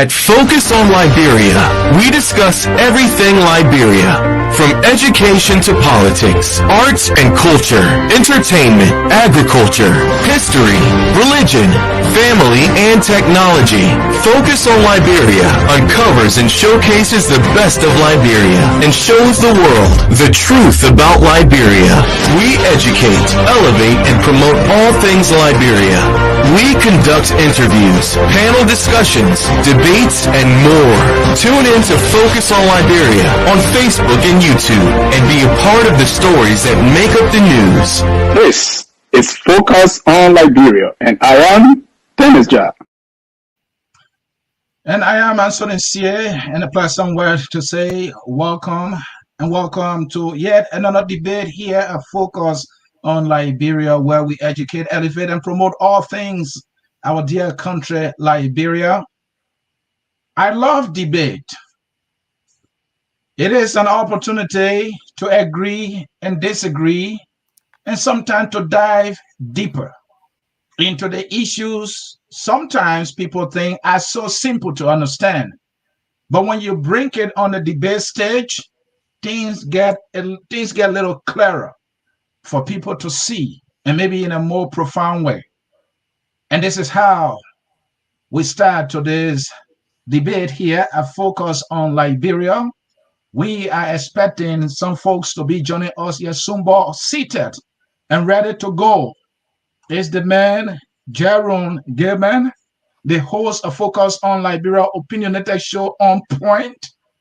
At Focus on Liberia, we discuss everything Liberia, from education to politics, arts and culture, entertainment, agriculture, history, religion, family, and technology. Focus on Liberia uncovers and showcases the best of Liberia and shows the world the truth about Liberia. We educate, elevate, and promote all things Liberia. We conduct interviews, panel discussions, debates, and more. Tune in to Focus on Liberia on Facebook and YouTube and be a part of the stories that make up the news. This is Focus on Liberia, and I am Dennis Jack. And I am Anthony C.A. and a place somewhere to say welcome and welcome to yet another debate here at Focus on Liberia, where we educate, elevate, and promote all things our dear country, Liberia. I love debate. It is an opportunity to agree and disagree, and sometimes to dive deeper into the issues sometimes people think are so simple to understand. But when you bring it on the debate stage, things get a little clearer for people to see, and maybe in a more profound way. And this is how we start today's debate here at Focus on Liberia. We are expecting some folks to be joining us here soon, seated and ready to go. Is the man, Jaron Gilman, the host of Focus on Liberia opinionated show on point,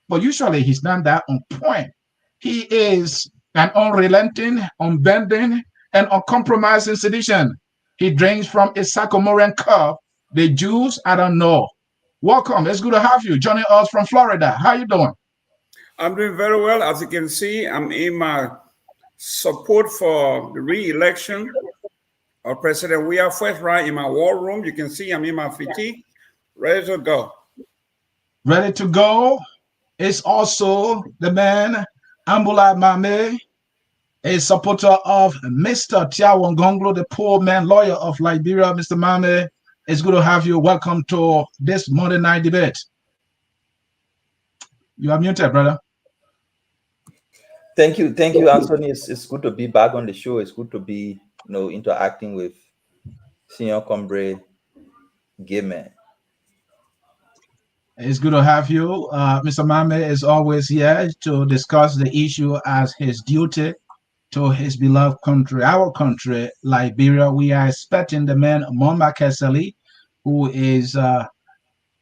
but usually he's not that on point. He is an unrelenting, unbending, and uncompromising sedition. He drinks from a Sycamorian cup. The Jews, I don't know. Welcome. It's good to have you joining us from Florida. How you doing? I'm doing very well. As you can see, I'm in my support for the re-election of President Weah, first right in my war room. You can see I'm in my fatigue, ready to go. Ready to go is also the man, Ambula Mame, a supporter of Mr. Tiawan Gongloe, the poor man lawyer of Liberia. Mr. Mame, it's good to have you. Welcome to this Monday night debate. You are muted, brother. Thank you, Anthony. It's good to be back on the show. It's good to be, interacting with Senior Comrade Gilman. It's good to have you. Mr. Mame is always here to discuss the issue as his duty to his beloved country, our country, Liberia. We are expecting the man, Moma Keseli, who is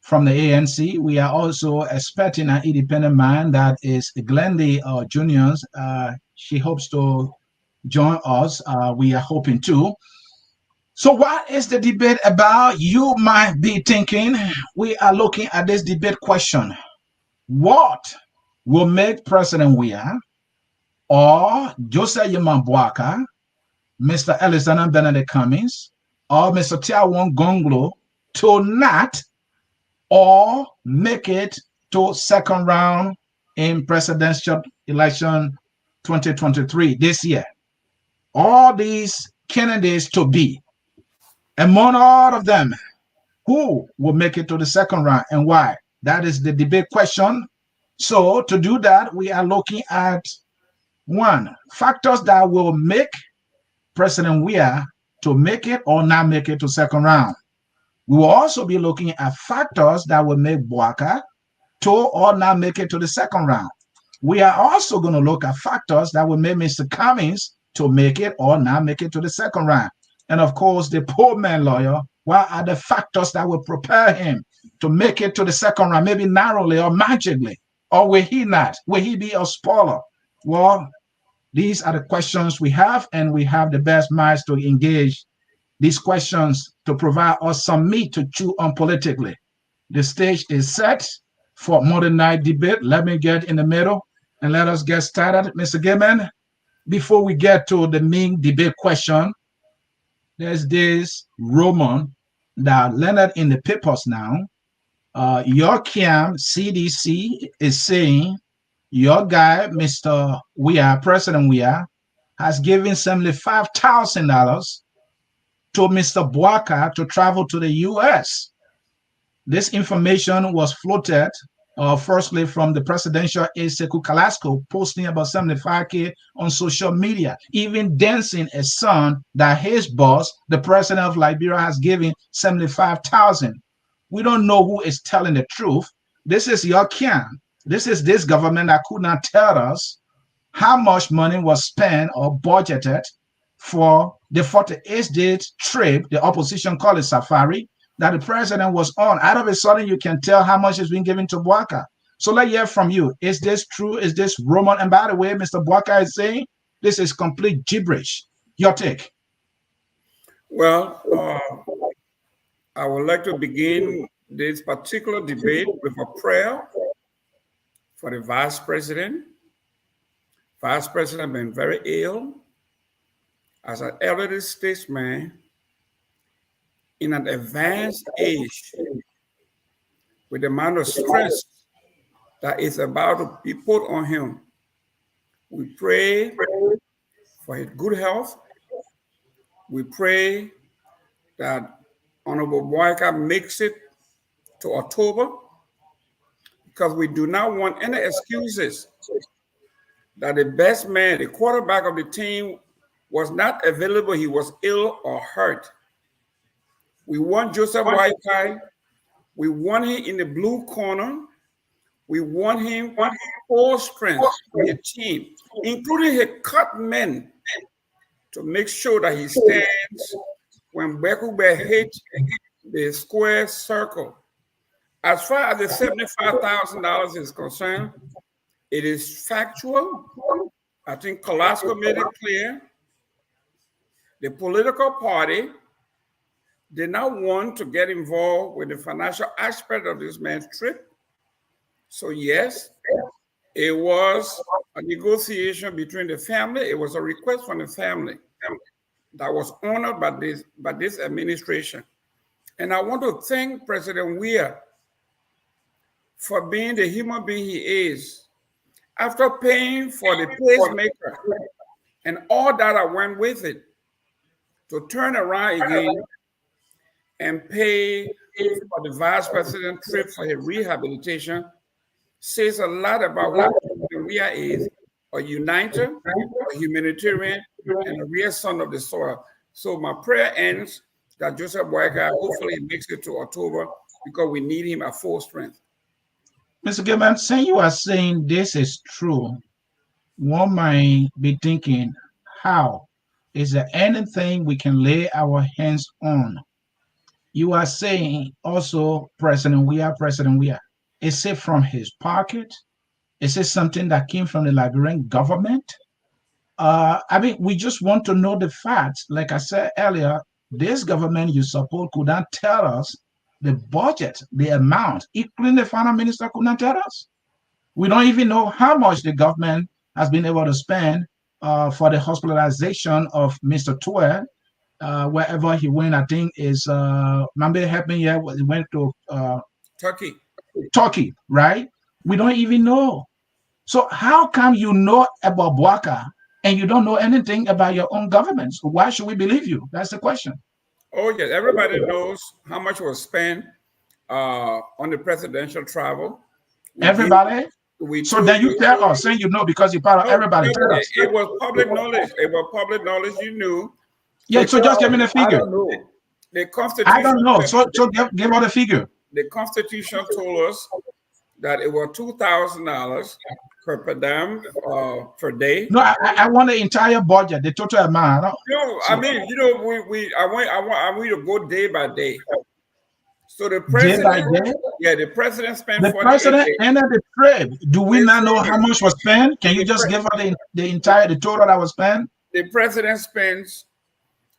from the ANC. We are also expecting an independent man, that is Glendy Juniors. She hopes to join us. We are hoping to. So what is the debate about? You might be thinking, we are looking at this debate question. What will make President Weah or Joseph Yeman Boakai, Mr. Alexander Benedict Cummings, or Mr. Tiawan Gongloe to not or make it to second round in presidential election 2023 this year? All these candidates to be, among all of them, who will make it to the second round and why? That is the debate question. So to do that, we are looking at one, factors that will make President Weah to make it or not make it to second round. We will also be looking at factors that will make Boakai to or not make it to the second round. We are also going to look at factors that will make Mr. Cummings to make it or not make it to the second round. And of course, the poor man lawyer, what are the factors that will prepare him to make it to the second round, maybe narrowly or magically, or will he not? Will he be a spoiler? Well, these are the questions we have, and we have the best minds to engage these questions to provide us some meat to chew on politically. The stage is set for modern night debate. Let me get in the middle and let us get started. Mr. Gilman, before we get to the main debate question, there's this rumor that landed in the papers now. Your CAM CDC is saying your guy, Mr. Weah, President Weah, has given $75,000 to Mr. Boakai to travel to the U.S. This information was floated firstly from the presidential aide Sekou Carrasco, posting about 75K on social media, even dancing a song that his boss, the president of Liberia, has given 75,000. We don't know who is telling the truth. This is your kin. This is this government that could not tell us how much money was spent or budgeted for the 48-day trip, the opposition called it safari, that the president was on. Out of a sudden, you can tell how much is being given to Boakai. So let's hear from you. Is this true? Is this Roman? And by the way, Mr. Boakai is saying this is complete gibberish. Your take. Well, I would like to begin this particular debate with a prayer for the Vice President. Vice President has been very ill. As an elderly statesman, in an advanced age, with the amount of stress that is about to be put on him, we pray for his good health. We pray that Honorable Boakai makes it to October, because we do not want any excuses that the best man, the quarterback of the team, was not available, he was ill or hurt. We want Joseph Boakai. We want him in the blue corner. We want him full strength for the team, including his cut men, to make sure that he stands when Bekube hits the square circle. As far as the $75,000 is concerned, it is factual. I think Carrasco made it clear. The political party did not want to get involved with the financial aspect of this man's trip. So yes, it was a negotiation between the family. It was a request from the family that was honored by this administration. And I want to thank President Weah for being the human being he is. After paying for the pacemaker and all that went with it, to turn around again and pay for the vice president trip for his rehabilitation says a lot about who Weah is, a uniter, a humanitarian, and a real son of the soil. So my prayer ends that Joseph Boakai hopefully makes it to October, because we need him at full strength. Mr. Gilman, saying you are saying this is true, one might be thinking, how? Is there anything we can lay our hands on? You are saying also President Weah, is it from his pocket? Is it something that came from the Liberian government? I mean, we just want to know the facts. Like I said earlier, this government you support could not tell us the budget, the amount, including the finance minister could not tell us. We don't even know how much the government has been able to spend for the hospitalization of Mr. Tuer, wherever he went. I think is Mambe help me here. He went to Turkey, right? We don't even know. So how come you know about Boakai and you don't know anything about your own government? So why should we believe you? That's the question. Oh yes, everybody knows how much was spent on the presidential travel. Everybody. So then you tell us, saying you know because you're part of everybody. It was public knowledge. It was public knowledge. You knew. Yeah. So just give me the figure. I don't know. The Constitution. I don't know. So give us the figure. The Constitution told us that it was $2,000 per diem per day. No, I want the entire budget, the total amount. I mean, I want to go day by day. So the president, day by day? Yeah, the president spent. The president ended the trip. Do we not know how much was spent? Can you just give us the total that was spent? The president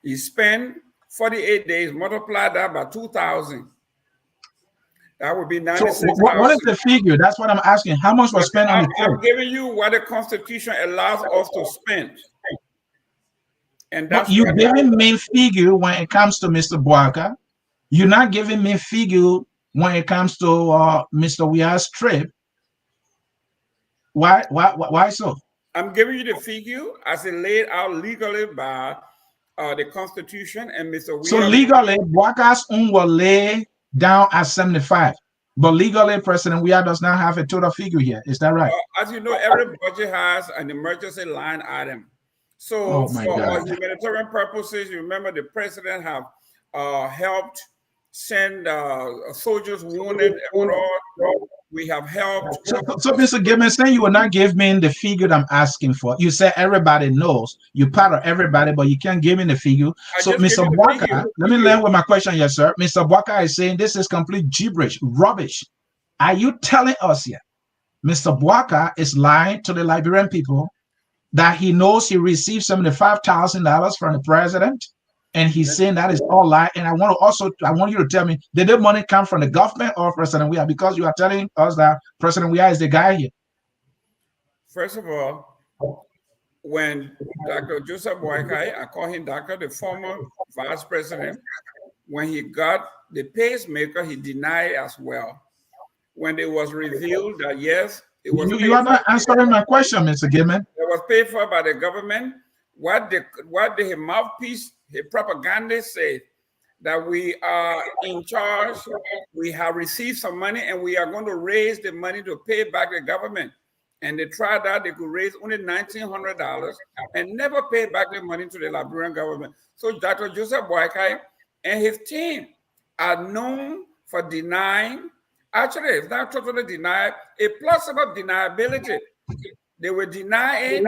he spent 48 days. Multiply that by 2,000. That would be 96,000. So what is the figure? That's what I'm asking. How much was spent on the trip? I'm giving you what the Constitution allows us to spend. And that's you're giving me figure when it comes to Mr. Boakai. You're not giving me figure when it comes to Mr. Weah's trip. Why so? I'm giving you the figure as it laid out legally by the Constitution and Mr. Weah. So legally, Boakai's own will lay down at 75. But legally, President Weah does not have a total figure here. Is that right? As you know, every budget has an emergency line item. So Oh my for God. humanitarian purposes, you remember the president have helped send soldiers wounded abroad. We have helped. So Mr. Gibbons, saying you will not give me the figure that I'm asking for. You say everybody knows. You're part of everybody, but you can't give me the figure. So Mr. Boakai, let me learn with my question here, sir. Mr. Boakai is saying this is complete gibberish, rubbish. Are you telling us here, Mr. Boakai is lying to the Liberian people that he knows he received $75,000 from the president? And he's saying that is all lie. And I want you to tell me, did the money come from the government or President Weah? Because you are telling us that President Weah is the guy here. First of all, when Dr. Joseph Boakai, I call him Doctor, the former vice president, when he got the pacemaker, he denied as well. When it was revealed that yes, it was you are not answering my question, Mr. Gibbons. It was paid for by the government. What the mouthpiece, the propagandist said, that we are in charge, we have received some money, and we are going to raise the money to pay back the government. And they tried that they could raise only $1,900 and never pay back the money to the Liberian government. So Dr. Joseph Boakai and his team are known for denying. Actually, it's not totally denied, a plausible deniability. They were denying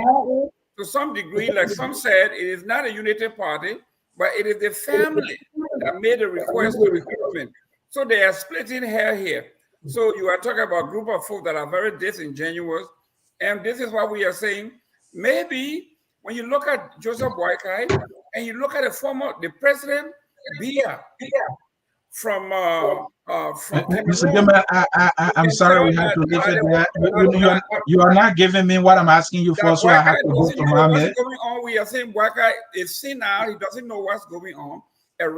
to some degree, like some said, it is not a unity party, but it is the family that made a request to the government. So they are splitting hair here. So you are talking about a group of folks that are very disingenuous. And this is what we are saying. Maybe when you look at Joseph Boakai and you look at the president, Weah, from Mr. Gibbons, I'm sorry we have to leave it there. You are not giving me what I'm asking you for, so I have to go to Mohammed. What's going on? We are saying Boakai is senile. He doesn't know what's going on.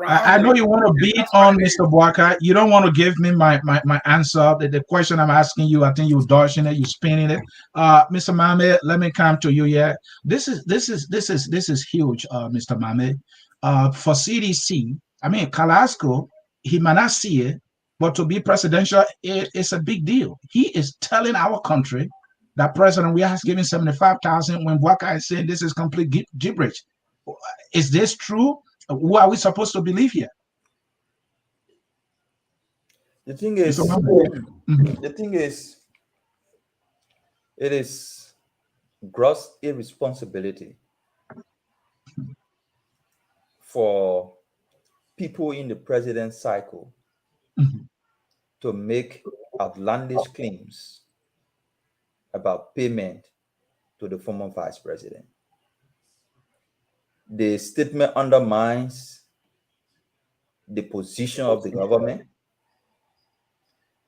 I know you want to beat on Mr. Boakai. You don't want to give me my answer. The question I'm asking you, I think you're dodging it, you're spinning it. Mr. Mohammed, let me come to you. Yeah, this is huge, Mr. Mohammed. For CDC, I mean, Carrasco, he might not see it, but to be presidential, it's a big deal. He is telling our country that President Weah has given 75,000 when Boakai is saying this is complete gibberish. Is this true? Who are we supposed to believe here? The thing is, it is gross irresponsibility for people in the president's cycle to make outlandish claims about payment to the former vice president. The statement undermines the position of the government.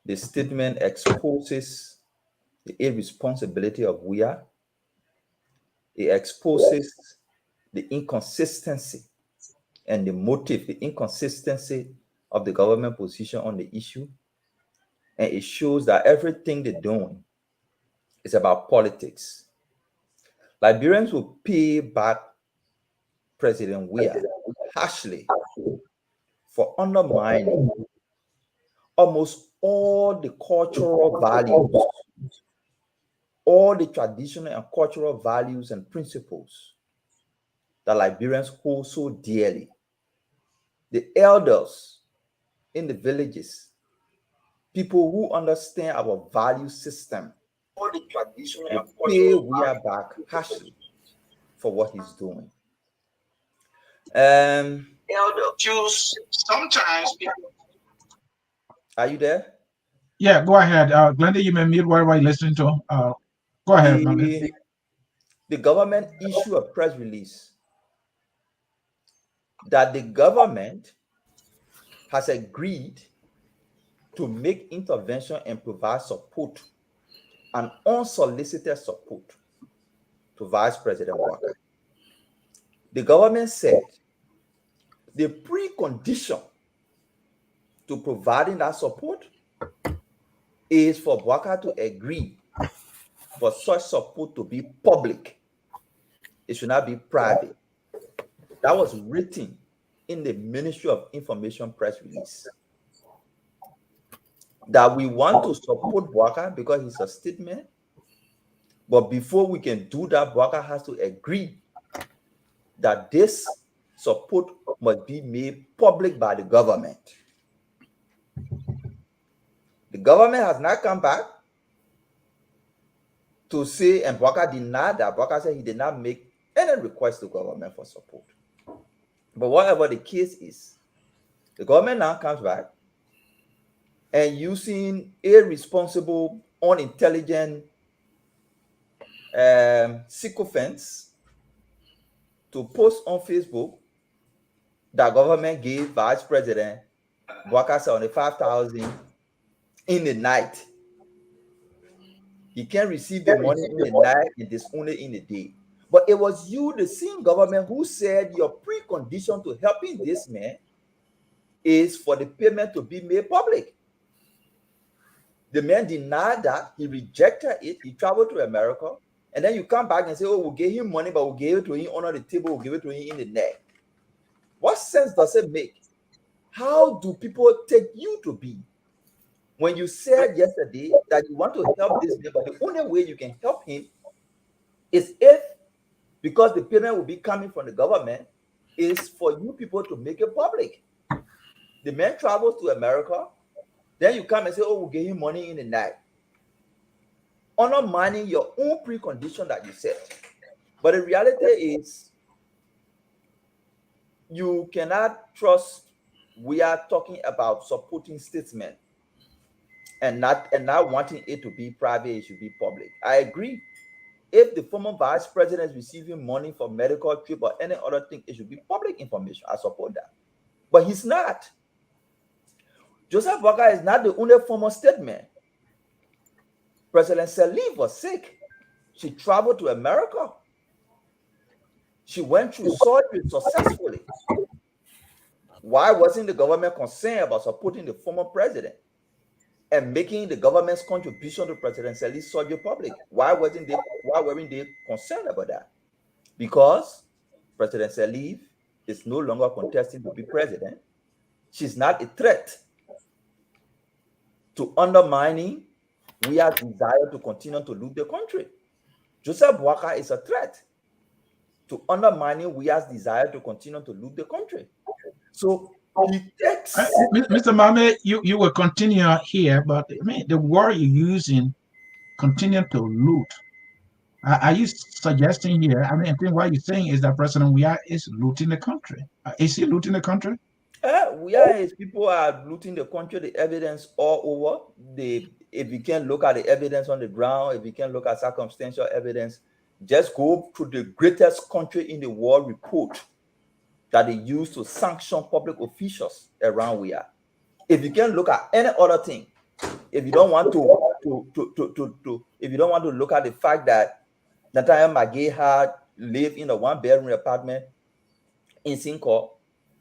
The statement exposes the irresponsibility of Weah. It exposes the inconsistency and the motive, the inconsistency of the government position on the issue. And it shows that everything they're doing is about politics. Liberians will pay back President Weah harshly for undermining almost all the cultural values, all the traditional and cultural values and principles that Liberians hold so dearly. The elders in the villages, people who understand our value system, all the traditional and pay Weah back harshly for what he's doing. Jews sometimes people. Are you there? Yeah, go ahead. Glenda, you may mute while we're listening to. Go ahead, the government issued a press release that the government has agreed to make intervention and provide support, and unsolicited support, to Vice President Boakai. The government said the precondition to providing that support is for Boakai to agree for such support to be public. It should not be private. That was written in the Ministry of Information press release. that we want to support Boakai because he's a statement. But before we can do that, Boakai has to agree that this support must be made public by the government. The government has not come back to say, and Boakai denied that. Boakai said he did not make any request to government for support. But whatever the case is, the government now comes back and using irresponsible, unintelligent sycophants to post on Facebook that government gave Vice President Boakai 75,000 in the night. He can receive the money in the night and this only in the day. But it was you, the same government, who said your precondition to helping this man is for the payment to be made public. The man denied that. He rejected it. He traveled to America. And then you come back and say, oh, we'll give him money, but we'll give it to him under the table. We'll give it to him in the neck. What sense does it make? How do people take you to be? When you said yesterday that you want to help this man, but the only way you can help him is if, because the payment will be coming from the government, is for you people to make it public. The man travels to America, then you come and say, oh, we'll give him money in the night. Undermining your own precondition that you set. But the reality is, you cannot trust. We are talking about supporting statesmen and not wanting it to be private, it should be public. I agree. If the former vice president is receiving money for medical trip or any other thing, it should be public information. I support that. But he's not. Joseph Boakai is not the only former statesman. President Sirleaf was sick. She traveled to America. She went through surgery successfully. Why wasn't the government concerned about supporting the former president and making the government's contribution to President Sirleaf's surgery public? Why weren't they concerned about that? Because President Sirleaf is no longer contesting to be president. She's not a threat to undermining Weah's desire to continue to loot the country. Joseph Boakai is a threat to undermining Weah's desire to continue to loot the country. So he takes... Mr. Mame, you will continue here, but I mean, the word you're using, continue to loot. Are you suggesting here? I mean, I think what you're saying is that President Weah is looting the country. Is he looting the country? Weah, people are looting the country, the evidence all over. If you can look at the evidence on the ground, if you can look at circumstantial evidence, just go to the greatest country in the world report that they use to sanction public officials around Weah. If you can look at any other thing, if you don't want to look at the fact that Nathaniel McGay had lived in a one-bedroom apartment in Sinco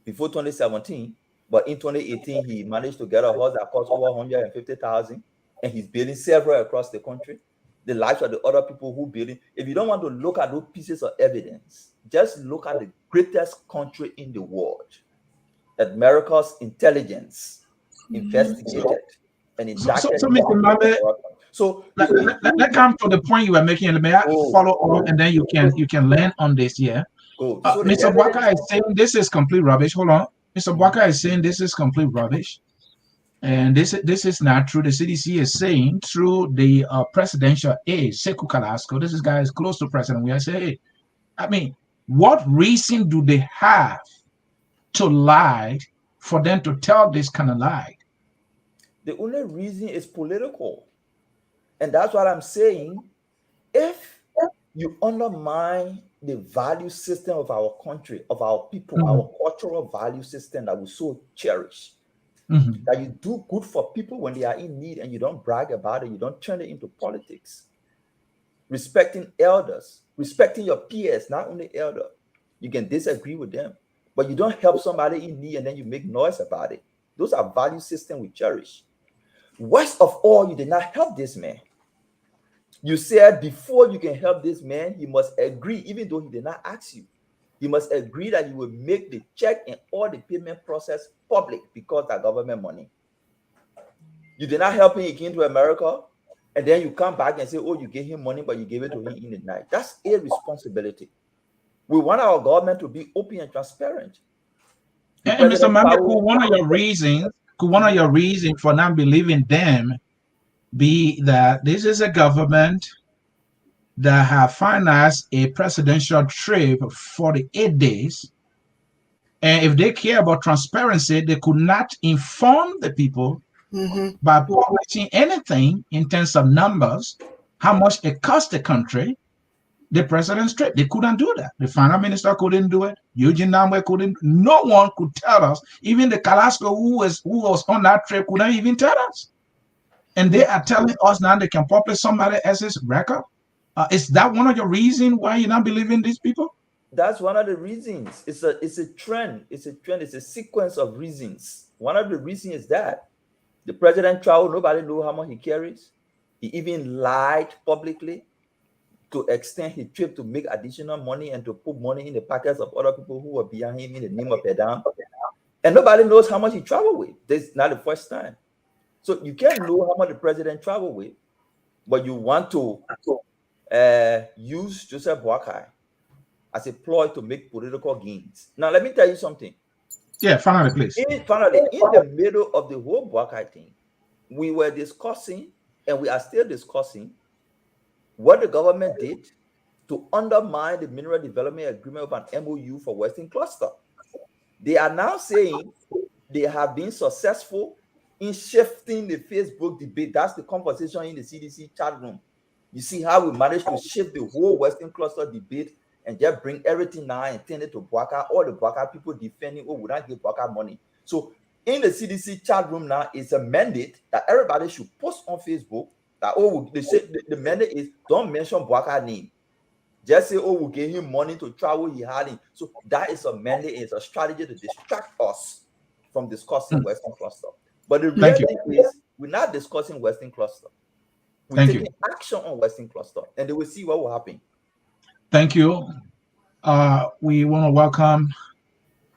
before 2017, but in 2018 he managed to get a house that cost over $150,000, and he's building several across the country. The lives of the other people who building. If you don't want to look at those pieces of evidence, just look at the greatest country in the world. America's intelligence investigated and indicted. So Mr. Mame, so let's come to the point you were making, and may I follow on, and then you can land on this here. So Mr. Boakai is saying this is complete rubbish. Hold on. Mr. Boakai is saying this is complete rubbish. And this is not true. The CDC is saying through the presidential aide, Sekou Carrasco, this guy is close to President Weah, say, hey, I mean, what reason do they have to lie for them to tell this kind of lie? The only reason is political. And that's what I'm saying. If you undermine the value system of our country, of our people, our cultural value system that we so cherish, that you do good for people when they are in need and you don't brag about it, you don't turn it into politics. Respecting elders, respecting your peers, not only elder. You can disagree with them, but you don't help somebody in need and then you make noise about it. Those are value systems we cherish. Worst of all, you did not help this man. You said before you can help this man, he must agree, even though he did not ask you. He must agree that you will make the check and all the payment process public because of government money. You did not help him, he came to America, and then you come back and say, oh, you gave him money, but you gave it to him in the night. That's irresponsibility. We want our government to be open and transparent. And Mr. Mame, could one of your reasons for not believing them be that this is a government that have financed a presidential trip for the 8 days? And if they care about transparency, they could not inform the people by publishing anything in terms of numbers, how much it cost the country, the president's trip. They couldn't do that. The finance minister couldn't do it. Eugene Namwe couldn't. No one could tell us. Even the Carrasco who was on that trip couldn't even tell us. And they are telling us now they can publish somebody else's record. Is that one of your reasons why you not believe in these people? That's one of the reasons. It's a trend. It's a sequence of reasons. One of the reasons is that the president traveled, nobody knew how much he carries. He even lied publicly to extend his trip to make additional money and to put money in the pockets of other people who were behind him in the name of Pedam. And nobody knows how much he traveled with. This is not the first time. So you can't know how much the president traveled with, but you want to use Joseph Boakai as a ploy to make political gains. Now, let me tell you something. Yeah, finally, please. Finally, in the middle of the whole Boakai thing, we were discussing, and we are still discussing, what the government did to undermine the mineral development agreement of an MOU for Western Cluster. They are now saying they have been successful in shifting the Facebook debate. That's the conversation in the CDC chat room. You see how we managed to shift the whole Western Cluster debate and just bring everything now and turn it to Boakai. All the Boakai people defending, oh, we don't give Boakai money. So in the CDC chat room now, it's a mandate that everybody should post on Facebook that, oh, the mandate is don't mention Boakai name. Just say, oh, we gave him money to travel, he had it. So that is a mandate, it's a strategy to distract us from discussing Western Cluster. But the reality is, we're not discussing Western Cluster. We're taking action on Western Cluster, and they will see what will happen. Thank you. We want to welcome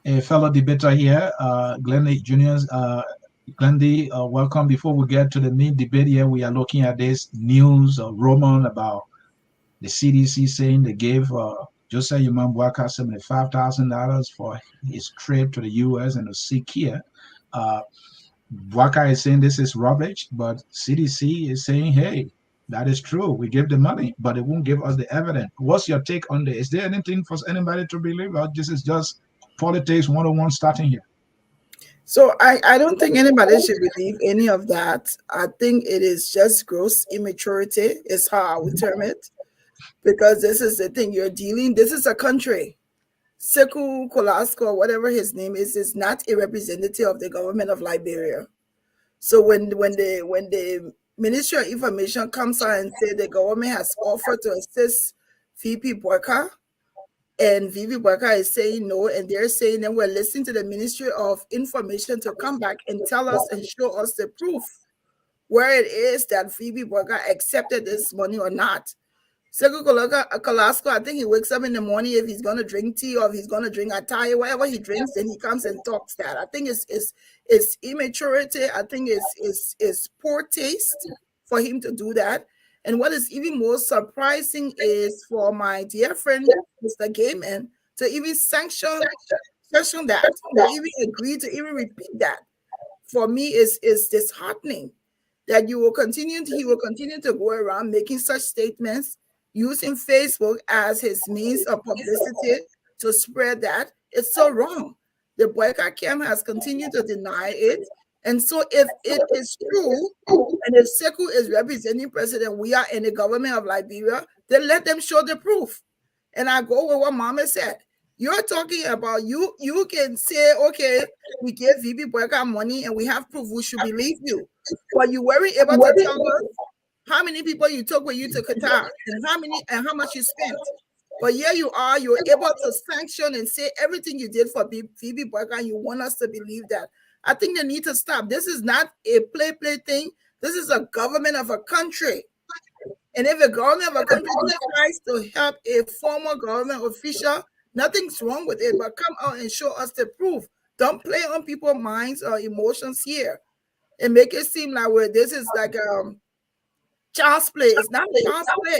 a fellow debater here, Glendy Jr. Glendy, welcome. Before we get to the main debate here, we are looking at this news, Roman, about the CDC saying they gave Joseph Yaman Boakai $75,000 for his trip to the U.S. and to seek here. Boakai is saying this is rubbish, but CDC is saying, hey, that is true. We give the money, but it won't give us the evidence. What's your take on this? Is there anything for anybody to believe, or this is just politics 101 starting here? So I don't think anybody should believe any of that. I think it is just gross immaturity is how I would term it. Because this is the thing you're dealing. This is a country. Sekou Kolasco, whatever his name is not a representative of the government of Liberia. So when the Ministry of Information comes out and say the government has offered to assist VP Boakai, and VP Boakai is saying no, and they're saying then we're listening to the Ministry of Information to come back and tell us and show us the proof where it is that VP Boakai accepted this money or not. Sekou Kolasco, I think he wakes up in the morning, if he's going to drink tea or if he's going to drink ataya, whatever he drinks, then he comes and talks that. I think it's immaturity. I think it's poor taste for him to do that. And what is even more surprising is for my dear friend, Mr. Gaiman, to even sanction that, to even agree to even repeat that, for me is disheartening. That he will continue to go around making such statements, using Facebook as his means of publicity to spread that. It's so wrong. The Boakai camp has continued to deny it. And so if it is true, and if Sekou is representing President Weah in the government of Liberia, then let them show the proof. And I go with what Mama said. You're talking about, you can say, okay, we give VP Boakai money and we have proof, we should believe you. But you weren't able to tell us how many people you took with you to Qatar and how much you spent. But here you are, you're able to sanction and say everything you did for VP Boakai, and you want us to believe that. I think they need to stop. This is not a play thing. This is a government of a country. And if a government of a country tries to help a former government official, nothing's wrong with it, but come out and show us the proof. Don't play on people's minds or emotions here. and make it seem like this is like child's play. It's not child's play.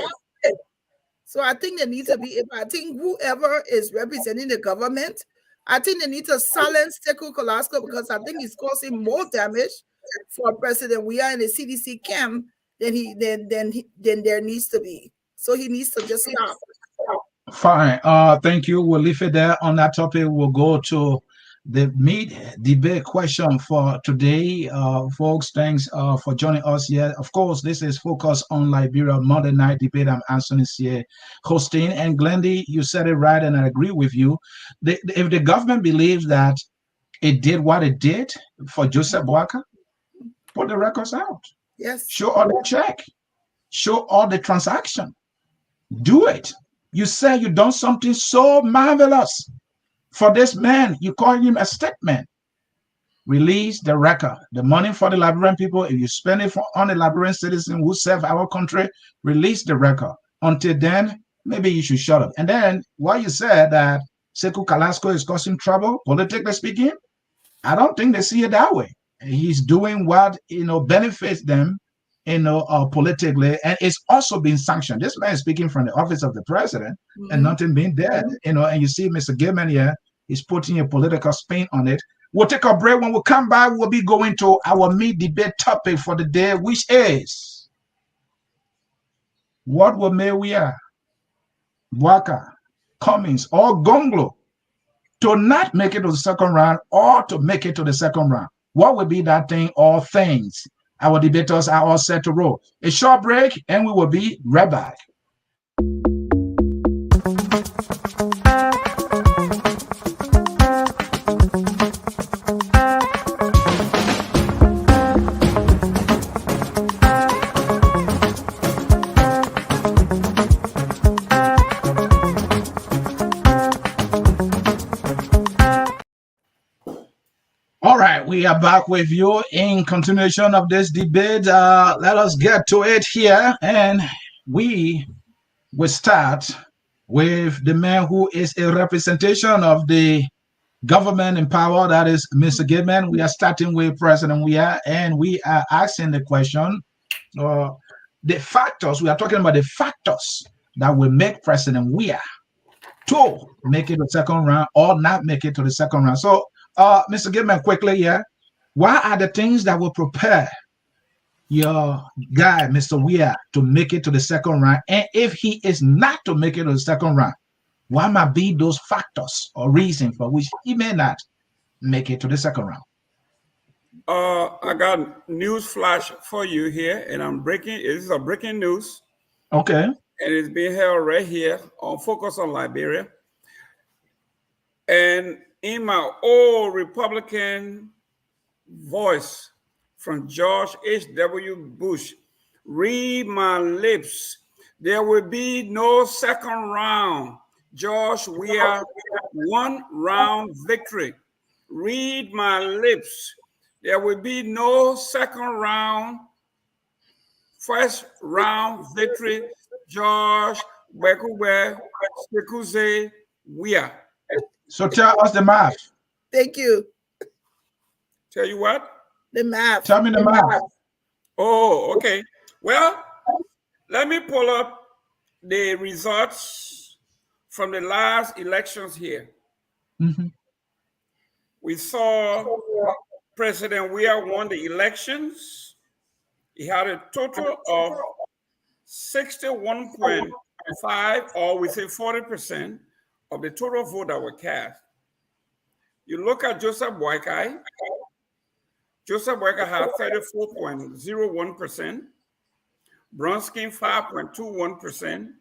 So I think they need to be, I think whoever is representing the government, I think they need to silence Sekou Kolasco, because I think he's causing more damage for President Weah in the CDC camp than there needs to be. So he needs to just stop. Fine. Thank you. We'll leave it there on that topic. We'll go to the meat debate question for today. Folks, thanks for joining us here. Of course, this is Focus on Liberia Monday Night Debate. I'm Anthony here hosting. And Glendy, you said it right, and I agree with you. If the government believes that it did what it did for Joseph Boakai, put the records out. Yes. Show all the check. Show all the transaction. Do it. You say you done something so marvelous for this man. You call him a statesman. Release the record. The money for the Liberian people, if you spend it on the Liberian citizen who serve our country, release the record. Until then, maybe you should shut up. And then, while you said that Sekou Kolasco is causing trouble, politically speaking, I don't think they see it that way. He's doing what benefits them, politically, and it's also being sanctioned. This man is speaking from the office of the president, and nothing being there, and you see Mr. Gilman here, he's putting a political spin on it. We'll take a break. When we come back, we'll be going to our meat debate topic for the day, which is, what will Weah, Boakai, Cummings, or Gongloe to not make it to the second round or to make it to the second round? What will be that thing or things? Our debaters are all set to roll. A short break, and we will be right back. All right, we are back with you in continuation of this debate. Let us get to it here, and we will start with the man who is a representation of the government in power, that is Mr. Gilman. We are starting with President Weah, and we are asking the question, the factors, we are talking about the factors that will make President Weah to make it to the second round or not make it to the second round. So, Mr. Gilman, quickly here, what are the things that will prepare your guy, Mr. Weah, to make it to the second round? And if he is not to make it to the second round, what might be those factors or reasons for which he may not make it to the second round? I got news flash for you here, and this is a breaking news. Okay. And it's being held right here on Focus on Liberia. And in my old Republican voice from George H.W. Bush, read my lips. There will be no second round. George Weah, one round victory. Read my lips. There will be no second round. First round victory. George Weah. So tell us the math. Thank you. Tell you what? The math. Tell me the math. Oh, okay. Well, let me pull up the results from the last elections here. We saw President Weah won the elections. He had a total of 61.5, or we say 40%, of the total vote that were cast. You look at Joseph Boakai. Joseph Boakai had 34.01%, Bronskin 5.21%,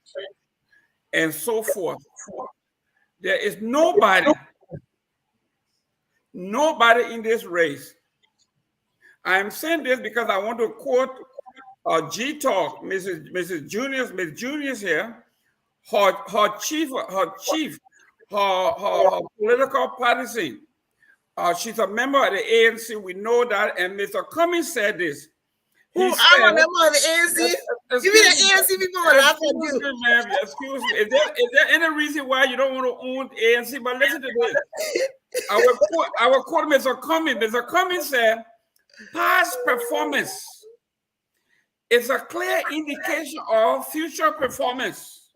and so forth. There is nobody in this race. I am saying this because I want to quote G Talk, Mrs. Juniors here. Her political partisan. She's a member of the ANC. We know that. And Mr. Cummings said this. I'm a member of the ANC. You mean the ANC people would laugh at you? Excuse me. Is there any reason why you don't want to own the ANC? But listen to this. I will quote Mr. Cummings. Mr. Cummings said, Past performance is a clear indication of future performance.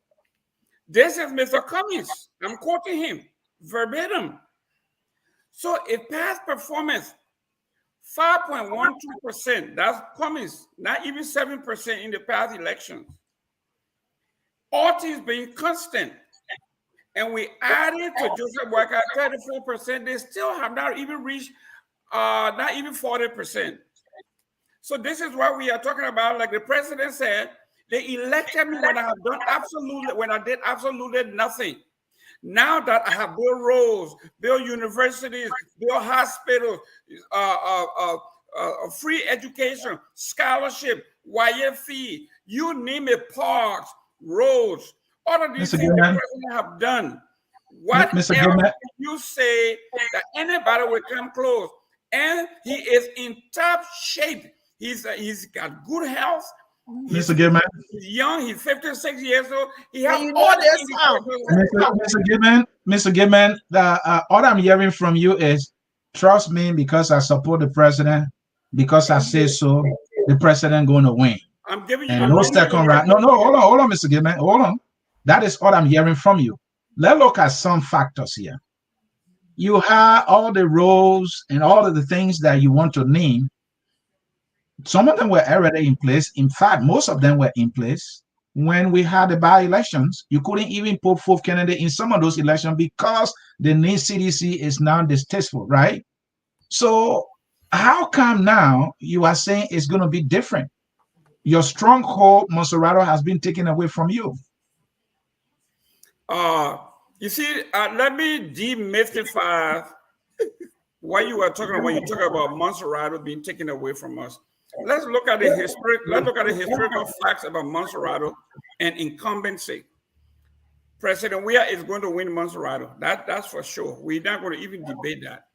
This is Mr. Cummings. I'm quoting him verbatim. So if past performance, 5.12%, that's Cummings, not even 7% in the past elections. Ortiz being constant. And we added to Joseph Boakai 34%, they still have not even reached not even 40%. So this is what we are talking about. Like the president said, they elected me when I have done absolutely, when I did absolutely nothing. Now that I have built roads, built universities, built hospitals, free education, scholarship, YF fee, you name it, parks, roads, all of these things the president have done. What else can you say that anybody will come close? And he is in top shape. He's got good health. Mr. Gilman. He's young. He's 56 years old. He has you all know the this Mr. Gilman, all I'm hearing from you is, trust me, because I support the president, because I say so, the president going to win. I'm giving you and no second round. No, hold on, Mr. Gilman, hold on. That is all I'm hearing from you. Let's look at some factors here. You have all the roles and all of the things that you want to name. Some of them were already in place. In fact, most of them were in place when we had the by-elections. You couldn't even put fourth candidate in some of those elections because the new CDC is now distasteful, right? So how come now you are saying it's going to be different? Your stronghold, Monserrato, has been taken away from you. You see, let me demystify what you were talking about when you talk about Monserrato being taken away from us. Let's look at the historical facts about Monserrato and incumbency. President Weah is going to win Monserrato. That's for sure. We're not going to even debate that.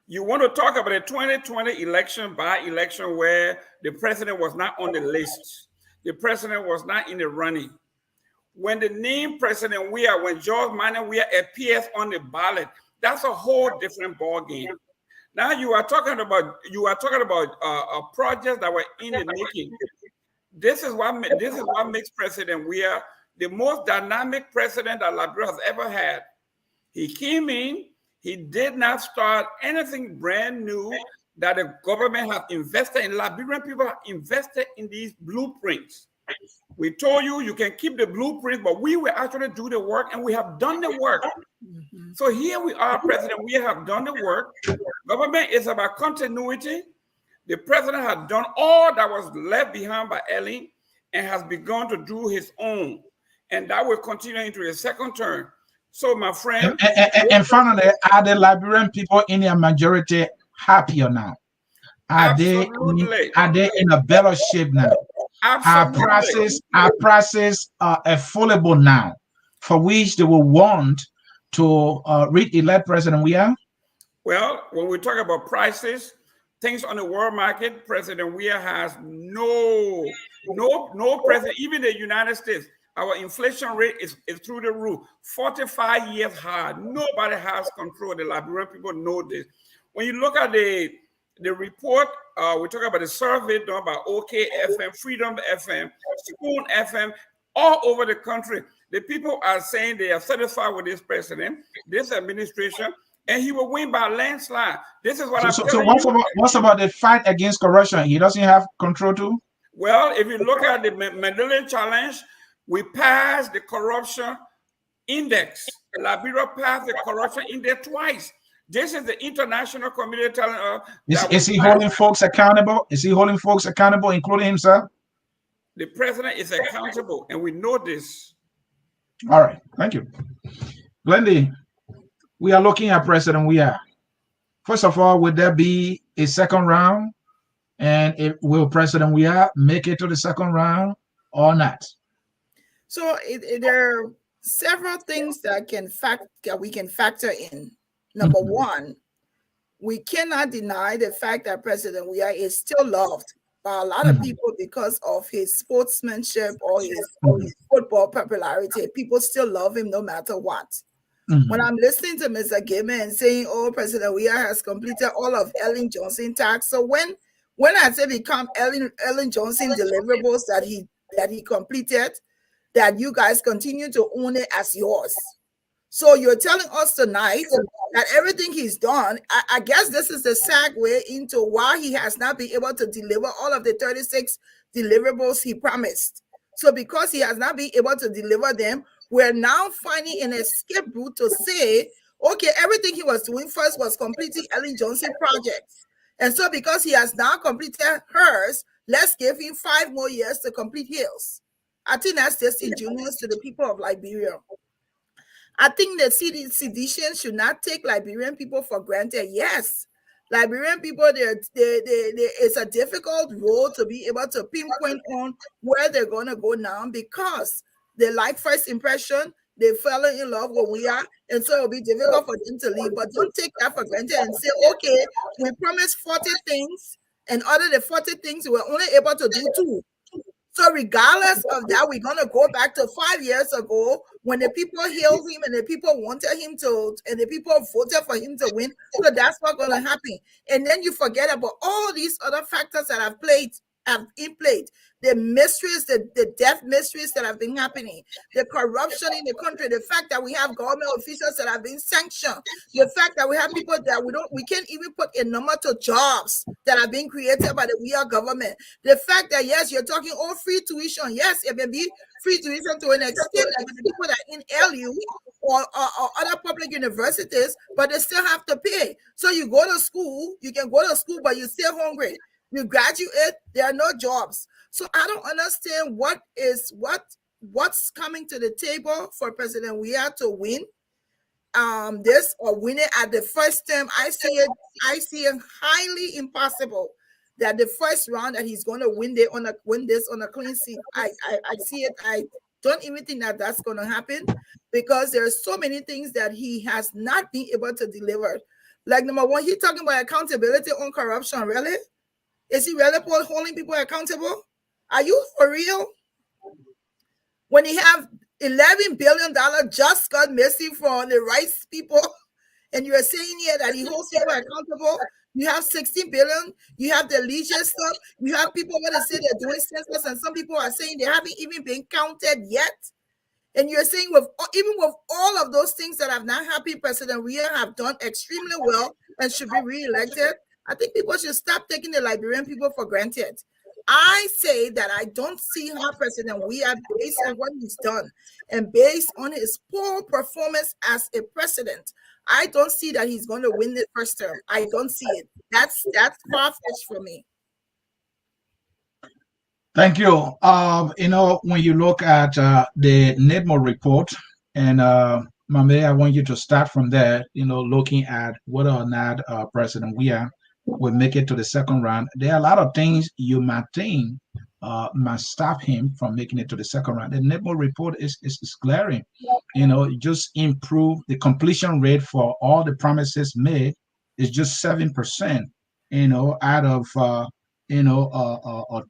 You want to talk about the 2020 election, by-election, where the president was not on the list. The president was not in the running. When the name President Weah, when George Manuel Weah appears on the ballot, that's a whole different ballgame. Now you are talking about projects that were in the making. This is what makes President Weah the most dynamic president that Liberia has ever had. He came in, he did not start anything brand new that the government have invested in. Liberian people have invested in these blueprints. We told you you can keep the blueprint, but we will actually do the work, and we have done the work. So here we are, President. We have done the work. Government is about continuity. The president has done all that was left behind by Ellen and has begun to do his own. And that will continue into the second term. So, my friend. And finally, are the Liberian people in their majority happier now? Are they in a better shape now? Absolutely. Our prices are affordable now, for which they will want to re-elect President Weah? Well, when we talk about prices, things on the world market, President Weah has no president, even the United States. Our inflation rate is through the roof, 45 years high. Nobody has control. The Liberian people know this. When you look at the report, we talk about the survey done by OK FM, Freedom FM, Spoon FM, all over the country. The people are saying they are satisfied with this president, this administration, and he will win by a landslide. This is what I'm telling you. So what's about the fight against corruption? He doesn't have control too? Well, if you look at the Mandela Challenge, we passed the corruption index. Liberia passed the corruption index twice. This is the international community telling us. Is he holding folks accountable? Is he holding folks accountable, including himself? The president is accountable, and we know this. All right, thank you. Glendy, we are looking at President Weah. First of all, would there be a second round? And will President Weah make it to the second round or not? So there are several things that we can factor in. Number one, we cannot deny the fact that President Weah is still loved by a lot of people because of his sportsmanship or his football popularity. People still love him no matter what. When I'm listening to Mr. Gaiman and saying, "Oh, President Weah has completed all of Ellen Johnson tasks," so when I say become Ellen Johnson deliverables that he completed, that you guys continue to own it as yours. So you're telling us tonight that everything he's done, I guess this is the segue into why he has not been able to deliver all of the 36 deliverables he promised. So because he has not been able to deliver them, we're now finding an escape route to say, okay, everything he was doing first was completing Ellen Johnson projects. And so because he has now completed hers, let's give him 5 more years to complete his. I think that's just ingenuous to the people of Liberia. I think that sedition should not take Liberian people for granted. Yes, Liberian people, it's a difficult role to be able to pinpoint on where they're going to go now, because they like first impression, they fell in love with Weah, and so it'll be difficult for them to leave. But don't take that for granted and say, okay, we promised 40 things, and out of the 40 things, we're only able to do 2. So regardless of that, we're going to go back to 5 years ago when the people hailed him and the people wanted him to, and the people voted for him to win. So that's what's going to happen. And then you forget about all these other factors that have in play. The mysteries, the death mysteries that have been happening, the corruption in the country, the fact that we have government officials that have been sanctioned, the fact that we have people that we can't even put a number to jobs that are being created by the Weah government. The fact that, yes, you're talking all free tuition. Yes, it may be free tuition to an extent for the people that are in LU or other public universities, but they still have to pay. So you go to school, you can go to school, but you're still hungry. You graduate, there are no jobs. So I don't understand what's coming to the table for President Weah to win this or win it at the first term. I see it highly impossible that the first round that he's going to win this on a clean sheet. I see it. I don't even think that that's going to happen, because there are so many things that he has not been able to deliver. Like, number one, he's talking about accountability on corruption. Really? Is he really holding people accountable? Are you for real? When he have $11 billion just got missing from the rights people, and you are saying here that he holds people accountable. You have 16 billion. You have the leisure stuff. You have people going to say they're doing census, and some people are saying they haven't even been counted yet. And you're saying even with all of those things that have not happened, President Weah have done extremely well and should be re-elected. I think people should stop taking the Liberian people for granted. I say that I don't see how President Weah, based on what he's done and based on his poor performance as a president, I don't see that he's going to win the first term. I don't see it. That's far-fetched for me. Thank you. When you look at the NIDMO report, and Mame, I want you to start from there, looking at whether or not President Weah will make it to the second round. There are a lot of things you might think must stop him from making it to the second round. The NIDMO report is glaring. Just improve the completion rate for all the promises made is just 7%, out of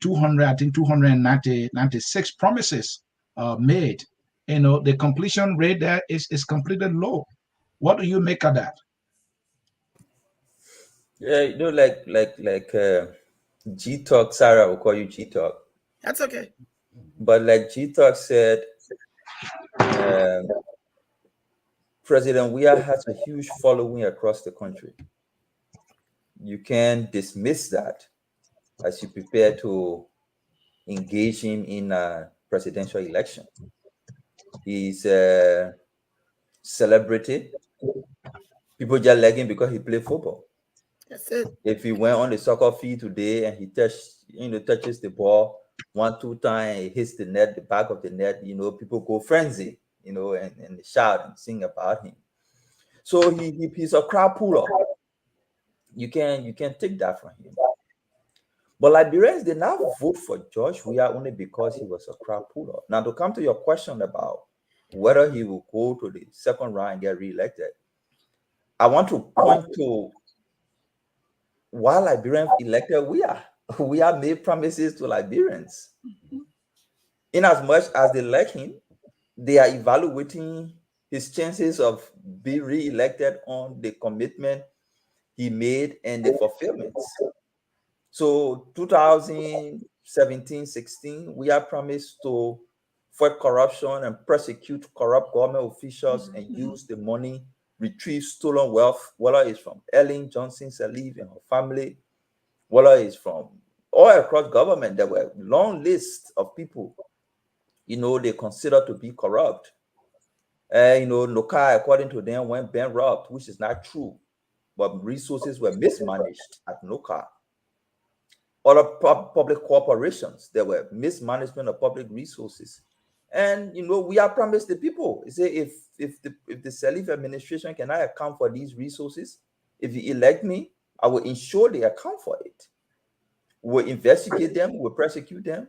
200, I think 296 promises made. The completion rate there is completely low. What do you make of that? Yeah, like G Talk, Sarah will call you G Talk. That's okay. But like G Talk said, President Weah has a huge following across the country. You can't dismiss that as you prepare to engage him in a presidential election. He's a celebrity. People just like him because he played football. That's it. If he went on the soccer field today and he touches the ball 1-2 times, he hits the net, the back of the net, people go frenzy, and shout and sing about him. So he's a crowd puller. You can take that from him. But Liberians did not vote for George Weah only because he was a crowd puller. Now, to come to your question about whether he will go to the second round and get reelected, I want to point to why Liberians elected Weah. Weah made promises to Liberians. In as much as they like him, they are evaluating his chances of being re-elected on the commitment he made and the fulfillments. So 2017-16, we are promised to fight corruption and prosecute corrupt government officials and use the money, retrieve stolen wealth, whether it's from Ellen Johnson Sirleaf and her family, whether it's from all across government. There were long lists of people, they consider to be corrupt. Nokai, according to them, went bankrupt, which is not true, but resources were mismanaged at Nokai. Other public corporations, there were mismanagement of public resources. And we are promised the people. You say if the Sirleaf administration cannot account for these resources, if you elect me, I will ensure they account for it. We'll investigate them, we'll prosecute them.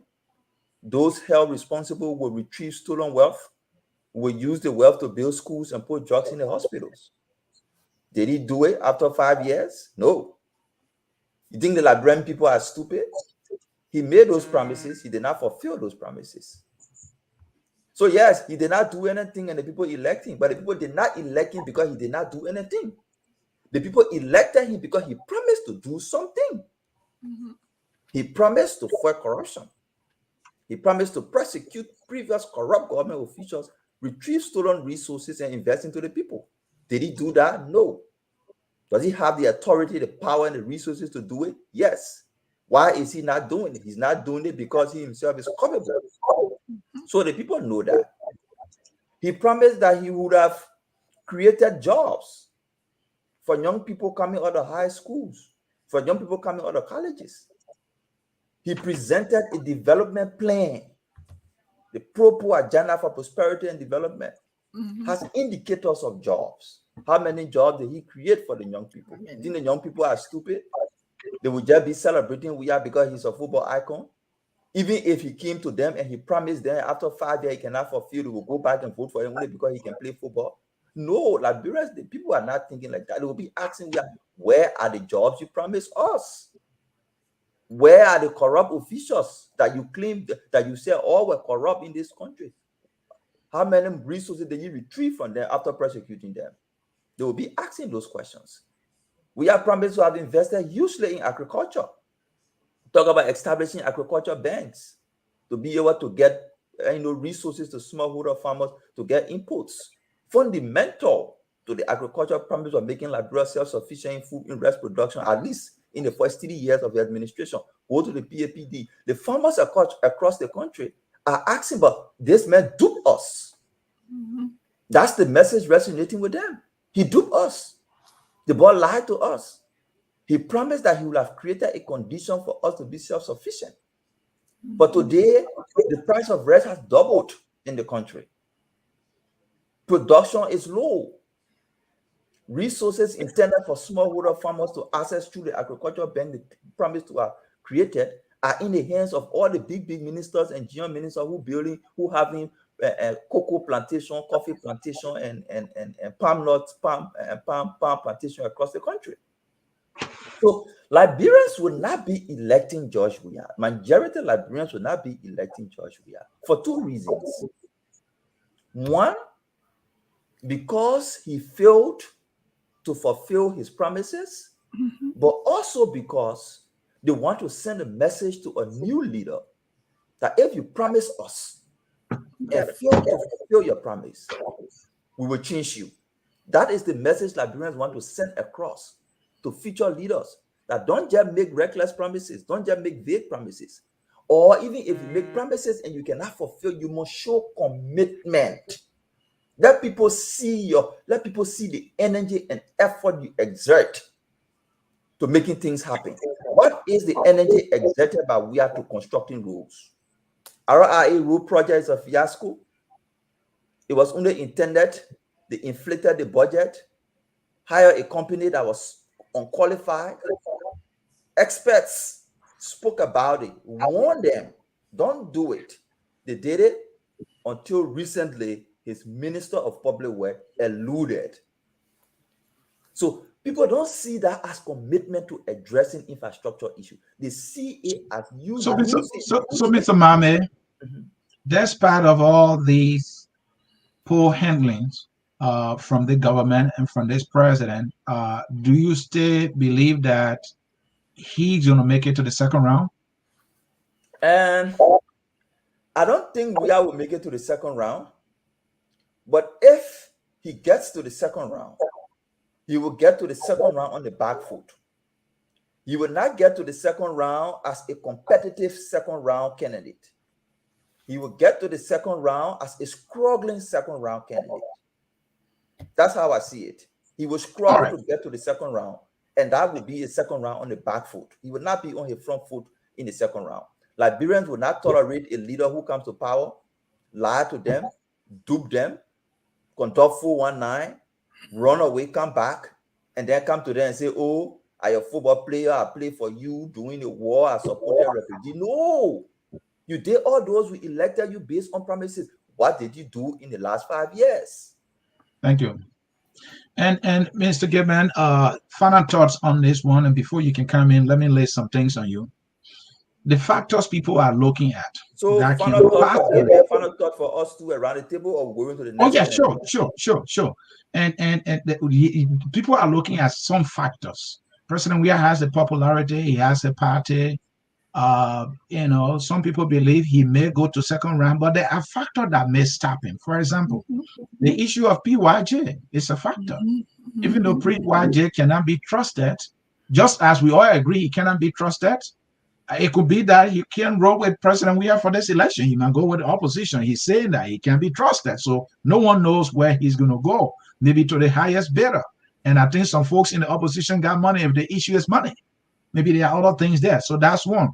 Those held responsible will retrieve stolen wealth. We'll use the wealth to build schools and put drugs in the hospitals. Did he do it after 5 years? No. You think the Liberian people are stupid? He made those promises. He did not fulfill those promises. So yes, he did not do anything and the people elected him, but the people did not elect him because he did not do anything. The people elected him because he promised to do something. He promised to fight corruption. He promised to prosecute previous corrupt government officials, retrieve stolen resources, and invest into the people. Did he do that? No. Does he have the authority, the power, and the resources to do it? Yes. Why is he not doing it? He's not doing it because he himself is culpable. So the people know that. He promised that he would have created jobs for young people coming out of high schools, for young people coming out of colleges. He presented a development plan. The Pro-Poor Agenda for Prosperity and Development has indicators of jobs. How many jobs did he create for the young people? You think the young people are stupid? They would just be celebrating Weah because he's a football icon. Even if he came to them and he promised them after 5 years he cannot fulfill, they will go back and vote for him only because he can play football. No, Liberians, the people are not thinking like that. They will be asking, where are the jobs you promised us? Where are the corrupt officials that you claim that you say all were corrupt in this country? How many resources did you retrieve from them after prosecuting them? They will be asking those questions. We are promised to have invested hugely in agriculture. Talk about establishing agriculture banks to be able to get resources to smallholder farmers to get inputs. Fundamental to the agricultural promise of making Liberia self-sufficient in food and rice production, at least in the first 3 years of the administration. Go to the PAPD. The farmers across the country are asking, but this man duped us. That's the message resonating with them. He duped us. The boy lied to us. He promised that he would have created a condition for us to be self-sufficient. But today, the price of rice has doubled in the country. Production is low. Resources intended for smallholder farmers to access through the agricultural bank they promised to have created are in the hands of all the big ministers and GM ministers who having cocoa plantation, coffee plantation, and palm nuts, palm plantation across the country. So Liberians will not be electing George Weah. Majority of Liberians will not be electing George Weah for two reasons. One, because he failed to fulfill his promises, but also because they want to send a message to a new leader that if you promise us and fail to fulfill your promise, we will change you. That is the message Liberians want to send across to future leaders, that don't just make reckless promises, don't just make vague promises. Or even if you make promises and you cannot fulfill, you must show commitment. Let people see the energy and effort you exert to making things happen. What is the energy exerted by Weah to constructing roads? RRA road project is a fiasco. It was only intended, they inflated the budget, hired a company that was unqualified. Experts spoke about it, warned them, don't do it. They did it until recently. His Minister of Public Works eluded. So people don't see that as commitment to addressing infrastructure issues. They see it as you. So Mr. Mame, despite of all these poor handlings, from the government and from this president, do you still believe that he's going to make it to the second round? And I don't think Weah will make it to the second round. But if he gets to the second round, he will get to the second round on the back foot. He will not get to the second round as a competitive second round candidate. He will get to the second round as a struggling second round candidate. That's how I see it. He will struggle to get to the second round, and that will be a second round on the back foot. He will not be on his front foot in the second round. Liberians will not tolerate a leader who comes to power, lie to them, dupe them, conduct 419, run away, come back, and then come to them and say, oh, I'm a football player, I play for you during the war, I supported refugees. No, you did all those who elected you based on promises. What did you do in the last 5 years? Thank you. And Mr. Gibbon, final thoughts on this one, and before you can come in, let me lay some things on you. The factors people are looking at. So final thought for us two around the table, or going to the next? Oh yeah, sure. And people are looking at some factors. President Weah has the popularity, he has a party. Some people believe he may go to second round, but there are factors that may stop him. For example, the issue of PYJ is a factor. Even though PYJ cannot be trusted, just as we all agree he cannot be trusted, it could be that he can't roll with President Weah for this election. He might go with the opposition. He's saying that he can't be trusted. So no one knows where he's going to go, maybe to the highest bidder. And I think some folks in the opposition got money if the issue is money. Maybe there are other things there. So that's one.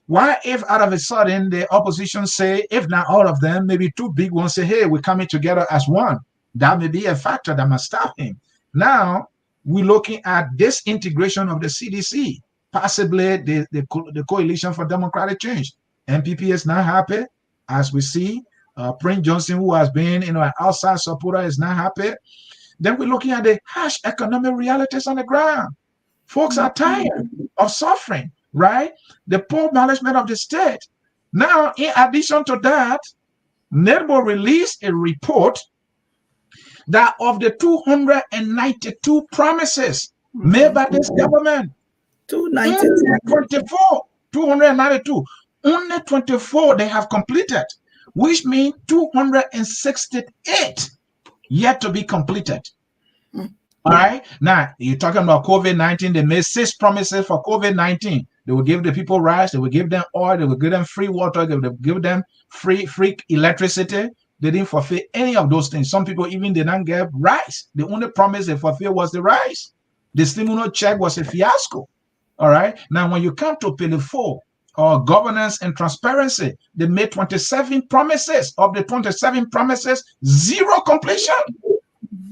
Why if out of a sudden the opposition say, if not all of them, maybe two big ones say, hey, we're coming together as one. That may be a factor that must stop him. Now, we're looking at this integration of the CDC, possibly the Coalition for Democratic Change. MPP is not happy, as we see. Prince Johnson, who has been an outside supporter, is not happy. Then we're looking at the harsh economic realities on the ground. Folks are tired of suffering, right? The poor management of the state. Now, in addition to that, NEDBO released a report that of the 292 promises made by this government, 292, only 24 they have completed, which means 268 yet to be completed. All right. Now, you're talking about COVID-19. They made 6 promises for COVID-19. They will give the people rice. They will give them oil. They will give them free water. They will give them free electricity. They didn't fulfill any of those things. Some people even didn't get rice. The only promise they fulfilled was the rice. The stimulus check was a fiasco. All right. Now, when you come to Pillar 4, or governance and transparency, they made 27 promises. Of the 27 promises, 0 completion.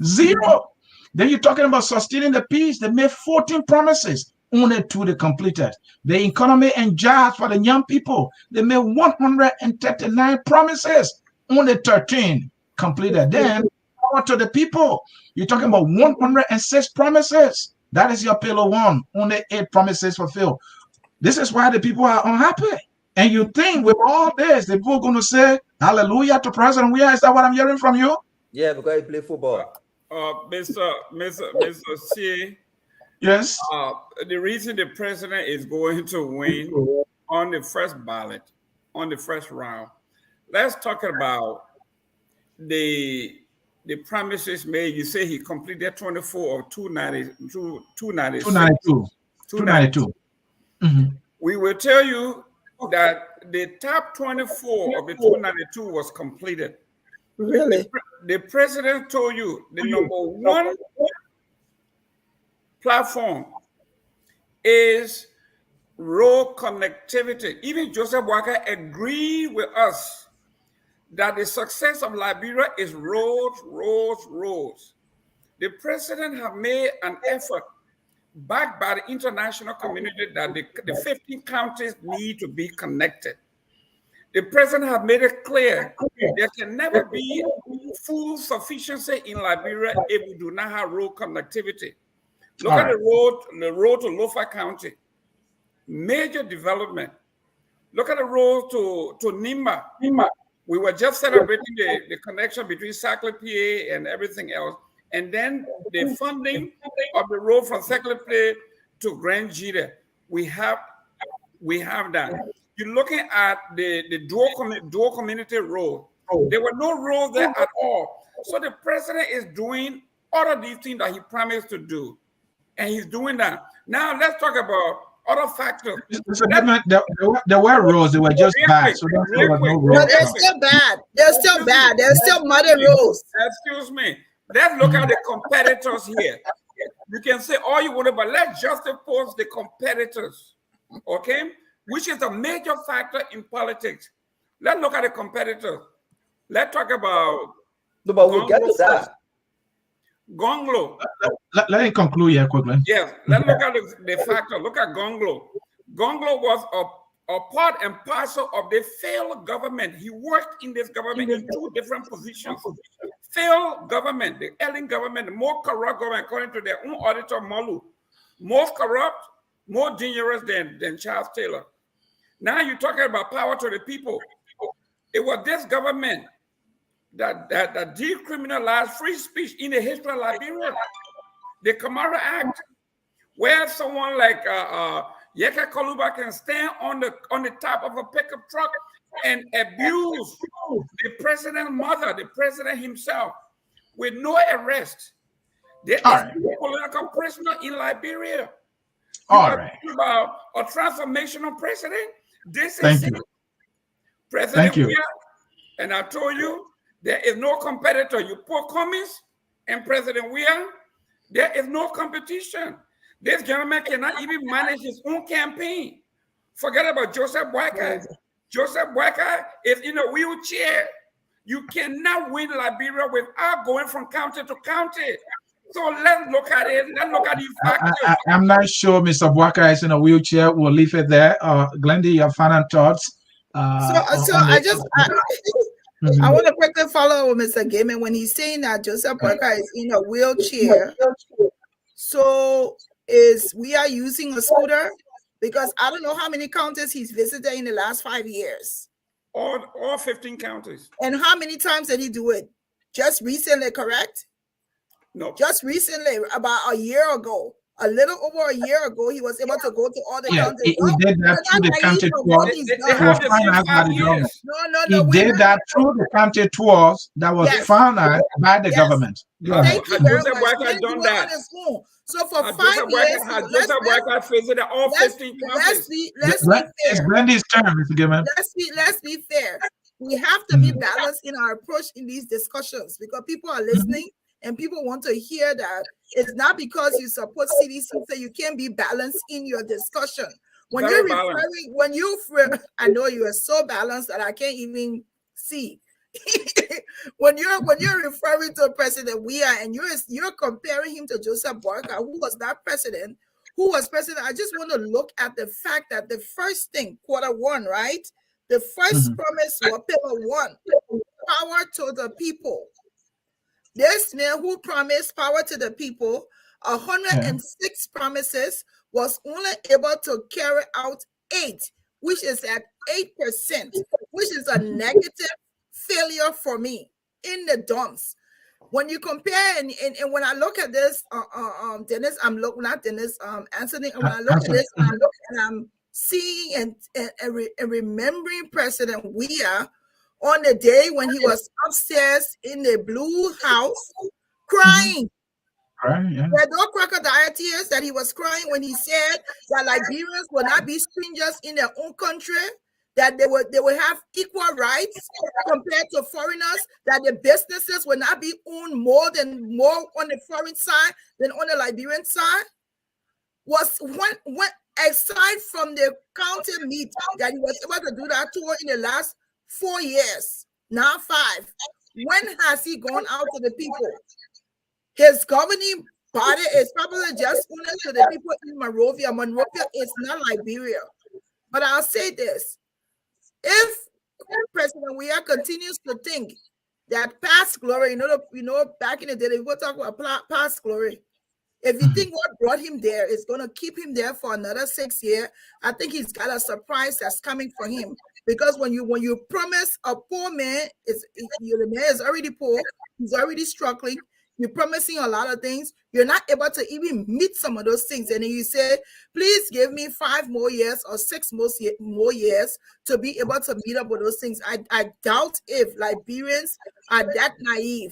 0. Then you're talking about sustaining the peace. They made 14 promises. Only 2 they completed. The economy and jobs for the young people. They made 139 promises. Only 13 completed. Then power to the people. You're talking about 106 promises. That is your Pillar 1. Only 8 promises fulfilled. This is why the people are unhappy. And you think with all this, the people are going to say hallelujah to President Weah? Is that what I'm hearing from you? Yeah, because he play football. Mr. C. Yes. The reason the president is going to win on the first ballot, on the first round, let's talk about the promises made. You say he completed 24 of 292. 292. Mm-hmm. We will tell you that the top 24 of the 292 was completed. Really? The president told you the number 1 platform is road connectivity. Even Joseph Boakai agreed with us that the success of Liberia is roads. The president have made an effort backed by the international community that the 15 counties need to be connected. The president have made it clear there can never be full sufficiency in Liberia if we do not have road connectivity. Look at the road to Lofa County, major development. Look at the road to Nimba, We were just celebrating the connection between Saclay, PA and everything else. And then the funding of the road from Saclay, PA to Grand Gita. We have that. You're looking at the dual community road. There were no roads there at all. So the president is doing all of these things that he promised to do. And he's doing that. Now let's talk about other factors. So there were roads, they were just bad. So there was no roads. But they're still bad. They're still bad. They're still muddy roads. Excuse me. Let's look at the competitors here. You can say all you want, but let's juxtapose the competitors, okay? Which is a major factor in politics. Let's look at the competitors. Let's talk about. No, but we'll get to that. Gongloe. Let me conclude here quickly. Yes, let's look at the factor. Look at Gongloe. Gongloe was a part and parcel of the failed government. He worked in this government in two different positions. Failed government, the Ellen government, the more corrupt government, according to their own auditor, Malu. Most corrupt, more dangerous than Charles Taylor. Now you're talking about power to the people. It was this government that decriminalized free speech in the history of Liberia. The Camara Act, where someone like Yeka Kaluba can stand on the top of a pickup truck and abuse the president's mother, the president himself, with no arrest. There is no political prisoner in Liberia. All right. About a transformational president. This is Thank you. President Weah, and I told you, there is no competitor. You put Cummings and President Weah, there is no competition. This gentleman cannot even manage his own campaign. Forget about Joseph Boakai. Joseph Boakai is in a wheelchair. You cannot win Liberia without going from county to county. So let's look at it. Let's look at these factors. I'm not sure Mr. Boakai is in a wheelchair. We'll leave it there. Glendy, your final thoughts? I want to quickly follow with Mr. Gaiman when he's saying that Joseph Boakai is in a wheelchair. So we are using a scooter? Because I don't know how many counties he's visited in the last 5 years. All 15 counties. And how many times did he do it? Just recently, correct? No. Just recently, about a year ago. A little over a year ago, he was able to go to all the counties. He did that through the county tours. No. He did that through the county tours that was financed by the government. Thank you very much. Has done that. So for 5 years, Joseph Boakai visited all 15 counties. Let's be fair. It's Glendy's turn, Mr. Gaiman. Let's be fair. We have to be balanced in our approach in these discussions because people are listening. And people want to hear that it's not because you support CDC so you can be balanced in your discussion. When you're referring, I know you are so balanced that I can't even see. when you're referring to President Weah and you're comparing him to Joseph Boakai, who was not president, who was president, I just want to look at the fact that the first thing, Q1, right? The first promise was Pillar 1, power to the people. This man who promised power to the people, 106 promises, was only able to carry out 8, which is at 8%, which is a negative failure for me in the dumps. When you compare and when I look at this, Dennis, Anthony, and when I look at this, I'm seeing and remembering President Weah on the day when he was upstairs in the blue house crying. There are no crocodile tears that he was crying when he said that Liberians will not be strangers in their own country, that they will have equal rights compared to foreigners, that the businesses will not be owned more on the foreign side than on the Liberian side. Was when aside from the county meet that he was able to do that tour in the last 4 years, now 5. When has he gone out to the people? His governing body is probably just only to the people in Monrovia. Monrovia is not Liberia. But I'll say this. If President Weah continues to think that past glory, you know, back in the day, we'll talk about past glory. If you think what brought him there is going to keep him there for another 6 years, I think he's got a surprise that's coming for him. Because when you promise a poor man, the man is already poor, he's already struggling. You're promising a lot of things. You're not able to even meet some of those things. And then you say, please give me 5 more years or 6 more years to be able to meet up with those things. I doubt if Liberians are that naive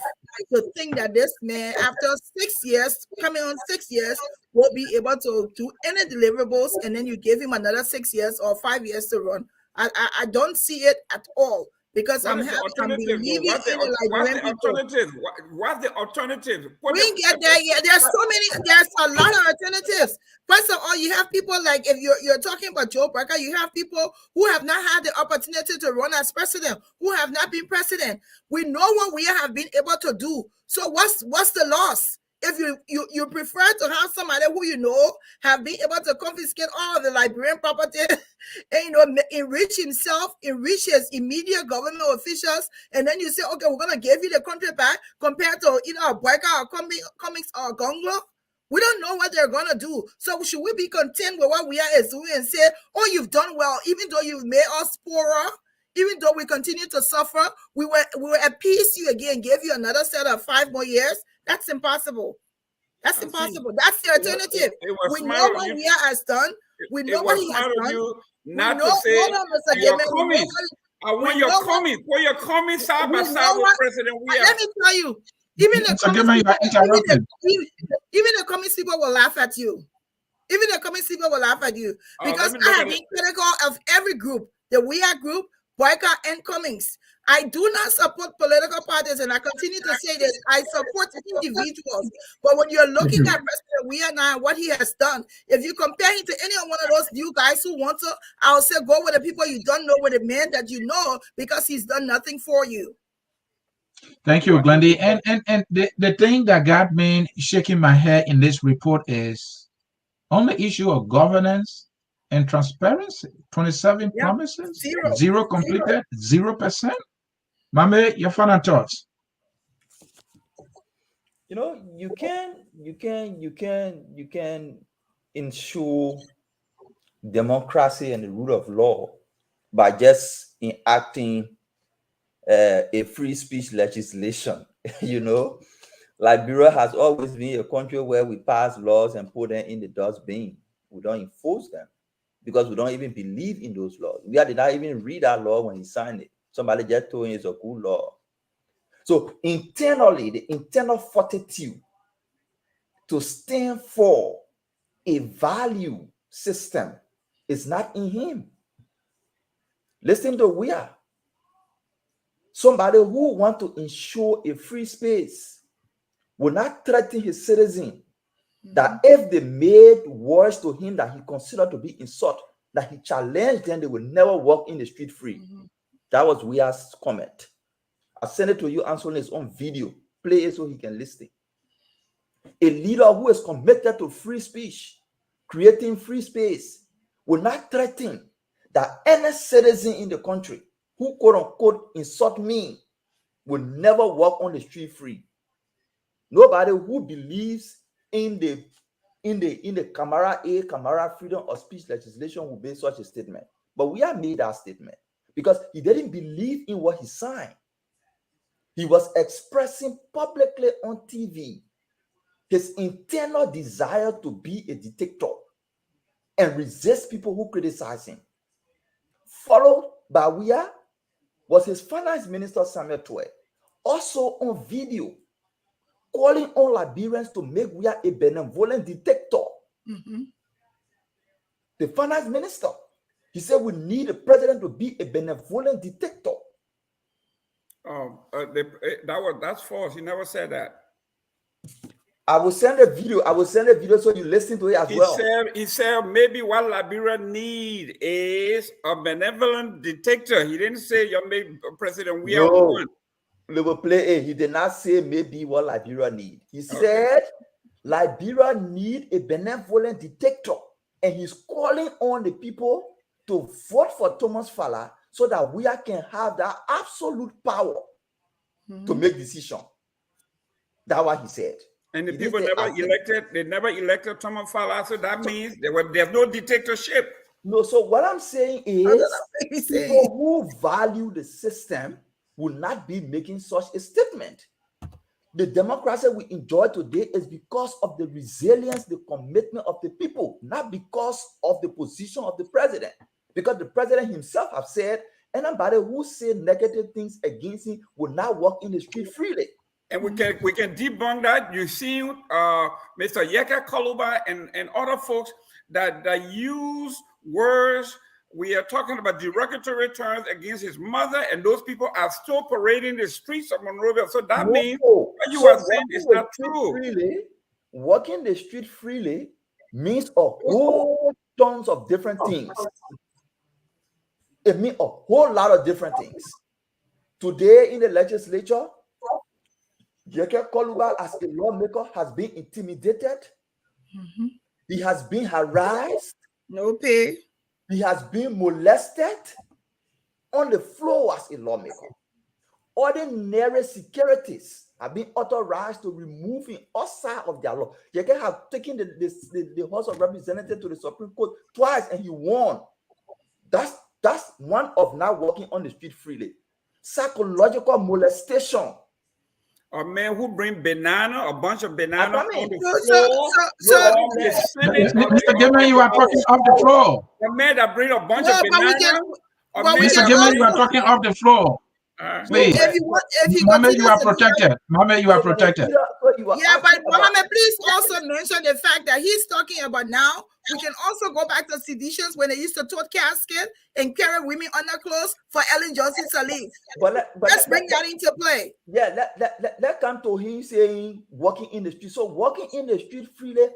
to think that this man, after 6 years, coming on 6 years, will be able to do any deliverables, and then you give him another 6 years or 5 years to run. I don't see it at all. Because I'm believing in the Liberian people. What's the alternative? We ain't get there yet. There's a lot of alternatives. First of all, you have people like, if you're talking about Joe Boakai, you have people who have not had the opportunity to run as president, who have not been president. We know what we have been able to do. So what's the loss? If you prefer to have somebody who you know have been able to confiscate all of the Liberian property and enrich himself, enrich his immediate government officials, and then you say, okay, we're gonna give you the country back compared to Boakai or Cummings or Gongloe. We don't know what they're gonna do. So should we be content with what we are doing and say, oh, you've done well, even though you've made us poorer? Even though we continue to suffer, we will appease you again, give you another set of 5 more years. That's impossible. That's impossible. That's the alternative. We know what Weah has done. We know what he has done. Not to say, I want your Cummings. For your Cummings side by side with President Weah. Let me tell you, even the Cummings people will laugh at you. Even the Cummings people will laugh at you because I have been critical of every group, the Weah group, Boakai, and Cummings. I do not support political parties, and I continue to say this. I support individuals. But when you're looking at President Weah now, what he has done, if you compare him to any one of those new guys who want to, I'll say go with the people you don't know, with the man that you know, because he's done nothing for you. Thank you, Glendy. And the thing that got me shaking my head in this report is on the issue of governance and transparency. 27 promises, zero completed, 0%. Mame, your final thoughts. You can ensure democracy and the rule of law by just enacting a free speech legislation. Liberia has always been a country where we pass laws and put them in the dustbin. We don't enforce them because we don't even believe in those laws. We did not even read that law when he signed it. Somebody just told him it's a good law. So internally, the internal fortitude to stand for a value system is not in him. Listen to Weah. Somebody who wants to ensure a free space will not threaten his citizen that if they made words to him that he considered to be insult, that he challenged them, they will never walk in the street free. That was Weah's comment. I sent it to you, answering his own video. Play it so he can listen. A leader who is committed to free speech, creating free space, will not threaten that any citizen in the country who quote unquote insult me will never walk on the street free. Nobody who believes in the Camara freedom of speech legislation will make such a statement. But we have made that statement because he didn't believe in what he signed. He was expressing publicly on TV his internal desire to be a dictator and resist people who criticize him. Followed by Weah was his finance minister, Samuel Tueh, also on video, calling on Liberians to make Weah a benevolent dictator. The finance minister, he said we need a president to be a benevolent dictator. That's false. He never said that. I will send a video. So you listen to it as well. He said maybe what Liberia need is a benevolent dictator. He didn't say President Weah won. They will play it. He did not say maybe what Liberia need. He said Liberia need a benevolent dictator, and he's calling on the people to vote for Thomas Falla so that we can have that absolute power to make decisions. That's what he said. And the people never elected Thomas Falla, so that means there's no dictatorship. No, so what I'm saying is people who value the system will not be making such a statement. The democracy we enjoy today is because of the resilience, the commitment of the people, not because of the position of the president. Because the president himself have said, anybody who say negative things against him will not walk in the street freely. And we can debunk that. You see, Mr. Yeka Kaluba and other folks that use words. We are talking about derogatory terms against his mother, and those people are still parading the streets of Monrovia. So that means what you are saying is not true. Walking the street freely means a whole tons of different things. It means a whole lot of different things. Today in the legislature, Yeke Kaluba as a lawmaker has been intimidated. He has been harassed. No pay. He has been molested on the floor as a lawmaker. Ordinary securities have been authorized to remove him outside of their law. Yeke have taken the House of Representatives to the Supreme Court twice and he won. That's one of not walking on the street freely. Psychological molestation. A man who bring banana, a bunch of banana on the floor. Mr. Gilman, you are talking off the floor. A man that bring a bunch of banana. Mr. Gilman, you are talking off the floor. Please. Mohammed, you are protected. Mohammed, you are protected. Yeah, but Mohammed, please also mention the fact that he's talking about now. We can also go back to seditions when they used to tote casket and carry women underclothes for Ellen Johnson Sirleaf. Let's bring that into play. Yeah, let's come to him saying walking in the street. So walking in the street freely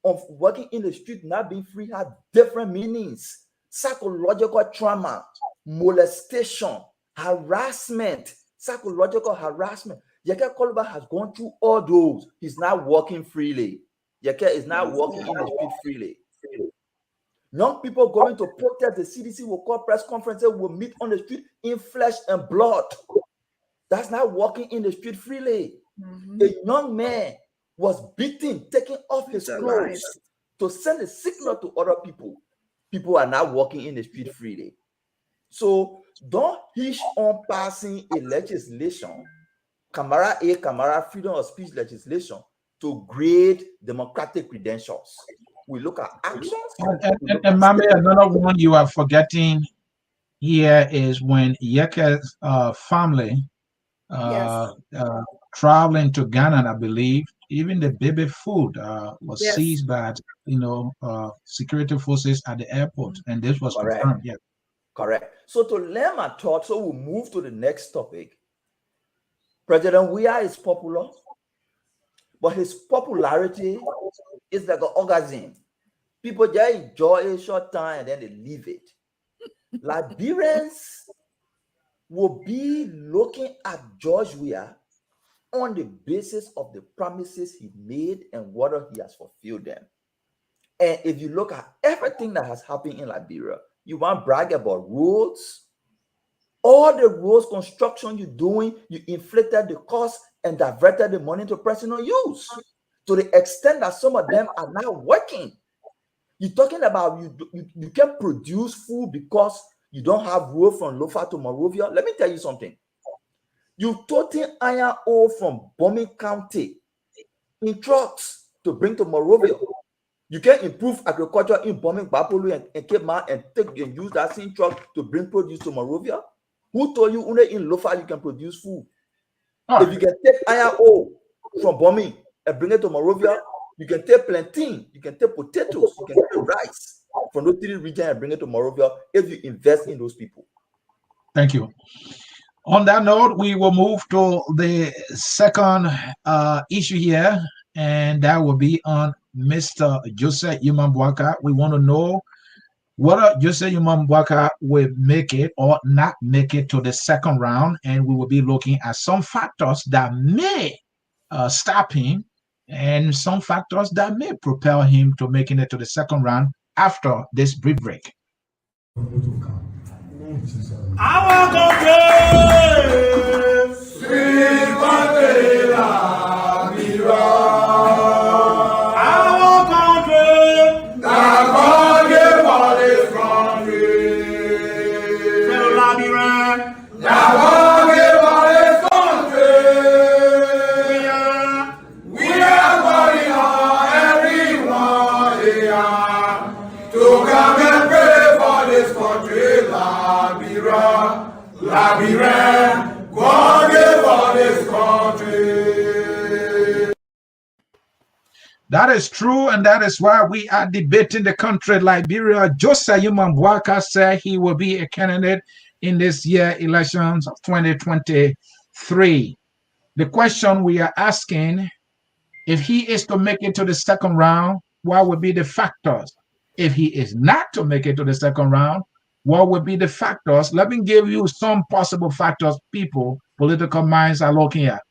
walking in the street not being free has different meanings. Psychological trauma, molestation, harassment, psychological harassment. Yeke Kaluba has gone through all those. He's not walking freely. Yeke is not walking in the street freely. Young people going to protest, the CDC will call press conferences, will meet on the street in flesh and blood. That's not walking in the street freely. A young man was beaten, taking off his clothes to send a signal to other people. People are not walking in the street freely. So don't hitch on passing a legislation, Camara freedom of speech legislation, to grade democratic credentials. We look at actions. And Mami, another one you are forgetting here is when Yeke's family traveling to Ghana, I believe, even the baby food was seized by security forces at the airport, and this was confirmed. Yeah, correct. So to learn my thoughts, so we'll move to the next topic. President Weah is popular, but his popularity is like an orgasm. People just enjoy a short time and then they leave it. Liberians will be looking at George Weah on the basis of the promises he made and whether he has fulfilled them. And if you look at everything that has happened in Liberia, you want to brag about roads, all the roads construction you're doing, you inflated the cost and diverted the money to personal use to the extent that some of them are now working. You're talking about you can produce food because you don't have road from Lofa to Monrovia. Let me tell you something. You toting iron ore from Bombing County in trucks to bring to Monrovia. You can improve agriculture in Bombing, Bapolu, and Cape Mount and use that same truck to bring produce to Monrovia. Who told you only in Lofa you can produce food? If you can take iron ore from Bombing and bring it to Monrovia, you can take plantain, you can take potatoes, you can take rice from those three regions and bring it to Monrovia if you invest in those people. Thank you. On that note, we will move to the second issue here, and that will be on Mr. Joseph Boakai. We want to know whether Joseph Boakai will make it or not make it to the second round, and we will be looking at some factors that may stop him and some factors that may propel him to making it to the second round after this brief break. Our country, sweet Mandela, our country, the God gave all is from Liberia, God gave all this country. That is true, and that is why we are debating the country Liberia. Joseph Boakai said he will be a candidate in this year elections of 2023. The question we are asking, if he is to make it to the second round, what would be the factors? If he is not to make it to the second round, what would be the factors? Let me give you some possible factors people, political minds are looking at.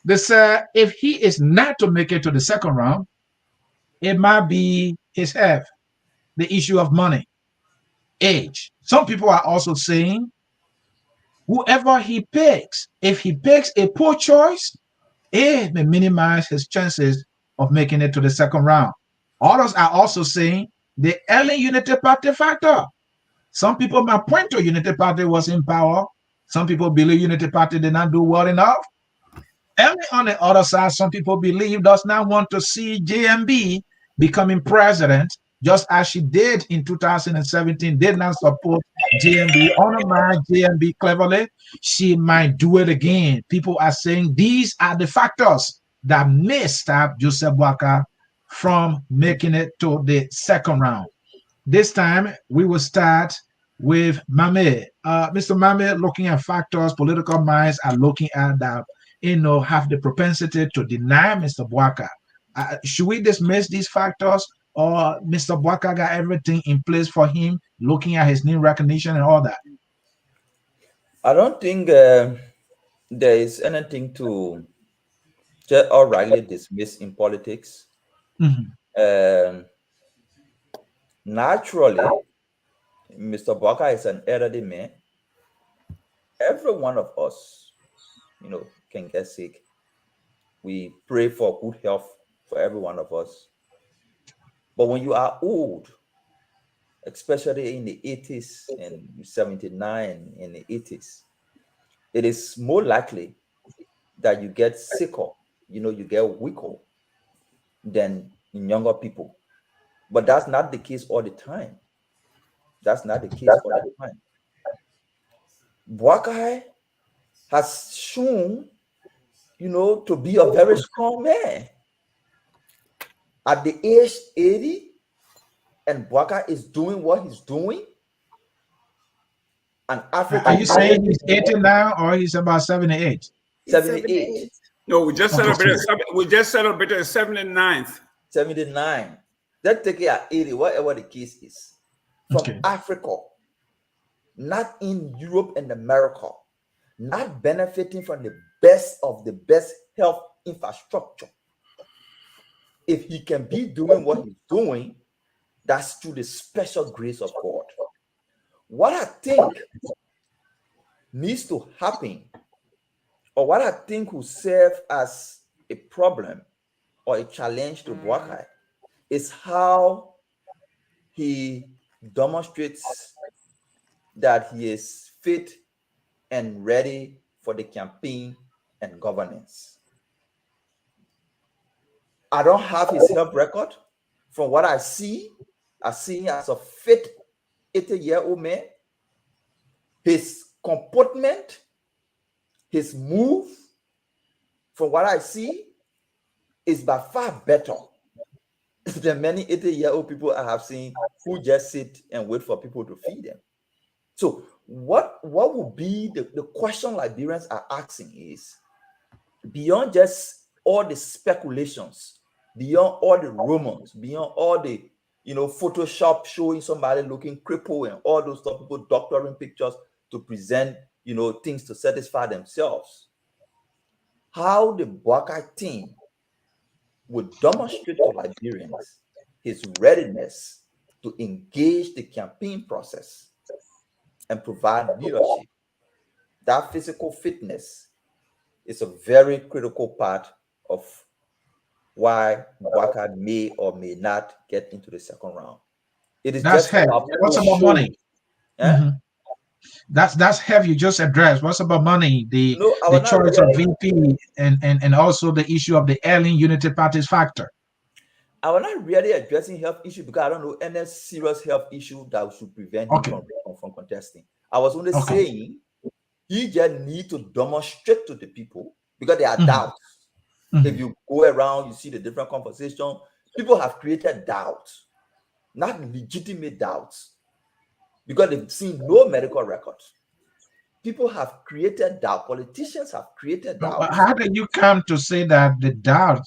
They say if he is not to make it to the second round, it might be his health, the issue of money, age. Some people are also saying whoever he picks, if he picks a poor choice, it may minimize his chances of making it to the second round. Others are also saying the early Unity Party factor. Some people might point to Unity Party was in power. Some people believe Unity Party did not do well enough. And on the other side, some people believe does not want to see JMB becoming president, just as she did in 2017, did not support JMB, undermined JMB cleverly. She might do it again. People are saying these are the factors that may stop Joseph Boakai from making it to the second round. This time, we will start with Mame. Mr. Mame, looking at factors, political minds are looking at that, have the propensity to deny Mr. Boakai. Should we dismiss these factors, or Mr. Boakai got everything in place for him, looking at his name recognition and all that? I don't think there is anything to just outrightly dismiss in politics. Naturally, Mr. Boakai is an elderly man. Every one of us, can get sick. We pray for good health for every one of us. But when you are old, especially in the 80s and 79 in the 80s, it is more likely that you get sicker, you get weaker than in younger people. But that's not the case all the time. That's not the case all the time. Boakai has shown, to be a very strong man. At the age 80, and Boakai is doing what he's doing, and Africa. Are you saying he's 80 now, or he's about 78? 78. No, we just celebrated 79th. 79. Let's take it at 80, whatever the case is. From Africa, not in Europe and America, not benefiting from the best of the best health infrastructure. If he can be doing what he's doing, that's through the special grace of God. What I think needs to happen, or what I think will serve as a problem or a challenge to Boakai, is how he demonstrates that he is fit and ready for the campaign and governance. I don't have his health record. From what I see him as a fit 80-year-old man. His comportment, his move, from what I see, is by far better than many 80-year-old people I have seen who just sit and wait for people to feed them. So what would be the question Liberians are asking is, beyond just all the speculations, beyond all the rumors, beyond all the Photoshop showing somebody looking crippled and all those stuff, people doctoring pictures to present things to satisfy themselves, how the Boakai team would demonstrate to Liberians his readiness to engage the campaign process and provide leadership. That physical fitness is a very critical part of why Boakai may or may not get into the second round. It is that's just heavy. What's about money? That's heavy. You just addressed. What's about money? The choice of VP and also the issue of the Alien Unity Party's factor. I was not really addressing health issue because I don't know any serious health issue that should prevent him from contesting. I was only saying he just need to demonstrate to the people, because there are doubts. If you go around, you see the different conversation, people have created doubts, not legitimate doubts, because they've seen no medical records. People have created doubt. Politicians have created doubt. How did you come to say that the doubt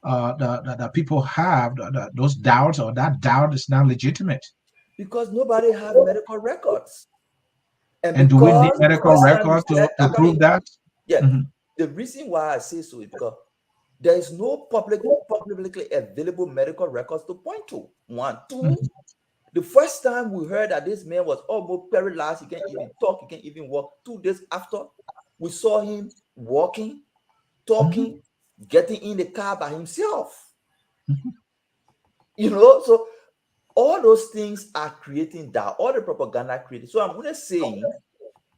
that people have, those doubts, or that doubt is not legitimate? Because nobody has medical records. And do we need medical records to prove that? Yeah. The reason why I say so is because there is no publicly available medical records to point to. One. Two, the first time we heard that this man was almost paralyzed, he can't even talk, he can't even walk. 2 days after, we saw him walking, talking, getting in the car by himself. You know, so all those things are creating doubt, all the propaganda created. So I'm only saying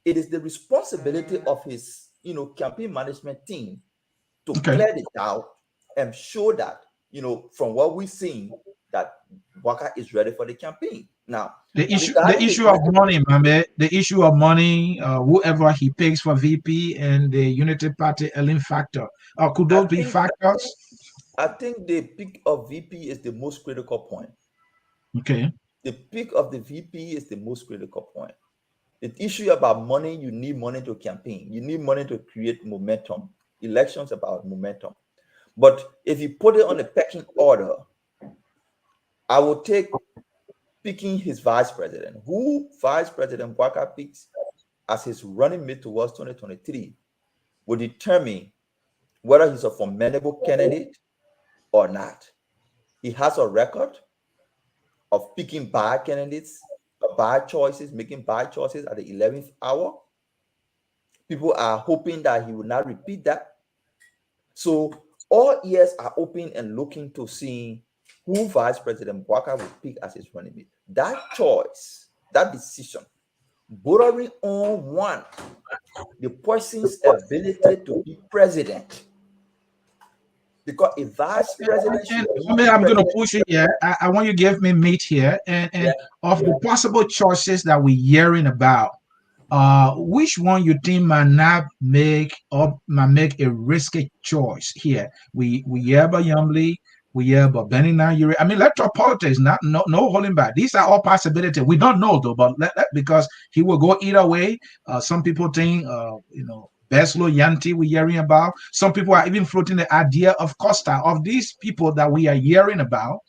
it is the responsibility of his, campaign management team to clear the doubt and show that, from what we've seen, that Boakai is ready for the campaign. Now, the issue of money, Mame, the issue of money, whoever he picks for VP, and the Unity Party Ellen factor, could those be factors? I think the pick of VP is the most critical point. Okay. The pick of the VP is the most critical point. The issue about money, you need money to campaign. You need money to create momentum. Elections about momentum. But if you put it on the pecking order, I will take picking his vice president. Who Vice President Boakai picks as his running mate towards 2023 will determine whether he's a formidable candidate or not. He has a record of picking bad candidates, bad choices, making bad choices at the 11th hour. People are hoping that he will not repeat that. So all ears are open and looking to see who Vice President Boakai will pick as his running mate. That choice, that decision, bordering on one, the person's ability to be president. Because a vice president should be I'm going to push it here. I want you to give me meat here. And of the possible choices that we're hearing about, which one you think might make a risky choice here? We hear about Yumley, we hear about Benny Nayuri. I mean, electoral politics, no holding back. These are all possibilities. We don't know though, but because he will go either way. Some people think, Beslo Yanti we're hearing about. Some people are even floating the idea of Costa, of these people that we are hearing about.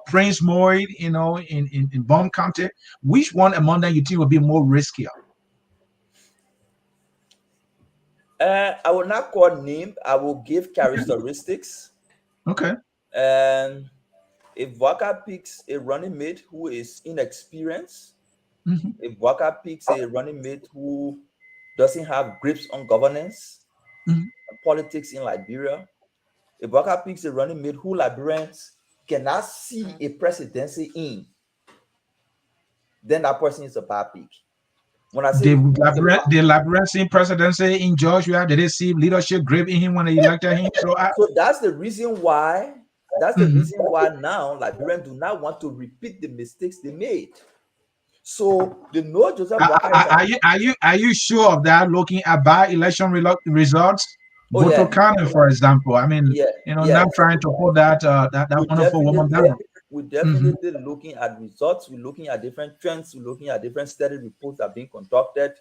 Prince Moyd, in Bond County. Which one among them you think would be more riskier? I will not call name. I will give characteristics. Okay. And if Boakai picks a running mate who is inexperienced, if Boakai picks a running mate who doesn't have grips on governance, politics in Liberia, if Boakai picks a running mate who Liberians cannot see a presidency in, then that person is a bad pick. When I say the Liberian presidency in Georgia, did they see leadership grip in him when they elected him? So that's the reason why. That's the reason why now Liberians do not want to repeat the mistakes they made. So the no Joseph Boakai. Are you sure of that? Looking at by-election results, Boakai, for example. I mean, not trying to put that wonderful woman down. We're definitely looking at results. We're looking at different trends. We're looking at different study reports that are being conducted.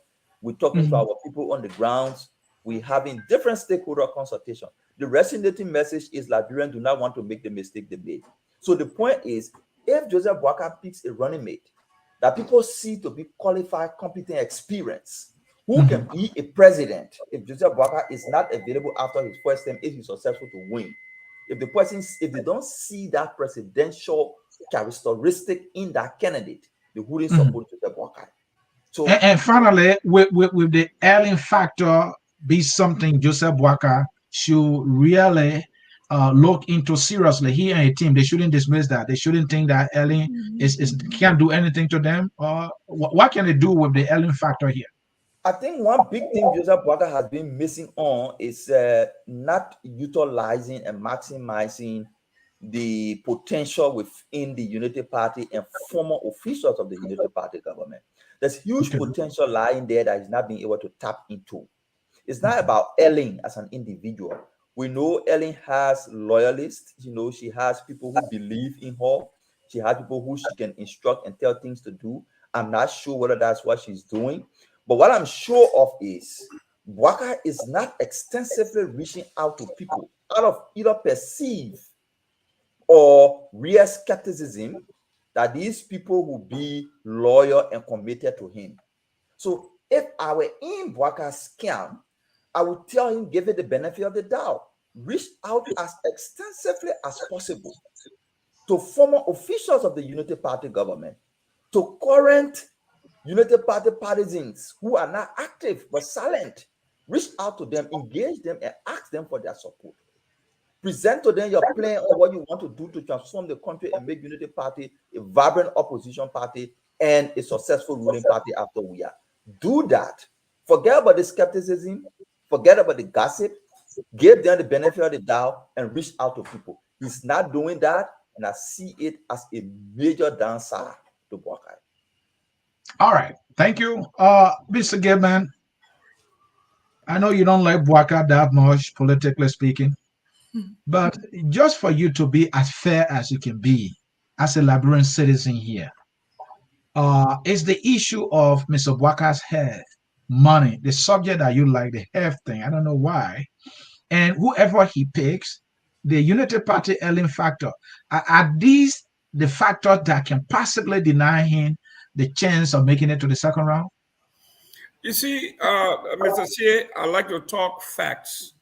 We're talking to our people on the grounds. We're having different stakeholder consultation. The resonating message is Liberians do not want to make the mistake they made. So the point is, if Joseph Boakai picks a running mate that people see to be qualified, competent, experienced, who can be a president if Joseph Boakai is not available after his first term, if he's successful to win. If they don't see that presidential characteristic in that candidate, they wouldn't support Joseph Boakai. So, and finally, with the Ellen factor be something Joseph Boakai should really look into seriously. He and a team, they shouldn't dismiss that. They shouldn't think that Ellen can't do anything to them. What can they do with the Ellen factor here? I think one big thing Joseph Boakai has been missing on is not utilizing and maximizing the potential within the Unity Party and former officials of the Unity Party government. There's huge potential lying there that he's not being able to tap into. It's not about Ellen as an individual. We know Ellen has loyalists. You know, she has people who believe in her. She has people who she can instruct and tell things to do. I'm not sure whether that's what she's doing. But what I'm sure of is Boakai is not extensively reaching out to people out of either perceive or real skepticism that these people will be loyal and committed to him. So if I were in Boakai's camp, I would tell him, give it the benefit of the doubt. Reach out as extensively as possible to former officials of the Unity Party government, to current Unity Party partisans who are not active but silent. Reach out to them, engage them, and ask them for their support. Present to them your plan on what you want to do to transform the country and make Unity Party a vibrant opposition party and a successful ruling party after Weah. Do that. Forget about the skepticism. Forget about the gossip. Give them the benefit of the doubt and reach out to people. He's not doing that, and I see it as a major downside to Boakai. All right. Thank you. Mr. Gibman, I know you don't like Boakai that much, politically speaking, but just for you to be as fair as you can be as a Liberian citizen here, is the issue of Mr. Boakai's health, money, the subject that you like, the health thing. I don't know why. And whoever he picks, the Unity Party Ellen factor, are these the factors that can possibly deny him the chance of making it to the second round? You see, Mr. C, I like to talk facts.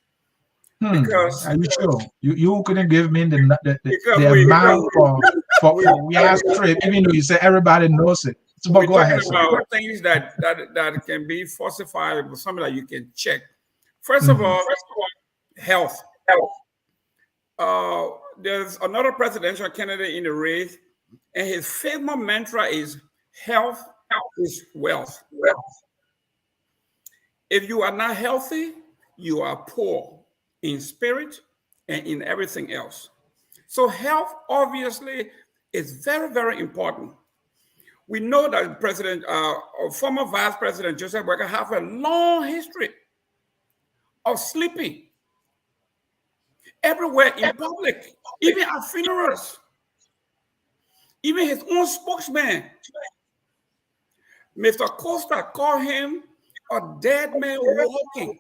Because are you sure? You couldn't give me the amount for Weah's trip, even though you say everybody knows it. So, but go ahead. About things that can be falsified, but something that you can check. First of all, health. There's another presidential candidate in the race, and his famous mantra is health is wealth. If you are not healthy, you are poor in spirit and in everything else. So health obviously is very, very important. We know that former Vice President Joseph Boakai have a long history of sleeping everywhere in public, even at funerals. Even his own spokesman, Mr. Costa, called him a dead man walking.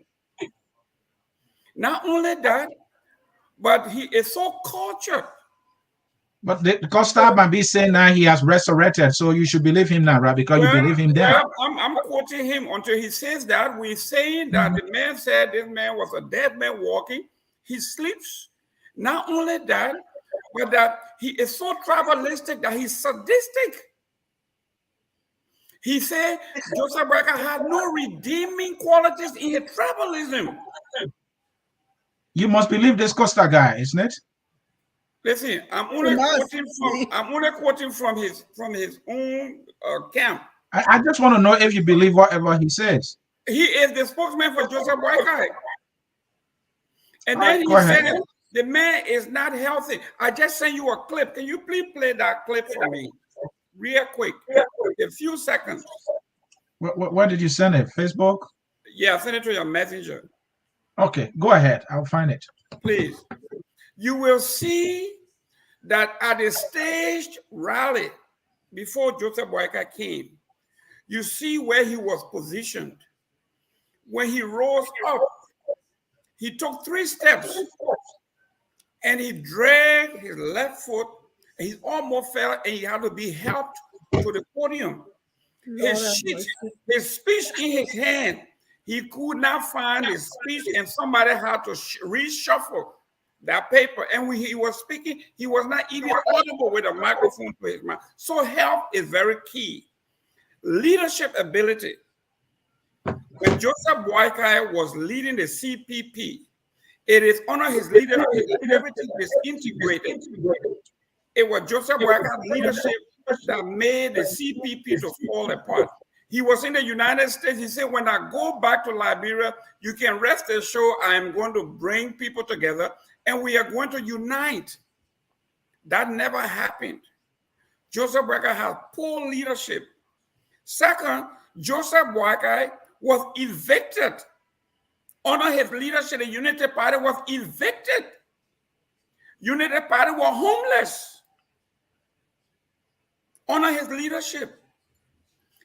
Not only that, but he is so cultured. But the Costa might be saying now he has resurrected, so you should believe him now, right? Because you believe him then. I'm quoting him until he says that. We're saying that the man said this man was a dead man walking. He sleeps. Not only that, but that he is so tribalistic that he's sadistic. He said Joseph Boakai had no redeeming qualities in his tribalism. You must believe this Costa guy, isn't it? Listen, I'm only quoting from his own camp. I just want to know if you believe whatever he says. He is the spokesman for Joseph Boakai. And then he said the man is not healthy. I just sent you a clip. Can you please play that clip for me? Real quick. A few seconds. Where did you send it? Facebook? Yeah, send it to your messenger. Okay, go ahead. I'll find it. Please. You will see that at a staged rally before Joseph Boakai came, you see where he was positioned. When he rose up, he took 3 steps and he dragged his left foot, and he almost fell, and he had to be helped to the podium. His speech in his hand, he could not find his speech, and somebody had to reshuffle that paper. And when he was speaking, he was not even audible with a microphone to his mouth. So health is very key. Leadership ability. When Joseph Boakai was leading the CPP, it is under his leadership that everything is integrated. It was Joseph Boakai's leadership that made the CPP to fall apart. He was in the United States. He said, when I go back to Liberia, you can rest assured I am going to bring people together and we are going to unite. That never happened. Joseph Boakai had poor leadership. Second, Joseph Boakai was evicted. Under his leadership, the Unity Party was evicted. Unity Party were homeless. Under his leadership.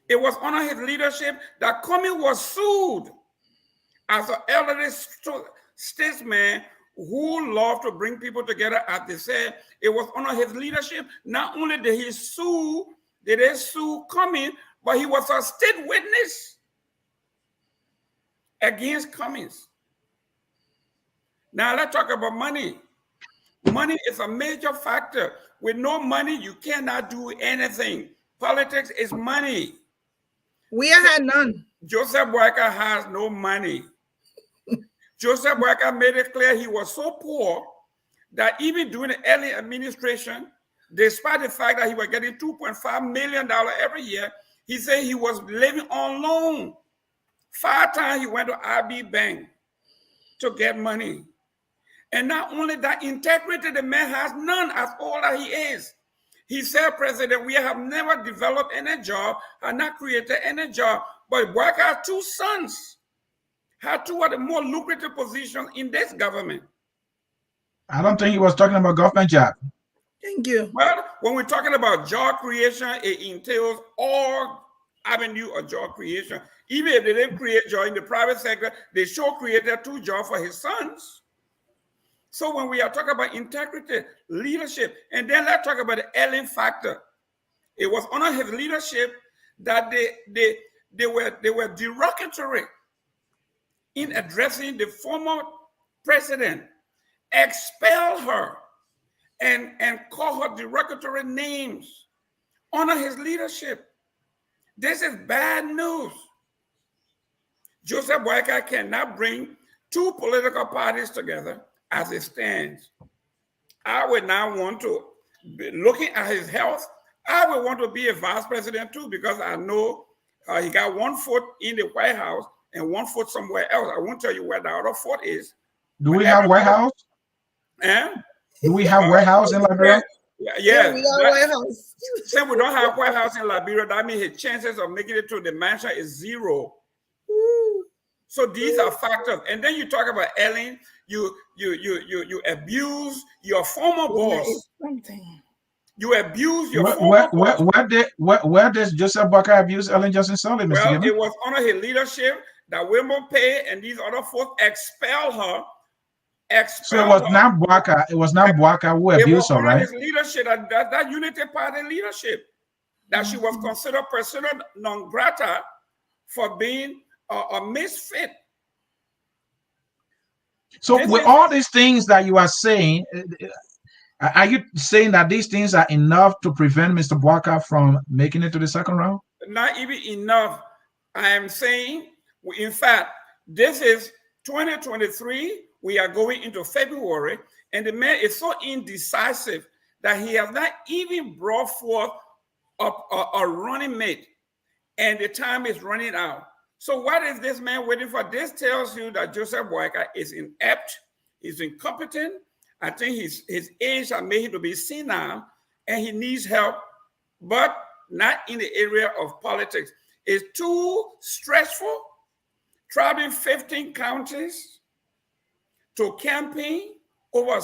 It was under his leadership that Cummings was sued as an elderly statesman who loved to bring people together, as they said. It was under his leadership. Not only did they sue Cummings, but he was a state witness against Cummings. Now let's talk about money. Money is a major factor. With no money, you cannot do anything. Politics is money. We had none. Joseph Boakai has no money. Joseph Boakai made it clear he was so poor that even during the early administration, despite the fact that he was getting $2.5 million every year, he said he was living on loan. 5 times he went to IB Bank to get money. And not only that, integrity, the man has none, as old as he is. He said, President, we have never developed any job, have not created any job, but Boakai has 2 sons, had 2 of the more lucrative positions in this government. I don't think he was talking about government job. Thank you. Well, when we're talking about job creation, it entails all avenue of job creation. Even if they didn't create job in the private sector, they sure created 2 jobs for his sons. So when we are talking about integrity, leadership, and then let's talk about the Ellen factor. It was under his leadership that they were derogatory in addressing the former president, expel her and call her derogatory names under his leadership. This is bad news. Joseph Boakai cannot bring 2 political parties together as it stands. I would now want to, looking at his health, I would want to be a vice president too, because I know he got 1 foot in the White House and 1 foot somewhere else. I won't tell you where the other foot is. Do we have White House? Do we have White House in Liberia? Yeah, we got White House. Since we don't have White House in Liberia, that means his chances of making it to the mansion is 0. So these are factors. And then you talk about Ellen, you abuse your former boss. You abuse your former boss. Where does Joseph Boakai abuse Ellen Johnson Sullivan? Well, it was under his leadership that Wilmot Pay and these other folks expel her. So it was not Boakai. It was not Boakai who abused her, right? His leadership, that Unity Party leadership, that she was considered persona non grata for being a misfit. So with all these things that you are saying, are you saying that these things are enough to prevent Mr. Boakai from making it to the second round? Not even enough. I am saying, in fact, this is 2023. We are going into February, and the man is so indecisive that he has not even brought forth a running mate, and the time is running out. So what is this man waiting for? This tells you that Joseph Boakai is inept, he's incompetent. I think his age has made him to be senile, and he needs help, but not in the area of politics. It's too stressful, traveling 15 counties to campaign over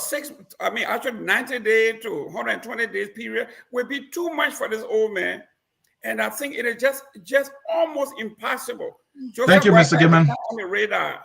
90 days to 120 days period would be too much for this old man. And I think it is just almost impossible. Thank you, Mr. Gilman. On the radar.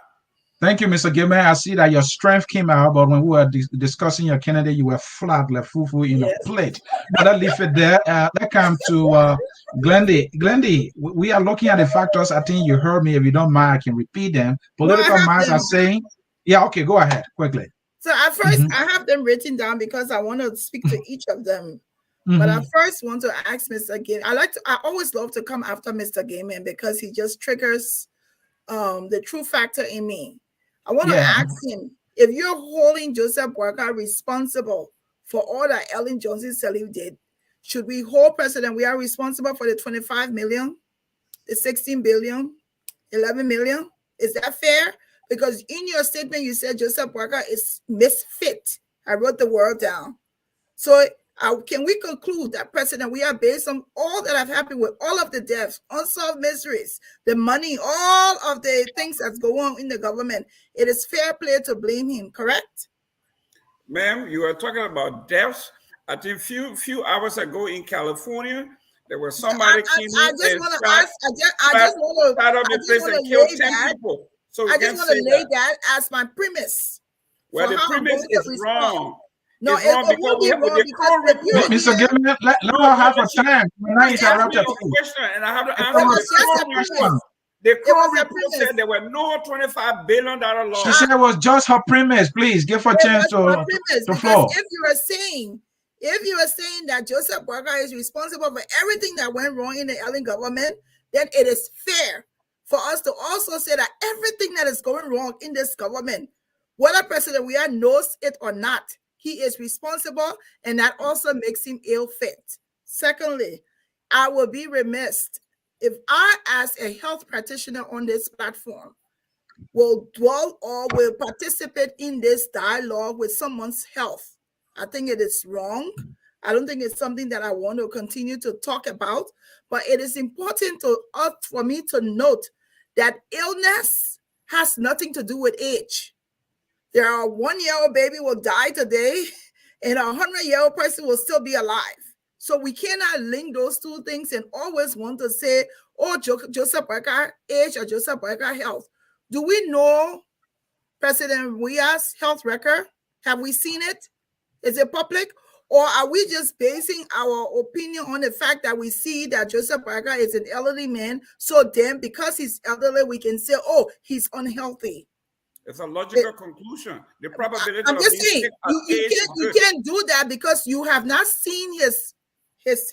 Thank you, Mr. Gilman. I see that your strength came out, but when we were discussing your candidate, you were flat, like fufu in a plate. But I'll leave it there. Let's come to Glendy. Glendy, we are looking at the factors. I think you heard me. If you don't mind, I can repeat them. Political minds are saying, yeah, okay, go ahead, quickly. So at first, I have them written down because I want to speak to each of them. But I first want to ask Mr. Gaiman. I always love to come after Mr. Gaiman because he just triggers the true factor in me. I want to ask him, if you're holding Joseph Boakai responsible for all that Ellen Johnson Sirleaf did, should we hold President Weah responsible for the 25 million, the 16 billion, 11 million? Is that fair? Because in your statement, you said Joseph Boakai is misfit. I wrote the word down. So Can we conclude that President Weah, based on all that have happened with all of the deaths, unsolved miseries, the money, all of the things that's going on in the government, it is fair play to blame him, correct? Ma'am, you are talking about deaths. I think few hours ago in California, there was somebody came I in just and want to ask. I just want to killed lay 10 that. people. So I just want to lay that as my premise. Well, the premise is wrong. No, it's wrong it will be wrong because Mr. Gilman, let her have a time. Now interrupt her. Question, and I have to it answer was just a premise. The Crow report said there were no $25 billion loss. She said it was just her premise. Please give her a chance to floor. If you are saying that Joseph Boakai is responsible for everything that went wrong in the Ellen government, then it is fair for us to also say that everything that is going wrong in this government, whether President Weah knows it or not, he is responsible, and that also makes him ill-fit. Secondly, I will be remiss if I, as a health practitioner on this platform, will dwell or will participate in this dialogue with someone's health. I think it is wrong. I don't think it's something that I want to continue to talk about, but it is important for me to note that illness has nothing to do with age. There are 1-year-old baby will die today, and a 100-year-old person will still be alive. So we cannot link those two things and always want to say, oh, Joseph Boakai age or Joseph Boakai health. Do we know President Weah's health record? Have we seen it? Is it public? Or are we just basing our opinion on the fact that we see that Joseph Boakai is an elderly man, so then because he's elderly, we can say, oh, he's unhealthy? It's a logical conclusion. The probability I'm just saying, you can't do that because you have not seen his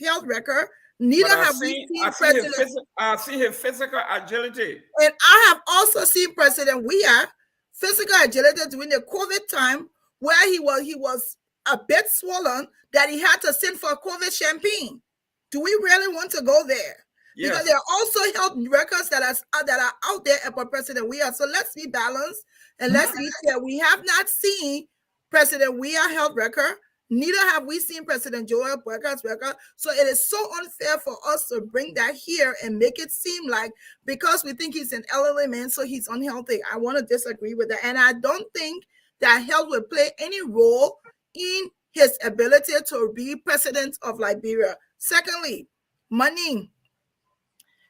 health record. Neither have we seen President. I see his physical agility. And I have also seen President Weah physical agility during the COVID time, where he was a bit swollen that he had to send for COVID champagne. Do we really want to go there? Yes. Because there are also health records that are out there about President Weah. So let's be balanced and let's be clear. We have not seen President Weah health record. Neither have we seen President Joel Boakai's record. So it is so unfair for us to bring that here and make it seem like because we think he's an elderly man, so he's unhealthy. I want to disagree with that. And I don't think that health will play any role in his ability to be president of Liberia. Secondly, money.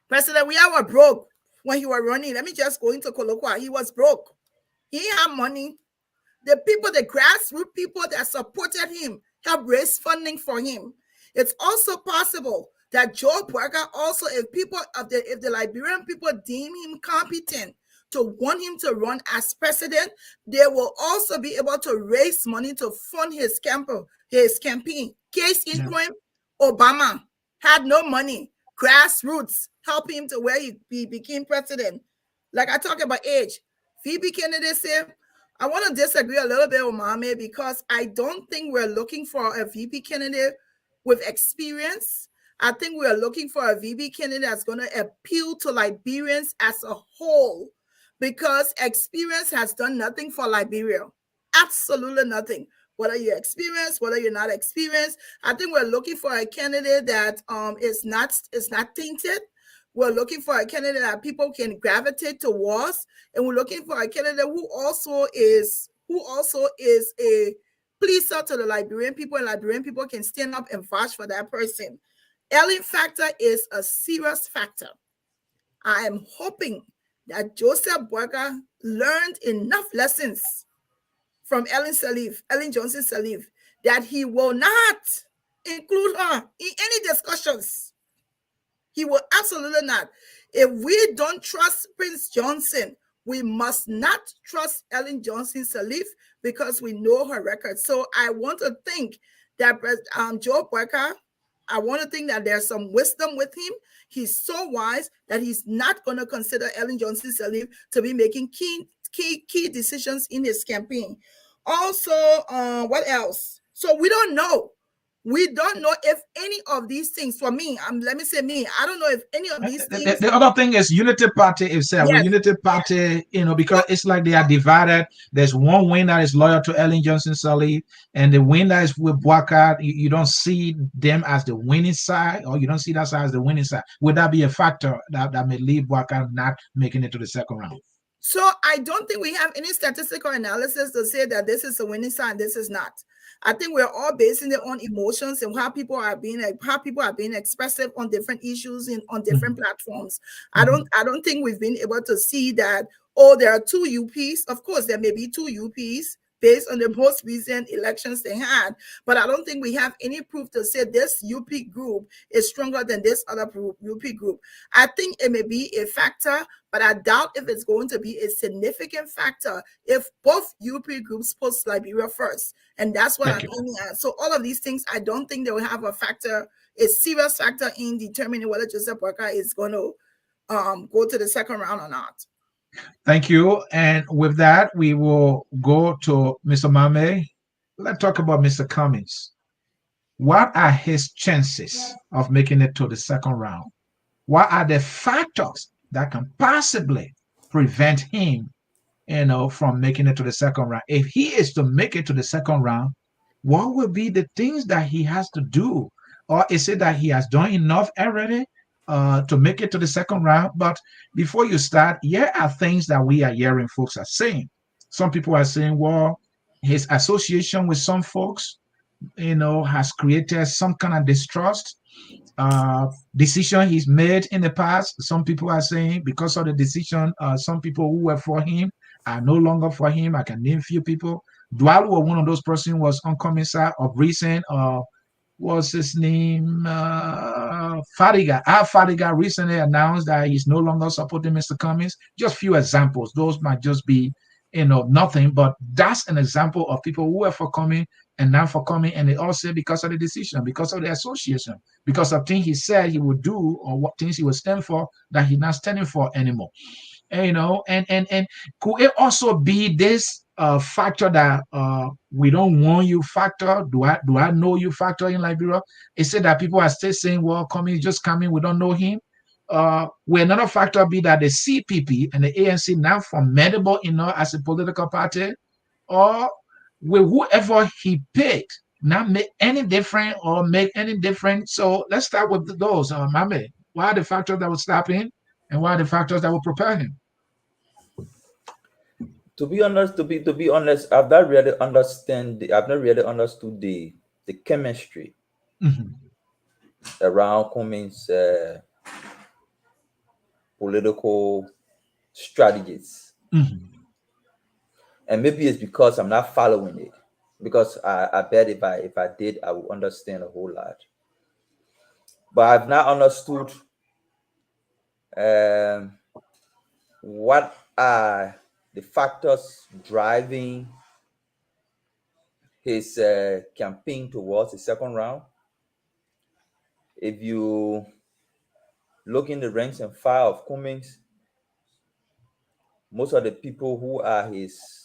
President Weah was broke when he was running. Let me just go into Colloquia. He was broke. He had money. The people, the grassroots people that supported him, helped raise funding for him. It's also possible that Joe Boakai also, if the Liberian people deem him competent to want him to run as president, they will also be able to raise money to fund his campaign. Case in point, Obama had no money. Grassroots help him to where he became president. Like I talk about age, VP candidacy. I want to disagree a little bit with Mohammed because I don't think we're looking for a VP candidate with experience. I think we're looking for a VP candidate that's going to appeal to Liberians as a whole because experience has done nothing for Liberia. Absolutely nothing. Whether you're experienced, whether you're not experienced, I think we're looking for a candidate that is not tainted. We're looking for a candidate that people can gravitate towards, and we're looking for a candidate who also is a pleaser to the Liberian people, and Liberian people can stand up and vouch for that person. Ellen factor is a serious factor. I am hoping that Joseph Boakai learned enough lessons from Ellen Johnson Sirleaf, that he will not include her in any discussions. He will absolutely not. If we don't trust Prince Johnson, we must not trust Ellen Johnson Sirleaf because we know her record. So I want to think that Joe Boakai, I want to think that there's some wisdom with him. He's so wise that he's not going to consider Ellen Johnson Sirleaf to be making key decisions in his campaign. Also, what else? So we don't know We don't know if any of these things, for me, let me say me, I don't know if any of these things. The other thing is Unity Party itself. Yes. With Unity Party, because it's like they are divided. There's one wing that is loyal to Ellen Johnson Sirleaf, and the wing that is with Boakai, you don't see them as the winning side, or you don't see that side as the winning side. Would that be a factor that may leave Boakai not making it to the second round? So I don't think we have any statistical analysis to say that this is a winning side, this is not. I think we're all basing it on emotions and how people are being expressive on different issues and on different platforms. I don't think we've been able to see that, oh, there are two UPs. Of course, there may be two UPs based on the most recent elections they had, but I don't think we have any proof to say this UP group is stronger than this other UP group. I think it may be a factor, but I doubt if it's going to be a significant factor if both UP groups post Liberia first. And that's what I'm aiming at. So all of these things, I don't think they will have a serious factor in determining whether Joseph Boakai is going to go to the second round or not. Thank you. And with that, we will go to Mr. Mame. Let's talk about Mr. Cummings. What are his chances of making it to the second round? What are the factors that can possibly prevent him, from making it to the second round? If he is to make it to the second round, what will be the things that he has to do? Or is it that he has done enough already to make it to the second round? But before you start, here are things that we are hearing folks are saying. Some people are saying, well, his association with some folks, has created some kind of distrust. Decision he's made in the past, some people are saying because of the decision, some people who were for him are no longer for him. I can name a few people. Dwell was one of those persons, was on commissar of recent, what's his name? Fadiga. Fadiga recently announced that he's no longer supporting Mr. Cummings. Just few examples. Those might just be, nothing, but that's an example of people who were for coming and now for coming, and they all say because of the decision, because of the association, because of things he said he would do or what things he would stand for that he's not standing for anymore. And could it also be this factor that we don't want you factor? Do I know you factor in Liberia? It said that people are still saying, well, Cummings just coming, we don't know him. Will another factor be that the CPP and the ANC now formidable enough as a political party, or will whoever he picked not make any difference or make any difference? So let's start with those. Mame, what are the factors that will stop him, and what are the factors that will prepare him? To be honest, I've not really understood the chemistry around Cummings' political strategies. And maybe it's because I'm not following it. Because I bet if I did, I would understand a whole lot. But I've not understood what are the factors driving his campaign towards the second round. If you look in the ranks and file of Cummings, most of the people who are his,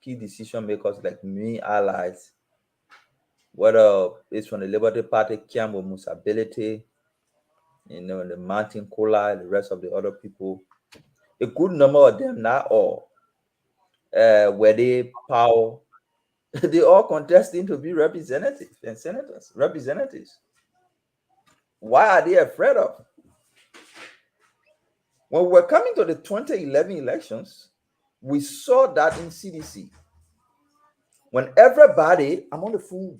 key decision makers, like main allies, whether it's from the Liberty Party, Kiambo Musability, the Mountain Cola, the rest of the other people, a good number of them, not all, were they power, they all contesting to be representatives and representatives. Why are they afraid of? When we were coming to the 2011 elections, we saw that in CDC. When everybody, I'm on the phone,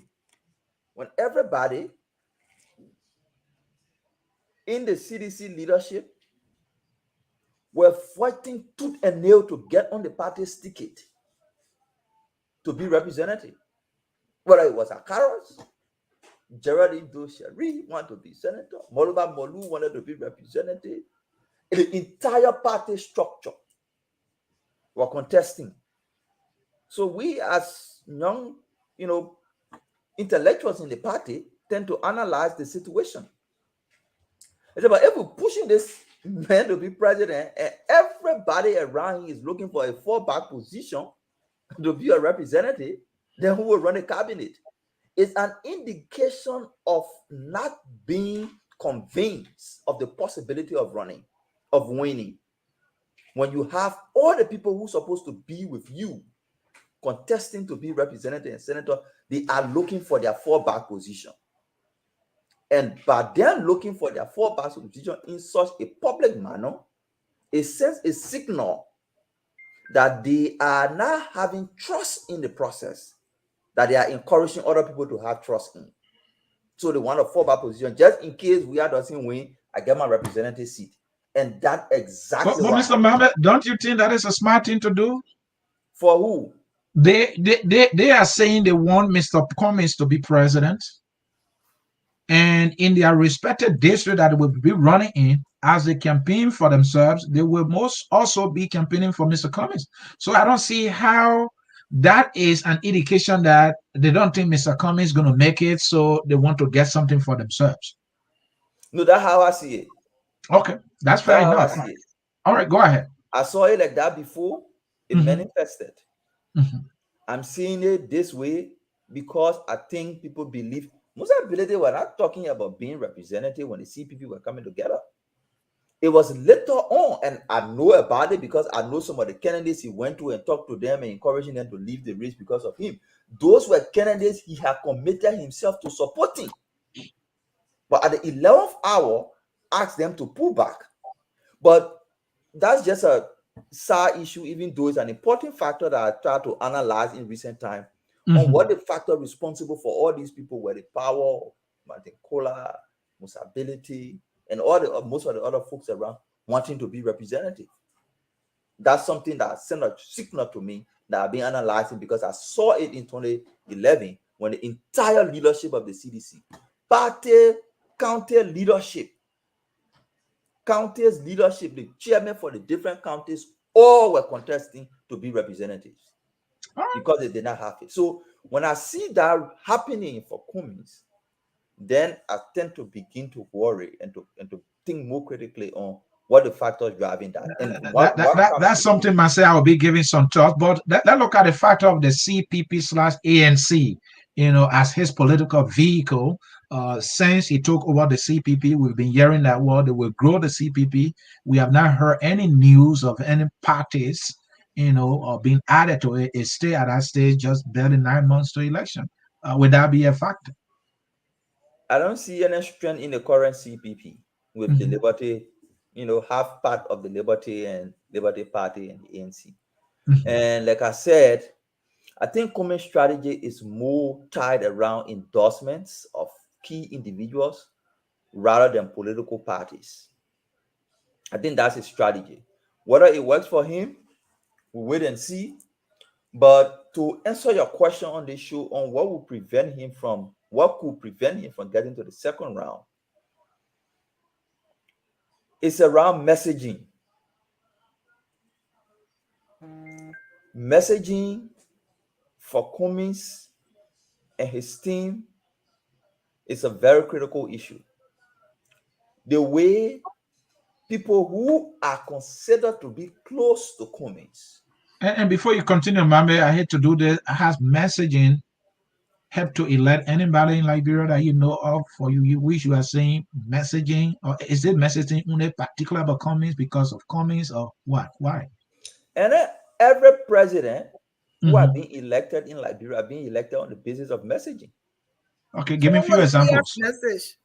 when everybody in the CDC leadership were fighting tooth and nail to get on the party's ticket to be representative. Whether it was Akaros, Geraldine Doshari wanted to be senator, Moluba Molu wanted to be representative. The entire party structure were contesting. So we as young, intellectuals in the party tend to analyze the situation. It's about if we're pushing this man to be president and everybody around him is looking for a fallback position to be a representative, then who will run a cabinet? is an indication of not being convinced of the possibility of winning. When you have all the people who are supposed to be with you contesting to be representative and senator, they are looking for their fallback position. And by them looking for their fallback position in such a public manner, it sends a signal that they are not having trust in the process, that they are encouraging other people to have trust in. So they want a fallback position just in case Weah doesn't win, I get my representative seat. And that exactly But Mr. Mohammed, don't you think that is a smart thing to do? For who? They are saying they want Mr. Cummings to be president. And in their respected district that they will be running in, as they campaign for themselves, they will most also be campaigning for Mr. Cummings. So I don't see how that is an indication that they don't think Mr. Cummings is going to make it, so they want to get something for themselves. No, that's how I see it. Okay, that's fair enough. All right, go ahead. I saw it like that before. It manifested. I'm seeing it this way because I think people believe, most of the were not talking about being representative when the CPP were coming together. It was later on, and I know about it because I know some of the candidates he went to and talked to them and encouraging them to leave the race because of him. Those were candidates he had committed himself to supporting. But at the 11th hour, asked them to pull back. But that's just a side issue, even though it's an important factor that I tried to analyze in recent time on what the factor responsible for all these people were: the power, Martin Kola, Musability, and most of the other folks around wanting to be representative. That's something that sent a signal to me that I've been analyzing because I saw it in 2011 when the entire leadership of the CDC, party, county leadership, counties leadership, the chairman for the different counties, all were contesting to be representatives because they did not have it. So when I see that happening for Cummings, then I tend to begin to worry and to think more critically on what the factors driving that. And that's something myself I will be giving some thought. But let's look at the factor of the CPP/ANC, as his political vehicle. Since he took over the CPP, we've been hearing that they will grow the CPP. We have not heard any news of any parties, being added to it. It stay at that stage, just barely 9 months to election. Would that be a factor? I don't see any strength in the current CPP with the Liberty, half part of the Liberty and Liberty Party and the ANC. And like I said, I think Cummings' strategy is more tied around endorsements of key individuals rather than political parties. I think that's his strategy. Whether it works for him, we'll wait and see. But to answer your question on this show on what could prevent him from getting to the second round, it's around messaging. Messaging for Cummings and his team is a very critical issue. The way people who are considered to be close to Cummings. And before you continue, Mame, I hate to do this. Has messaging helped to elect anybody in Liberia that you know of, or you wish you are saying messaging, or is it messaging only particular about Cummings because of Cummings, or what? Why? And every president who have been elected in Liberia are being elected on the basis of messaging. Okay, give me a few examples. Message?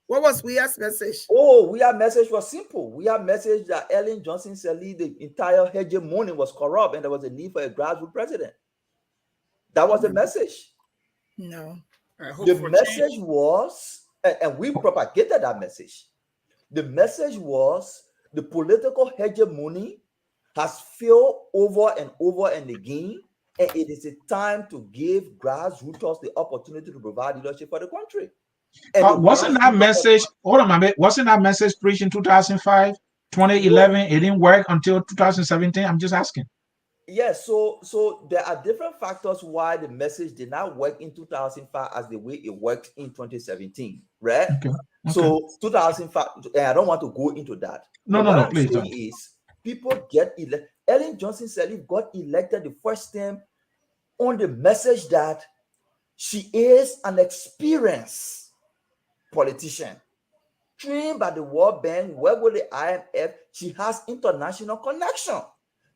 What was Weah's message? Oh, Weah's message was simple. Weah's message that Ellen Johnson said the entire hegemony was corrupt and there was a need for a grassroots president. That was the message. No. The message was, and we propagated that message. The message was the political hegemony has failed over and over and again, and it is a time to give grassroots the opportunity to provide leadership for the country. Wasn't that message, hold on a bit, wasn't that message preached in 2005, 2011? It didn't work until 2017. I'm just asking. Yes, so there are different factors why the message did not work in 2005 as the way it worked in 2017, right? Okay. So 2005, and I don't want to go into that. No, please don't. Is people get elected. Ellen Johnson Sirleaf got elected the first time on the message that She is an experienced politician, trained by the World Bank, worked with the IMF. She has international connection.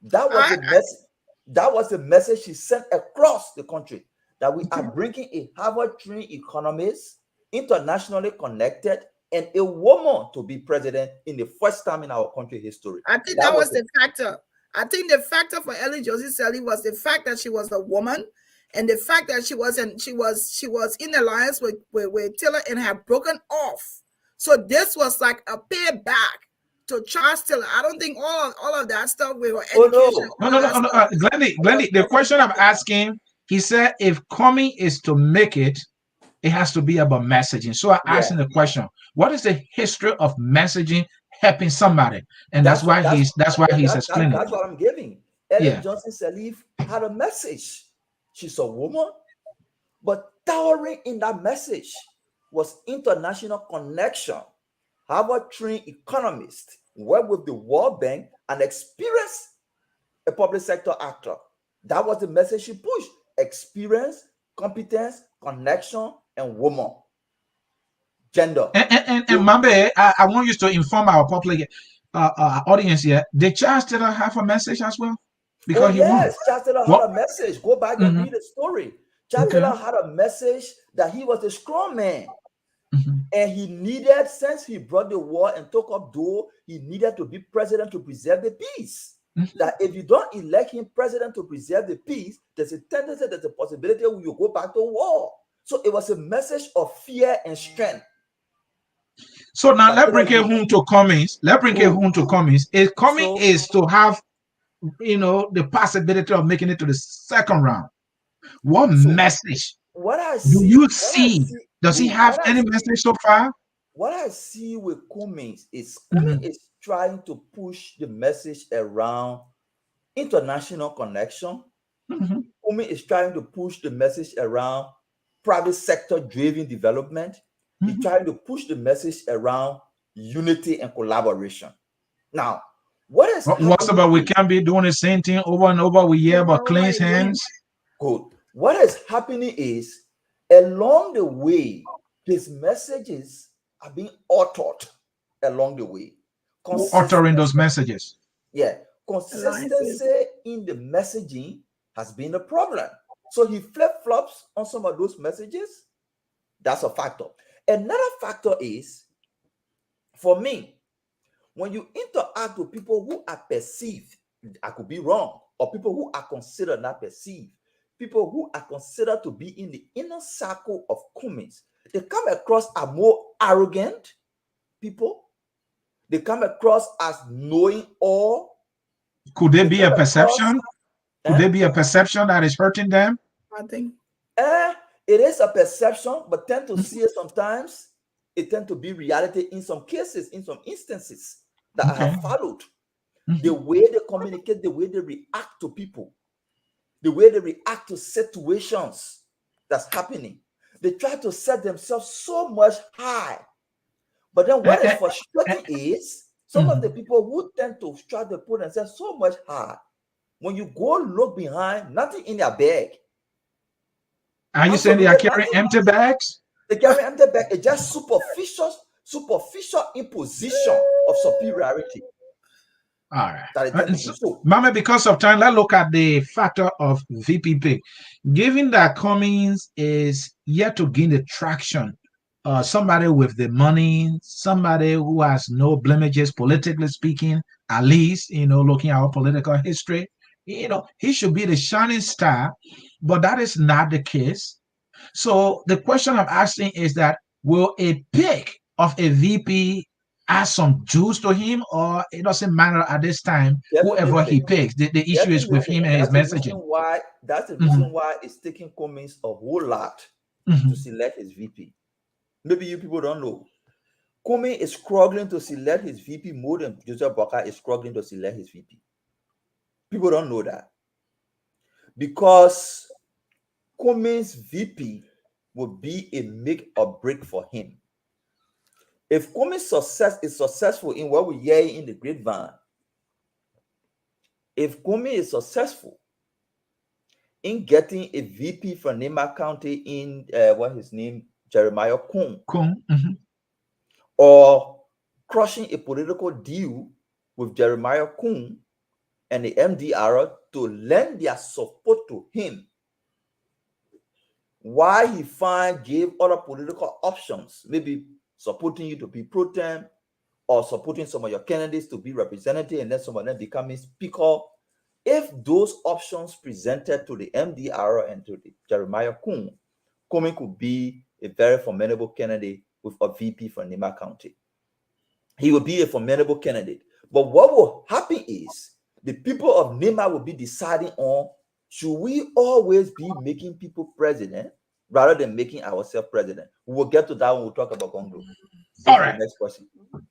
That was the message. That was the message she sent across the country, that we are bringing a Harvard-trained economist, internationally connected, and a woman to be president in the first time in our country history. I think that was the factor. I think the factor for Ellen Josie Sirleaf was the fact that she was a woman, and the fact that she was in alliance with Taylor and had broken off. So this was like a payback to Charles Taylor. I don't think all of that stuff with her education. No. Glendy, the question I'm asking, he said if Cummings is to make it, it has to be about messaging. So I asked him the question: what is the history of messaging helping somebody? And that's why he's explaining. That's what I'm giving. Ellen Johnson Sirleaf had a message. She's a woman, but towering in that message was international connection. Harvard-trained economist, worked with the World Bank, and experienced a public sector actor. That was the message she pushed: experience, competence, connection, and woman. Gender. And Mambe, I want you to inform our public audience here. Did Charles Taylor have a message as well? Because Charles Taylor had a message. Go back and read the story. Charles Taylor had a message that he was a strong man. And he needed, since he brought the war and took up Dole, he needed to be president to preserve the peace. That if you don't elect him president to preserve the peace, there's a tendency, there's a possibility you go back to war. So it was a message of fear and strength. So now let's bring it home to Cummings. If Cummings is to have, the possibility of making it to the second round, what message do you see? Does he have any message so far? What I see with Cummings is Cummings is trying to push the message around international connection. Cummings is trying to push the message around private sector driven development. He's trying to push the message around unity and collaboration. Now, what's about we can't be doing the same thing over and over? We hear about clean hands. Good. What is happening is, along the way, his messages are being altered along the way. Altering those messages. Yeah. Consistency in the messaging has been a problem. So he flip-flops on some of those messages. That's a factor. Another factor is, for me, when you interact with people who are perceived, I could be wrong, or people who are considered not perceived, people who are considered to be in the inner circle of Cummings, they come across as more arrogant people. They come across as knowing all. Could there be a perception? Could there be a perception that is hurting them? I think. It is a perception, but tend to see it sometimes. It tends to be reality in some cases, in some instances that I have followed. The way they communicate, the way they react to people, the way they react to situations that's happening. They try to set themselves so much high. But then what is frustrating is some of the people who tend to try to put themselves so much high, when you go look behind, nothing in their bag. Are you saying they are carrying empty bags? They carry empty bags. It's just superficial imposition of superiority. All right. Mama, because of time, let's look at the factor of VPP. Given that Cummings is yet to gain the traction, somebody with the money, somebody who has no blemishes, politically speaking, at least, looking at our political history, he should be the shining star, but that is not the case. So the question I'm asking is that, will a pick of a VP add some juice to him, or it doesn't matter at this time, whoever he picks? The issue is with him and his messaging. That's the reason why it's taking Cummings a whole lot to select his VP. Maybe you people don't know. Cummings is struggling to select his VP more than Joseph Boakai is struggling to select his VP. People don't know that. Because Cummings' VP would be a make or break for him. If Cummings' is successful in what we hear in the grapevine, if Cummings is successful in getting a VP from Nema County in what his name, Jeremiah Kuhn, or crushing a political deal with Jeremiah Kuhn and the MDR to lend their support to him, while he gave other political options, maybe supporting you to be pro tem, or supporting some of your candidates to be representative, and then some of them becoming speaker. If those options presented to the MDR and to the Jeremiah Kuhn, Cummings could be a very formidable candidate with a VP from Nema County. He will be a formidable candidate. But what will happen is the people of Nema will be deciding on, should we always be making people president rather than making ourselves president? We will get to that when we talk about Gongloe. All right. Next question.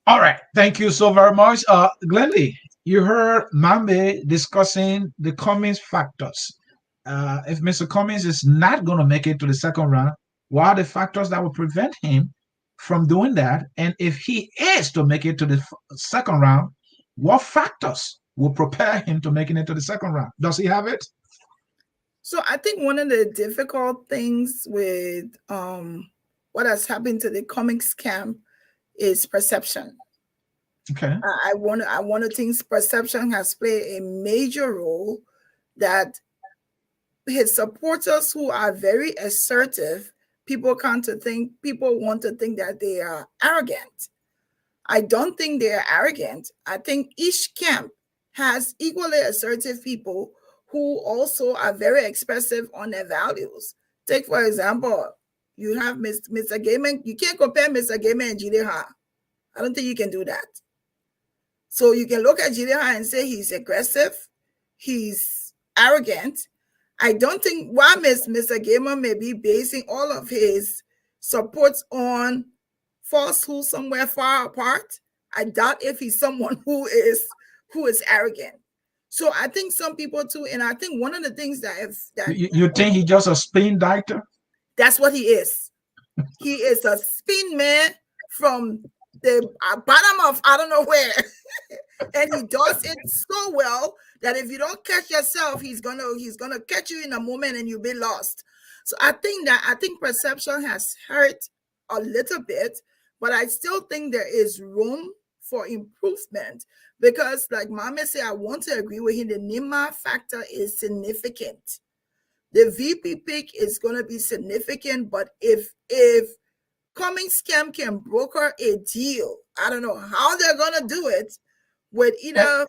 All right. Thank you so very much. Glendy, you heard Mambe discussing the Cummings factors. If Mr. Cummings is not going to make it to the second round, what are the factors that will prevent him from doing that? And if he is to make it to the second round, what factors will prepare him to making it to the second round? Does he have it? So I think one of the difficult things with what has happened to the Cummings camp is perception. Okay. I want to think perception has played a major role, that his supporters who are very assertive, people want to think that they are arrogant. I don't think they are arrogant. I think each camp has equally assertive people who also are very expressive on their values. Take, for example, you have Mr. Gaiman. You can't compare Mr. Gaiman and Jideha. I don't think you can do that. So you can look at Jideha and say he's aggressive, he's arrogant. I don't think while Mr. Gaiman may be basing all of his supports on falsehoods somewhere far apart, I doubt if he's someone who is arrogant. So I think some people too, and I think one of the things you think he's just a spin doctor? That's what he is. He is a spin man from the bottom of I don't know where, and he does it so well that if you don't catch yourself, he's gonna catch you in a moment and you'll be lost. So I think perception has hurt a little bit, but I still think there is room for improvement, because like Mama said, I want to agree with him. The Nema factor is significant. The VP pick is going to be significant, but if Cummings camp can broker a deal, I don't know how they're going to do it with either.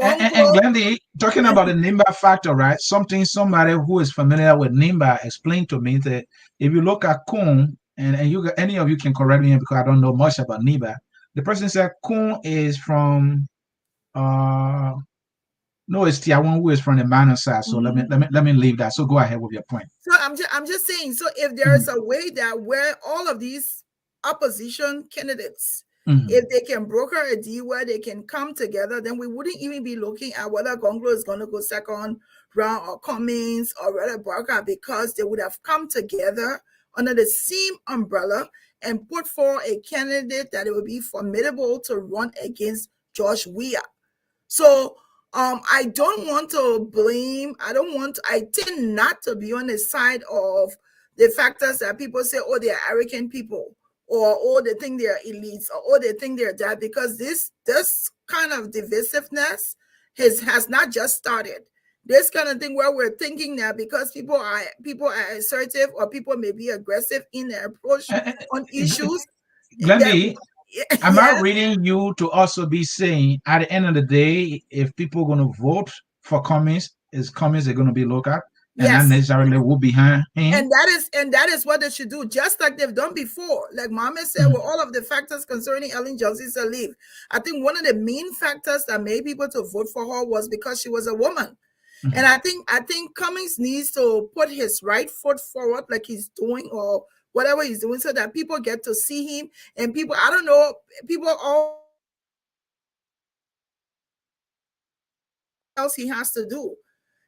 And Glendy, talking about the Nimba factor, right? Somebody who is familiar with Nimba explained to me that if you look at Kuhn, and any of you can correct me because I don't know much about Nimba. The person said Kuhn is from no, it's Tiawan who is from the Mano side. So let me leave that. So go ahead with your point. So I'm just saying, so if there's a way that where all of these opposition candidates, if they can broker a deal where they can come together, then we wouldn't even be looking at whether Gongloe is going to go second round or Cummings or whether Boakai, because they would have come together under the same umbrella and put forward a candidate that it would be formidable to run against George Weah. So I don't want to blame. I tend not to be on the side of the factors that people say, oh, they're arrogant people, or oh, they think they're elites, or oh, they think they're that, because this kind of divisiveness has not just started. This kind of thing where we're thinking that because people are assertive or people may be aggressive in their approach on issues. Glendy, am I reading you to also be saying at the end of the day, if people are going to vote for Cummings, is Cummings they're going to be looked at and not necessarily will behind him? And that is what they should do, just like they've done before. Like Mama said, with all of the factors concerning Ellen Johnson's leave, I think one of the main factors that made people to vote for her was because she was a woman. And I think Cummings needs to put his right foot forward, like he's doing, or whatever he's doing, so that people get to see him. And people, I don't know, people all else he has to do.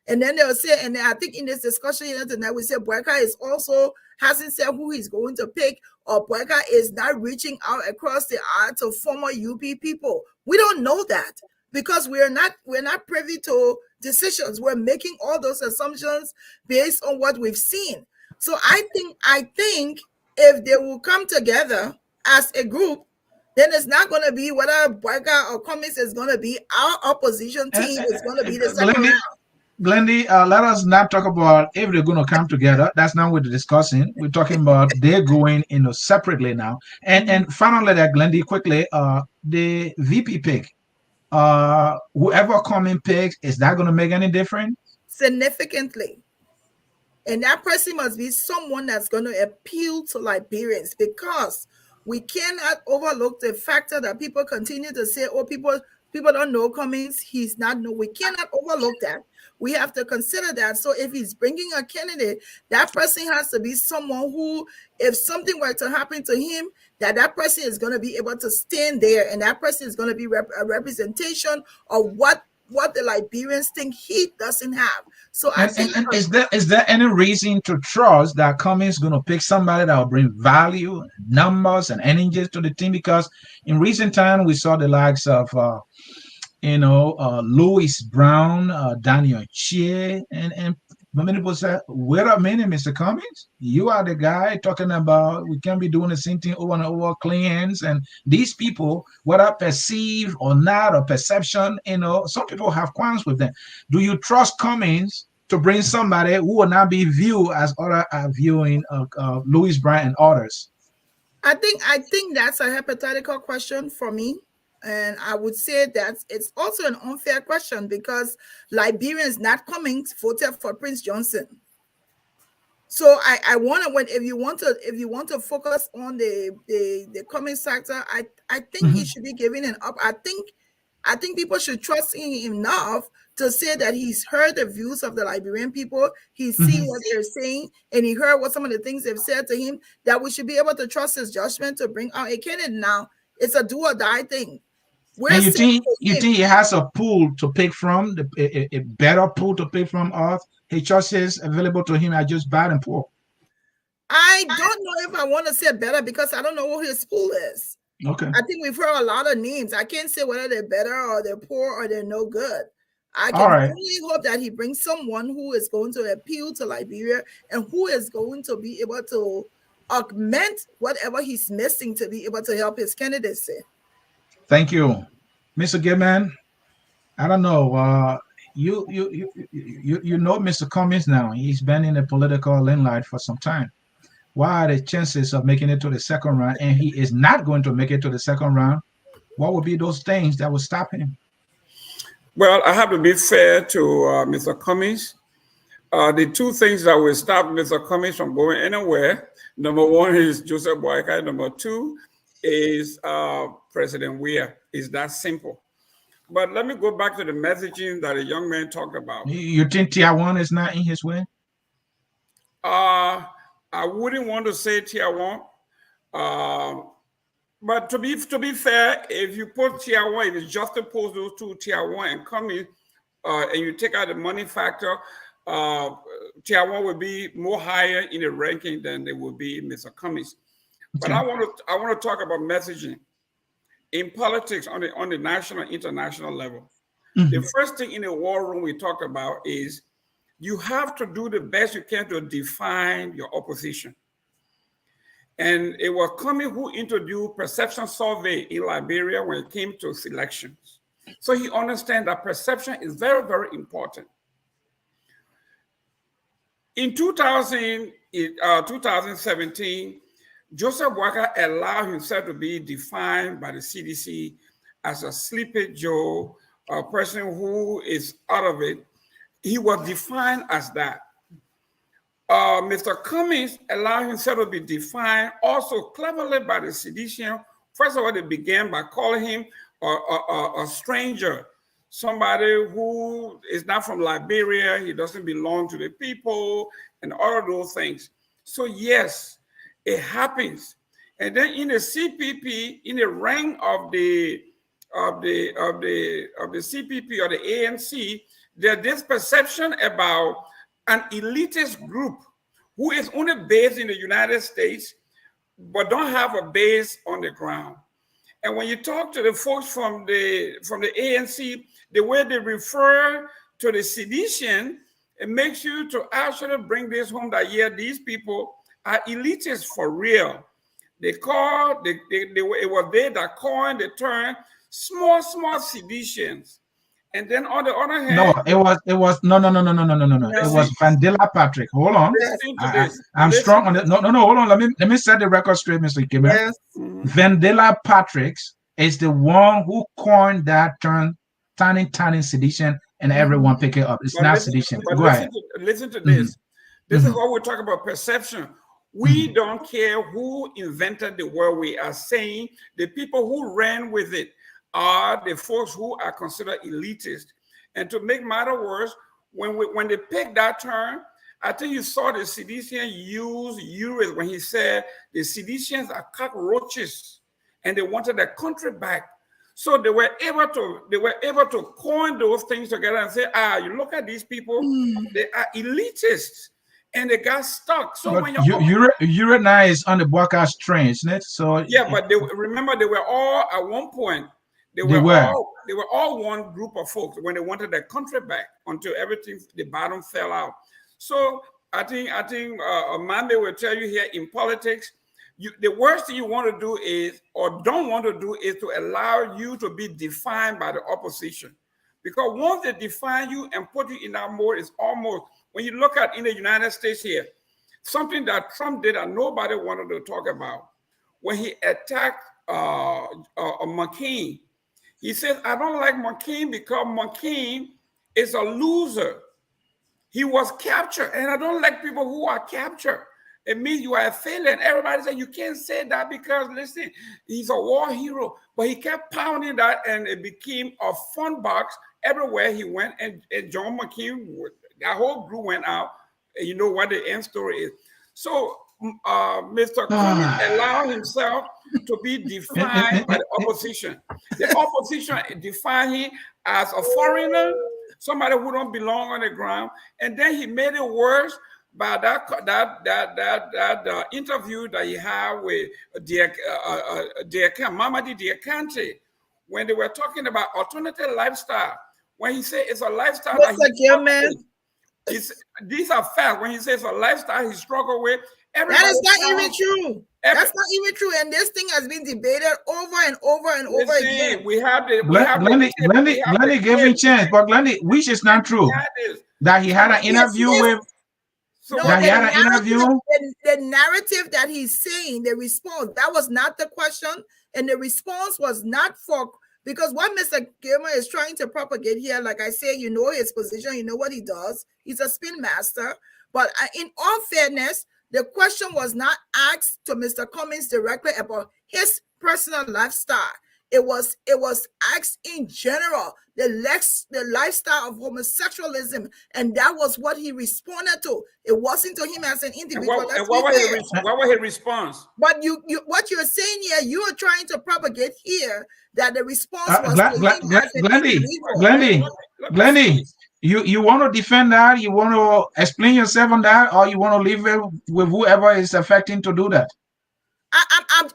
And then they'll say, and I think in this discussion tonight, we said Boakai is also hasn't said who he's going to pick, or Boakai is not reaching out across the aisle to former UP people. We don't know that, because we're not privy to decisions. We're making all those assumptions based on what we've seen. So I think if they will come together as a group, then it's not going to be whether Boakai or Cummings is going to be our opposition team. It's going to be the second round. Glendy, let us not talk about if they're going to come together. That's not what we're discussing. We're talking about they're going separately now. And finally, that Glendy, quickly, the VP pick, whoever Cummings picks, is that going to make any difference? Significantly. And that person must be someone that's going to appeal to Liberians, because we cannot overlook the factor that people continue to say, oh, people don't know Cummings, he's not known. We cannot overlook that. We have to consider that. So if he's bringing a candidate, that person has to be someone who, if something were to happen to him, that person is going to be able to stand there, and that person is going to be a representation of what the Liberians think he doesn't have. So I think, is there any reason to trust that Cummings is going to pick somebody that will bring value, numbers, and energy to the team? Because in recent time we saw the likes of Louis Brown, Daniel Chia, and many people say, wait a minute, Mr. Cummings, you are the guy talking about we can't be doing the same thing over and over, clean hands. And these people, whether perceived or not, or perception, some people have qualms with them. Do you trust Cummings to bring somebody who will not be viewed as others are viewing Louis Brown and others? I think that's a hypothetical question for me. And I would say that it's also an unfair question, because Liberians not Cummings voted for Prince Johnson. So I want to, if you want to focus on the Cummings factor, I think he should be given an up. I think people should trust him enough to say that he's heard the views of the Liberian people, he's seen what they're saying, and he heard what some of the things they've said to him, that we should be able to trust his judgment to bring out a candidate. Now it's a do or die thing. And you think he has a pool to pick from, a better pool to pick from, or his choices available to him are just bad and poor? I don't know if I want to say better, because I don't know what his pool is. Okay. I think we've heard a lot of names. I can't say whether they're better or they're poor or they're no good. I can only hope that he brings someone who is going to appeal to Liberia and who is going to be able to augment whatever he's missing to be able to help his candidacy. Thank you, Mr. Goodman. I don't know. You know Mr. Cummings now. He's been in the political limelight for some time. What are the chances of making it to the second round? And he is not going to make it to the second round. What would be those things that would stop him? Well, I have to be fair to Mr. Cummings. The two things that will stop Mr. Cummings from going anywhere, number one is Joseph Boakai. Number two is President Weah. It's that simple. But let me go back to the messaging that a young man talked about. You think Tier 1 is not in his way? I wouldn't want to say Tier 1. But to be fair, if you put Tier 1, if you just oppose those two, Tier 1 and Cummings, and you take out the money factor, Tier 1 would be more higher in the ranking than it would be Mr. Cummings. Okay. But I want to talk about messaging in politics on the national and international level. The first thing in the war room we talked about is you have to do the best you can to define your opposition. And it was Cummings who introduced perception survey in Liberia when it came to elections. So he understands that perception is very, very important. In 2017, Joseph Boakai allowed himself to be defined by the CDC as a sleepy Joe, a person who is out of it. He was defined as that. Mr. Cummings allowed himself to be defined also cleverly by the CDC. First of all, they began by calling him a stranger, somebody who is not from Liberia, he doesn't belong to the people, and all of those things. So yes, it happens. And then in the CPP, in the rank of the CPP or the ANC, there's this perception about an elitist group who is only based in the United States, but don't have a base on the ground. And when you talk to the folks from the ANC, the way they refer to the sedition, it makes you to actually bring this home that, yeah, these people are elitists for real. They called, it was they that coined the term small seditions. And then on the other hand, no. It was no. It was Vandela Patrick. Hold on. Listen to this. I'm strong on it. No. Hold on. Let me set the record straight, Mr. Kimmer. Yes. Vandela Patrick is the one who coined that term, turning sedition, and everyone pick it up. It's not sedition. Go ahead. Listen to this. This is what we're talking about, perception. We don't care who invented the word. We are saying the people who ran with it are the folks who are considered elitist. And to make matter worse, when they picked that term, I think you saw the seditian use Euris when he said the seditians are cockroaches and they wanted their country back. So they were able to coin those things together and say, you look at these people, they are elitists. And they got stuck. So when you now is on the Boakai train, isn't it? So yeah, but remember they were all at one point. They were all one group of folks when they wanted their country back until everything, the bottom fell out. So I think Mande will tell you here in politics, the worst thing you want to do is, or don't want to do, is to allow you to be defined by the opposition. Because once they define you and put you in that mode, it's almost, when you look at in the United States here, something that Trump did that nobody wanted to talk about, when he attacked McCain, he says, I don't like McCain because McCain is a loser. He was captured, and I don't like people who are captured. It means you are a failure. And everybody said, you can't say that because, listen, he's a war hero. But he kept pounding that, and it became a fun box everywhere he went. And John McCain, that whole group went out. And you know what the end story is. So Mr. Cummings allowed himself to be defined by the opposition. The opposition defined him as a foreigner, somebody who don't belong on the ground. And then he made it worse by that interview that he had with Mamadi Diakante, when they were talking about alternative lifestyle. When he said it's a lifestyle these are facts. When he says a lifestyle he struggled with, that is not even true. That's not even true. And this thing has been debated over and over and over again. We have Glendy gave him chance, but Glendy, which is not true. That he had an interview with. So the narrative that he's saying, the response, that was not the question. And the response was not for, because what Mr. Gilmer is trying to propagate here, like I say, you know his position, you know what he does. He's a spin master. But in all fairness, the question was not asked to Mr. Cummings directly about his personal lifestyle. It was asked in general, the lifestyle of homosexualism, and that was what he responded to. It wasn't to him as an individual. And what was his response? But what you're saying here, you are trying to propagate here that the response was to him as an individual. Glendy, you want to defend that? You want to explain yourself on that, or you want to leave it with whoever is affecting to do that?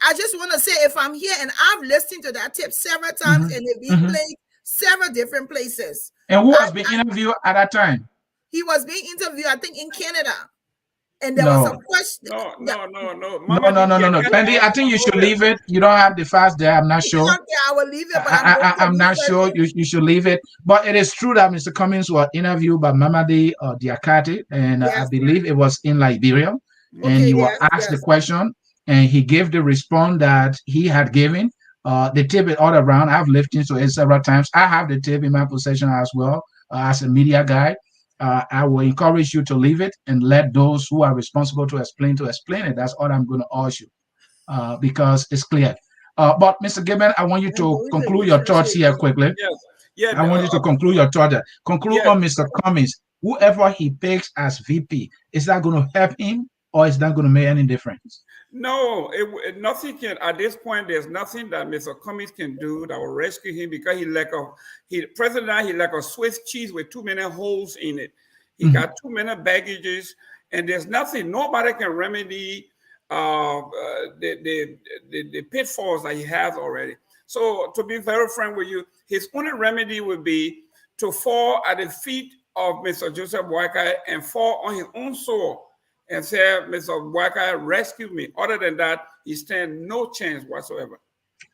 I just want to say, if I'm here and I've listened to that tape several times and it's been played several different places. And who has been interviewed at that time? He was being interviewed, I think, in Canada. And there was a question. No. Glendy, I think you should leave it. You don't have the facts there. I'm not sure. I will leave it. But I'm not sure. You should leave it. But it is true that Mr. Cummings was interviewed by Mamadi Diakate, and I believe it was in Liberia. And he was asked the question, and he gave the response that he had given. The tape is all around. I've listened to it several times. I have the tape in my possession as well as a media guy. I will encourage you to leave it and let those who are responsible to explain it. That's all I'm going to urge you because it's clear. But Mr. Gibbon, I want you to conclude your thoughts here quickly. Yes. I want you to conclude your thought. Conclude on Mr. Cummings. Whoever he picks as VP, is that going to help him or is that going to make any difference? No, nothing can. At this point, there's nothing that Mr. Cummings can do that will rescue him because he like a Swiss cheese with too many holes in it. He got too many baggages, and there's nothing. Nobody can remedy the pitfalls that he has already. So to be very frank with you, his only remedy would be to fall at the feet of Mr. Joseph Boakai and fall on his own sword and say, Mr. Boakai, rescue me. Other than that, he stands no chance whatsoever.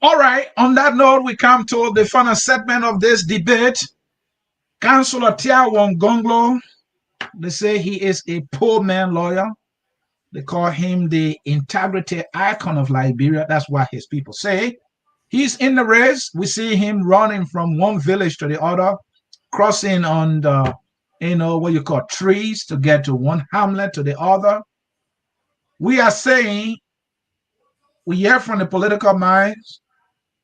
All right. On that note, we come to the final segment of this debate. Councillor Tiawon Gongloe, they say he is a poor man lawyer. They call him the integrity icon of Liberia. That's what his people say. He's in the race. We see him running from one village to the other, crossing on the, what you call trees to get to one hamlet to the other. We are saying, we hear from the political minds,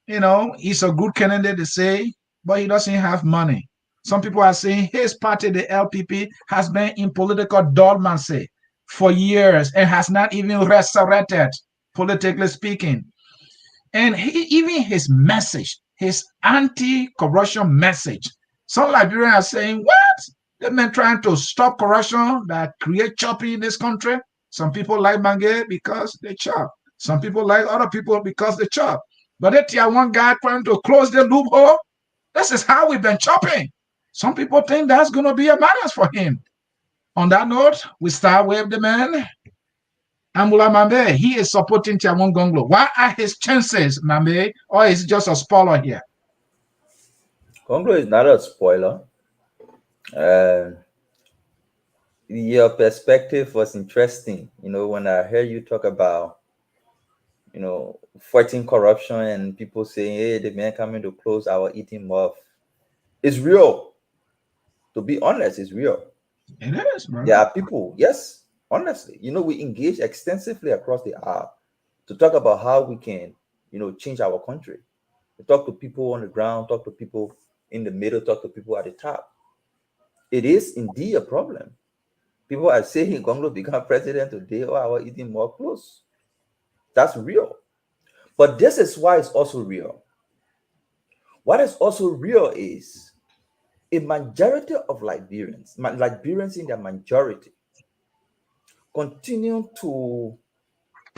he's a good candidate to say, but he doesn't have money. Some people are saying his party, the LPP, has been in political dormancy for years and has not even resurrected, politically speaking. And even his message, his anti-corruption message, some Liberians are saying, what? The men trying to stop corruption that create chopping in this country. Some people like Mange because they chop. Some people like other people because they chop. But that one guy trying to close the loophole, this is how we've been chopping. Some people think that's going to be a balance for him. On that note, we start with the man, Ambula Mambe. He is supporting Tiawon Gongloe. What are his chances, Mambe? Or is it just a spoiler here? Gongloe is not a spoiler. Your perspective was interesting. When I heard you talk about, fighting corruption and people saying, hey, the man coming to close our eating mouth. It's real. To be honest, it's real. It is, bro. There are people, yes, honestly. We engage extensively across the aisle to talk about how we can, change our country. We talk to people on the ground, talk to people in the middle, talk to people at the top. It is indeed a problem. People are saying Gongloe become president today or our eating more close. That's real. But this is why it's also real. What is also real is a majority of Liberians in their majority, continue to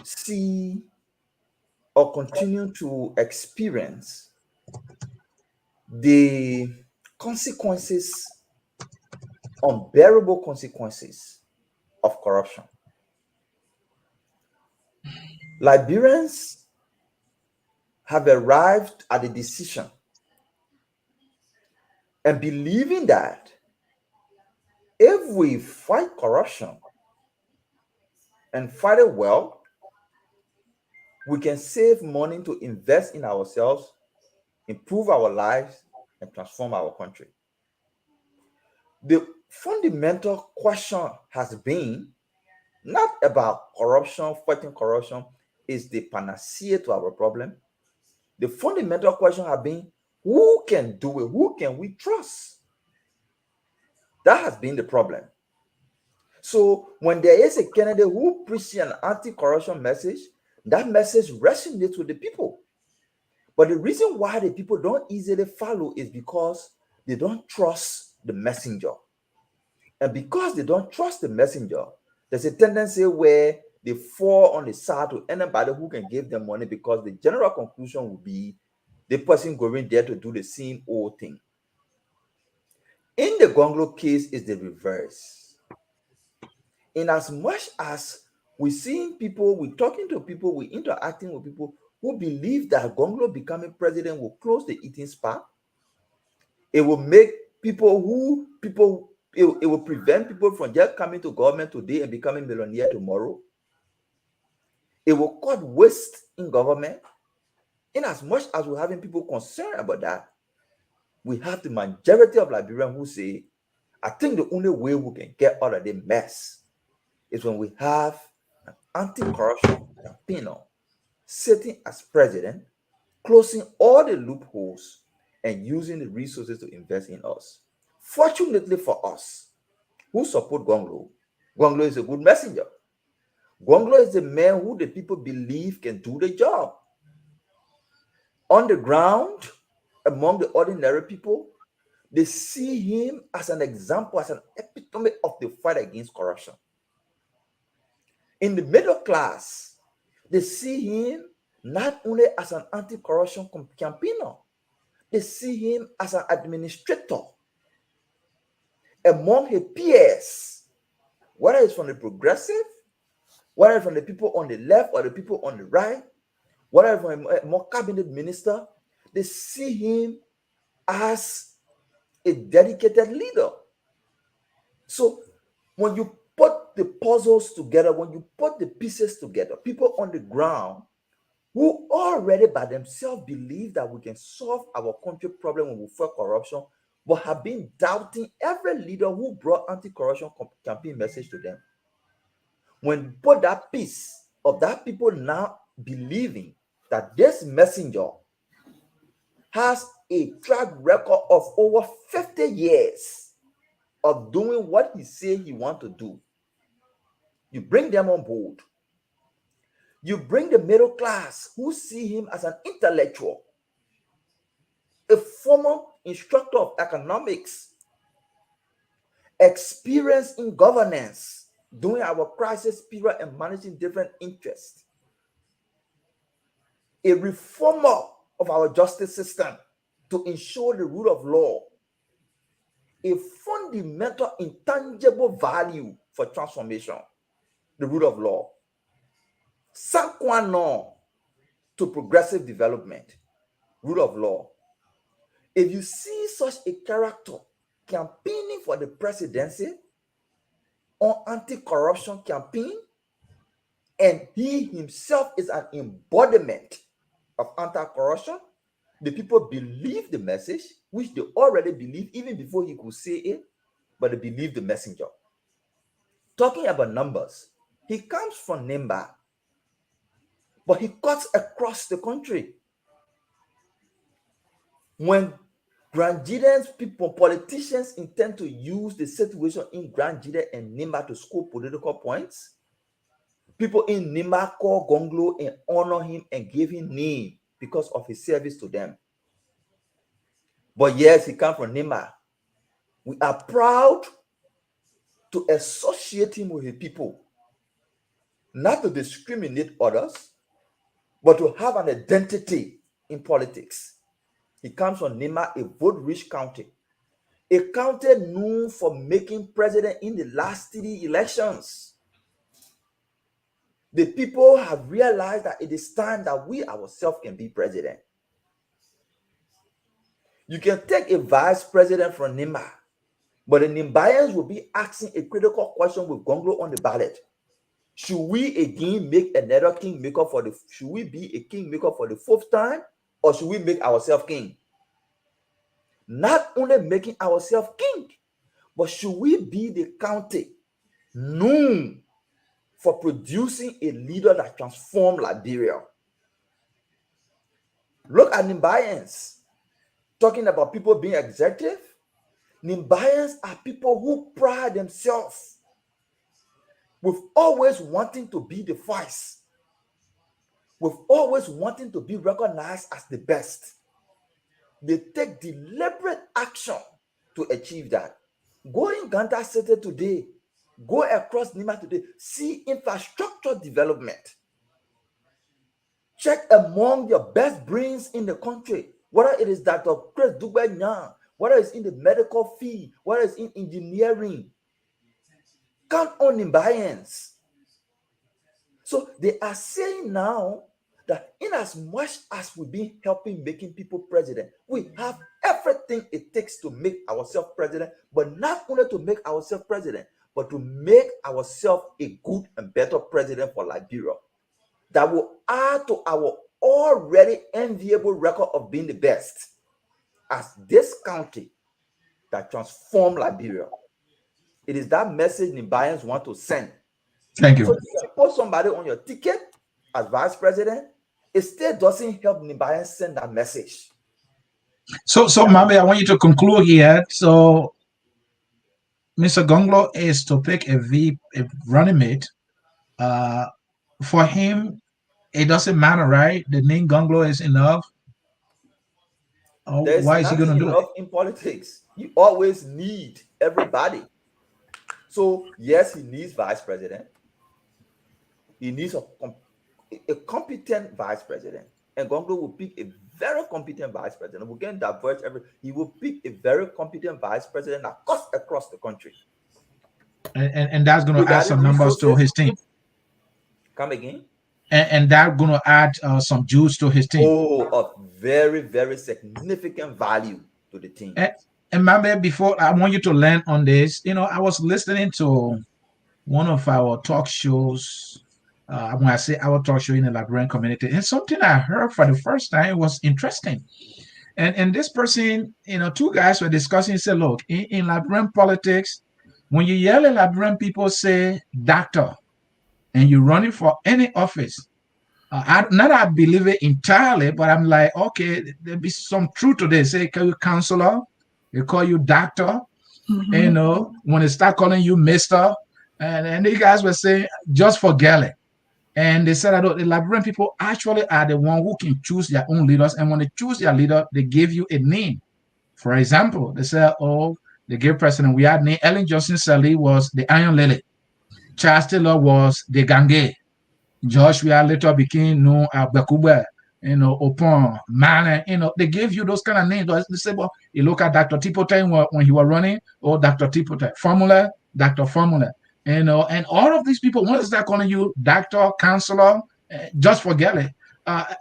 see or continue to experience the consequences, unbearable consequences of corruption. Liberians have arrived at a decision and believing that if we fight corruption and fight it well, we can save money to invest in ourselves, improve our lives, and transform our country. The fundamental question has been not about corruption, fighting corruption is the panacea to our problem. The fundamental question has been, who can do it? Who can we trust? That has been the problem. So when there is a candidate who preaches an anti-corruption message, that message resonates with the people. But the reason why the people don't easily follow is because they don't trust the messenger. And because they don't trust the messenger, there's a tendency where they fall on the side to anybody who can give them money, because the general conclusion will be the person going there to do the same old thing. In the Gongloe case, is the reverse. In as much as we're seeing people, we're talking to people, we're interacting with people who believe that Gongloe becoming president will close the eating spot. It will make it will prevent people from just coming to government today and becoming millionaire tomorrow. It will cut waste in government. In as much as we're having people concerned about that, we have the majority of Liberians who say, I think the only way we can get out of the mess is when we have an anti-corruption campaigner sitting as president, closing all the loopholes and using the resources to invest in us. Fortunately for us, who support Gongloe, Gongloe is a good messenger. Gongloe is the man who the people believe can do the job. On the ground, among the ordinary people, they see him as an example, as an epitome of the fight against corruption. In the middle class, they see him not only as an anti-corruption campaigner, they see him as an administrator among his peers, whether it's from the progressive, whether it's from the people on the left or the people on the right, whether it's from a more cabinet minister. They see him as a dedicated leader. So when you put the puzzles together, when you put the pieces together, people on the ground who already by themselves believe that we can solve our country problem when we fight corruption, but have been doubting every leader who brought anti-corruption campaign message to them. When you put that piece of that people now believing that this messenger has a track record of over 50 years of doing what he said he wants to do, you bring them on board. You bring the middle class who see him as an intellectual, a former instructor of economics, experience in governance during our crisis period and managing different interests, a reformer of our justice system to ensure the rule of law, a fundamental intangible value for transformation, the rule of law, sine qua non to progressive development, rule of law. If you see such a character campaigning for the presidency on anti-corruption campaign, and he himself is an embodiment of anti-corruption, the people believe the message, which they already believe even before he could say it, but they believe the messenger. Talking about numbers, he comes from Nimba, but he cuts across the country. When Grandians people, politicians intend to use the situation in Grandjide and Nimba to score political points, people in Nimba call Gongloe and honor him and give him name because of his service to them. But yes, he comes from Nimba. We are proud to associate him with his people, not to discriminate others, but to have an identity in politics. He comes from Nimba, a vote-rich county, a county known for making president in the last 3 elections. The people have realized that it is time that we ourselves can be president. You can take a vice president from Nimba, but the Nimbayans will be asking a critical question with Gongloe on the ballot. Should we again make another kingmaker should we be a kingmaker for the 4th time, or should we make ourselves king? Not only making ourselves king, but should we be the county known for producing a leader that transformed Liberia? Look at Nimbayans talking about people being executive. Nimbayans are people who pride themselves with always wanting to be the voice, with always wanting to be recognized as the best. They take deliberate action to achieve that. Go in Ganta City today, go across Nimba today, see infrastructure development. Check among your best brains in the country, whether it is that of Chris Dugbe, whether it's in the medical field, whether it's in engineering. Count on Nimbayans. So they are saying now that in as much as we've been helping making people president, we have everything it takes to make ourselves president, but not only to make ourselves president, but to make ourselves a good and better president for Liberia that will add to our already enviable record of being the best as this country that transformed Liberia. It is that message Nimbayans want to send. Thank you. So you can put somebody on your ticket as vice president, it still doesn't help Nimbayans send that message. So Mame, I want you to conclude here. So Mr. Gongloe is to pick a running mate. For him, it doesn't matter, right? The name Gongloe is enough. There's why is he going to do it? In politics, you always need everybody. So yes, he needs vice president. He needs a a competent vice president. And Gongloe will pick a very competent vice president. We can diverge he will pick a very competent vice president across the country. And that's going to add some numbers to his team. Come again? And that's going to add some juice to his team. Oh, of very, very significant value to the team. And Mambe, before I want you to land on this, I was listening to one of our talk shows. When I say our talk show in the Liberian community, and something I heard for the first time was interesting. And this person, two guys were discussing, said, look, in Liberian politics, when you yell at Liberian people, say doctor, and you're running for any office, I believe it entirely, but I'm like, okay, there'll be some truth to this. They call you counselor, they call you doctor, when they start calling you mister, and these guys were saying, just forget it. And they said that the Liberian people actually are the one who can choose their own leaders. And when they choose their leader, they give you a name. For example, they said, they gave President Weah name. Ellen Johnson Sirleaf was the Iron Lily. Charles Taylor was the Gange. George Weah later became known as Bekube, Opon, Man. They gave you those kind of names. They say, well, you look at Dr. Tipote when he was running, Dr. Tipote. Formula, Dr. Formula. And all of these people, when they start calling you doctor, counselor, just forget it.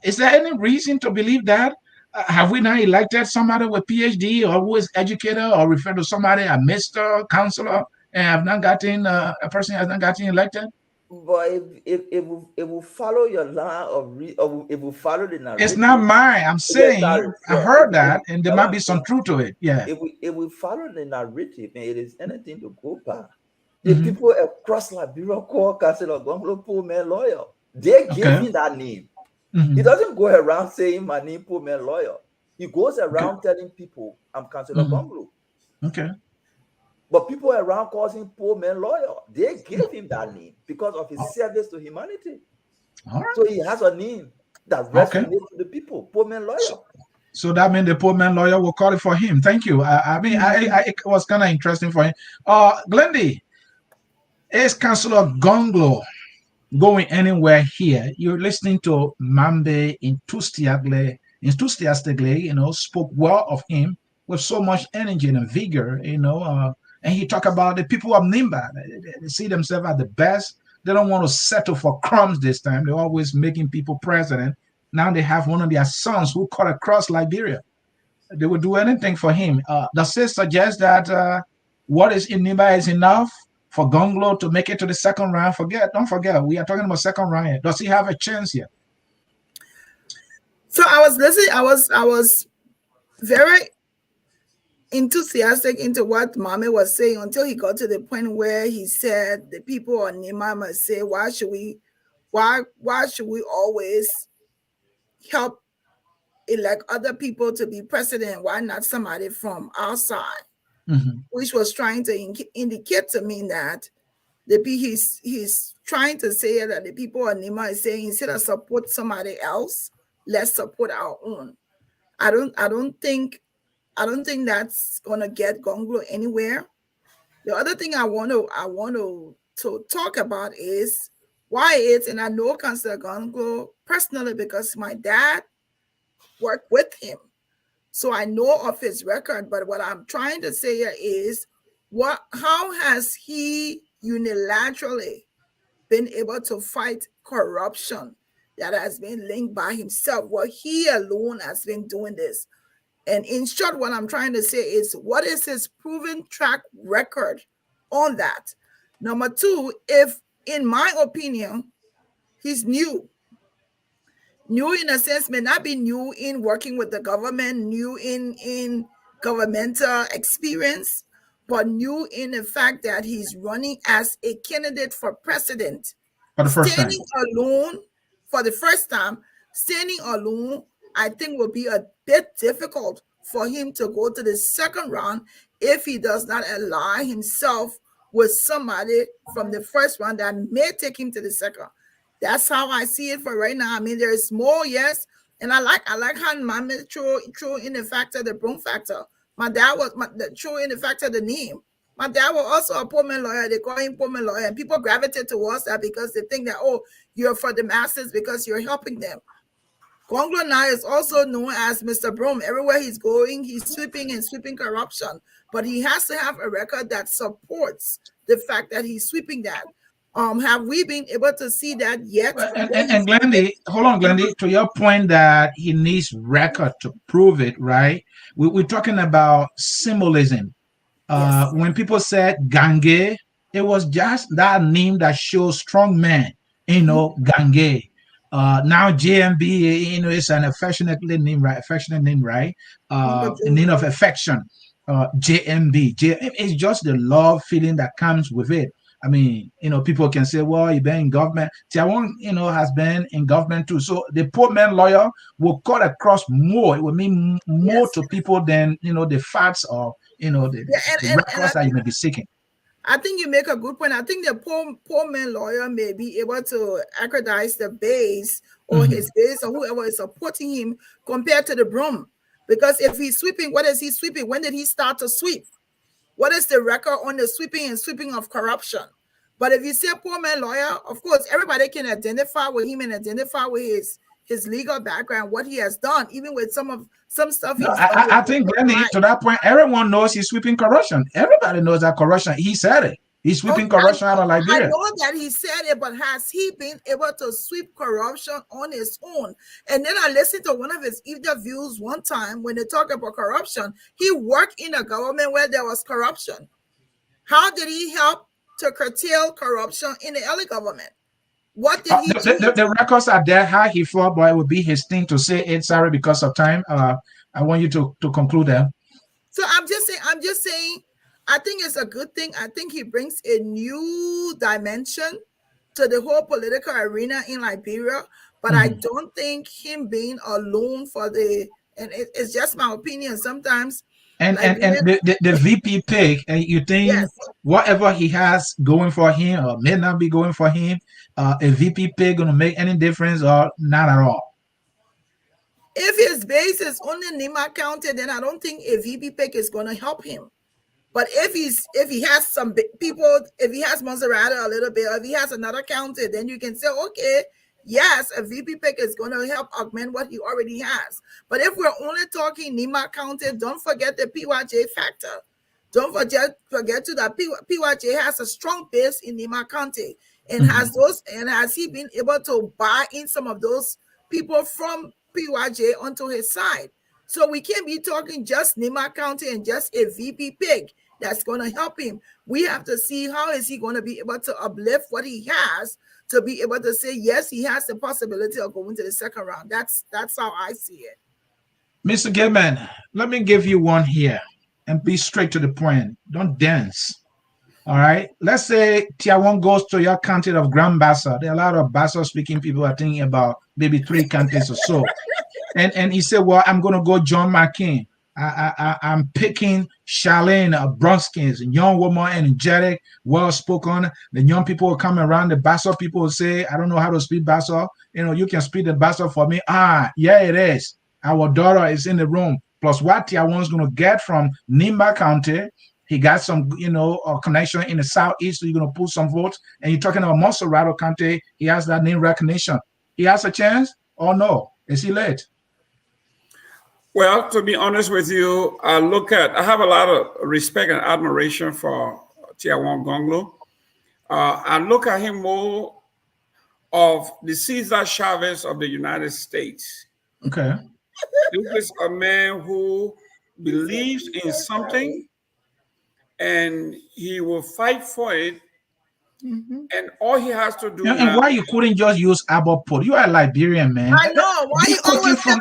Is there any reason to believe that? Have we not elected somebody with PhD or who is educated or referred to somebody a Mr. Counselor and have not gotten a person has not gotten elected? But it will follow your line or it will follow the narrative. It's not mine. I'm saying I heard that, and there might be some truth to it. Yeah. It will follow the narrative, and it is anything to go by. The people across Liberia call Councilor Gongloe poor man lawyer. They give me that name. He doesn't go around saying my name poor man lawyer. He goes around telling people I'm Councilor Gongloe. Okay. But people around calls him poor man lawyer. They gave him that name because of his service to humanity. All right. So he has a name that resonates to the people, poor man lawyer. So that means the poor man lawyer will call it for him. Thank you. It was kind of interesting for him. Glendy, is Councilor Gongloe going anywhere here? You're listening to Mambe enthusiastically, spoke well of him with so much energy and vigor, and he talked about the people of Nimba. They see themselves as the best. They don't want to settle for crumbs this time. They're always making people president. Now they have one of their sons who cut across Liberia. They would do anything for him. Does it suggest that what is in Nimba is enough for Gongloe to make it to the second round? Don't forget, we are talking about second round. Does he have a chance here? So I was listening. I was very enthusiastic into what Mame was saying until he got to the point where he said the people on Nimba must say, why should we always help elect other people to be president? Why not somebody from outside? Which was trying to indicate to me that he's trying to say that the people of Nimba is saying instead of support somebody else, let's support our own. I don't think that's gonna get Gongloe anywhere. The other thing I want to talk about is why it's, and I know Councilor Gongloe personally because my dad worked with him. So I know of his record, but what I'm trying to say here is how has he unilaterally been able to fight corruption that has been linked by himself? Well, he alone has been doing this. And in short, what I'm trying to say is what is his proven track record on that? Number two, if in my opinion, he's new in a sense, may not be new in working with the government, new in governmental experience, but new in the fact that he's running as a candidate for president. For the first time. Alone for the first time, standing alone, I think will be a bit difficult for him to go to the second round if he does not ally himself with somebody from the first round that may take him to the second. That's how I see it for right now. I mean, there is more, yes, and I like how Mame threw in the factor, the broom factor. My dad was threw in the factor, the name. My dad was also a poor man lawyer. They call him poor man lawyer. And people gravitate towards that because they think that, oh, you're for the masses because you're helping them. Gongloe now is also known as Mr. Broom. Everywhere he's going, he's sweeping corruption. But he has to have a record that supports the fact that he's sweeping that. Have we been able to see that yet? And Glendy, hold on, Glendy, to your point that he needs record to prove it, right? We're talking about symbolism. Yes. When people said Gange, it was just that name that shows strong man, Gange. Now JMB, it's an affectionate name, right? A name of affection. JMB. It's just the love feeling that comes with it. I mean, people can say, well, you've been in government. Tiawon, has been in government too. So the poor man lawyer will cut across more. It will mean more to people than, the facts or, the records that you may be seeking. I think you make a good point. I think the poor man lawyer may be able to accredite the base or his base or whoever is supporting him compared to the Broom. Because if he's sweeping, what is he sweeping? When did he start to sweep? What is the record on the sweeping of corruption? But if you say poor man lawyer, of course, everybody can identify with him and identify with his legal background, what he has done, even with some stuff. No, I think, Glendy, to that point, everyone knows he's sweeping corruption. Everybody knows that corruption. He said it. He's sweeping corruption out of Liberia. I know that he said it, but has he been able to sweep corruption on his own? And then I listened to one of his interviews one time when they talk about corruption. He worked in a government where there was corruption. How did he help to curtail corruption in the early government? What did he do? The records are there. How he fought, but it would be his thing to say it. Sorry, because of time. I want you to conclude that. So I'm just saying. I think it's a good thing. I think he brings a new dimension to the whole political arena in Liberia. But I don't think him being alone and it's just my opinion sometimes. And the VP pick, you think whatever he has going for him or may not be going for him, a VP pick going to make any difference or not at all? If his base is only Nima County, then I don't think a VP pick is going to help him. But if he has some people, if he has Monserrata a little bit, or if he has another county, then you can say, okay, yes, a VP pick is going to help augment what he already has. But if we're only talking Nima County, don't forget the PYJ factor. Don't forget to that PYJ has a strong base in Nima County, and has he been able to buy in some of those people from PYJ onto his side? So we can't be talking just Nima County and just a VP pick that's going to help him. We have to see how is he going to be able to uplift what he has to be able to say, yes, he has the possibility of going to the second round. That's how I see it. Mr. Gilman, let me give you one here and be straight to the point. Don't dance. All right. Let's say Tiawon goes to your county of Grand Bassa. There are a lot of Bassa speaking people are thinking about maybe 3 counties or so. And he said, well, I'm going to go John McCain. I'm picking Charlene Bronskins, a young woman, energetic, well-spoken. The young people will come around. The Bassa people will say, I don't know how to speak Bassa. You can speak the Bassa for me. Yeah, it is. Our daughter is in the room. Plus what Tiawon's going to get from Nimba County. He got some, connection in the southeast. So you're going to put some votes. And you're talking about Monserrata County. He has that name recognition. He has a chance or no? Is he late? Well, to be honest with you, I have a lot of respect and admiration for Tiawon Gongloe. I look at him more of the Cesar Chavez of the United States. Okay. This is a man who believes in something and he will fight for it. And all he has to do and why you couldn't just use Aboport? You are a Liberian, man. I know. Why you always from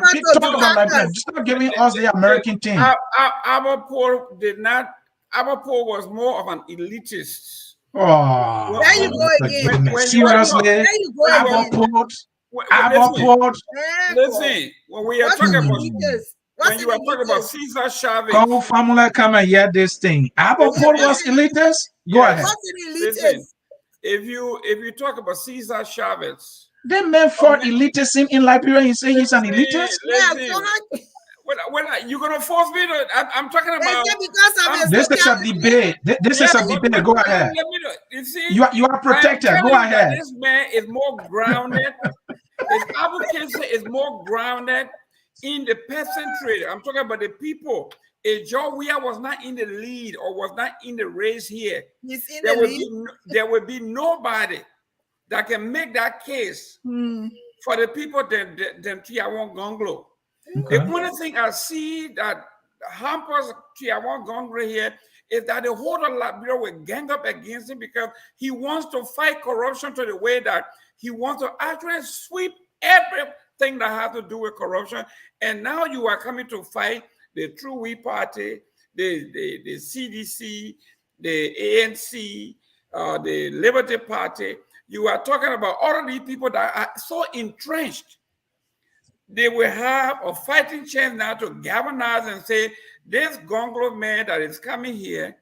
Stop giving us the American thing. Aboport was more of an elitist. Oh, there you go again. Seriously, Aboport. Listen, when we are talking about when you are talking about Cesar Chavez, come family, come and hear this thing. Aboport was elitist. Go ahead. Listen, if you talk about Cesar Chavez, they meant for elitism in Liberia. You say he's an elitist. Well, you're gonna force me to. I'm talking about. This is a debate. This is a debate. Go ahead. You see, you are protected. Go ahead. This man is more grounded. His advocacy is more grounded in the peasantry. I'm talking about the people. If Joe Weah was not in the lead or was not in the race here, there would be nobody that can make that case for the people than Tiawan Gongloe. Okay. The only thing I see that hampers Tiawan Gongloe here is that the whole of Liberia will gang up against him because he wants to fight corruption to the way that he wants to actually sweep everything that has to do with corruption. And now you are coming to fight the True We Party, the CDC, the ANC, the Liberty Party. You are talking about all of these people that are so entrenched. They will have a fighting chance now to galvanize and say, this Gongloe man that is coming here,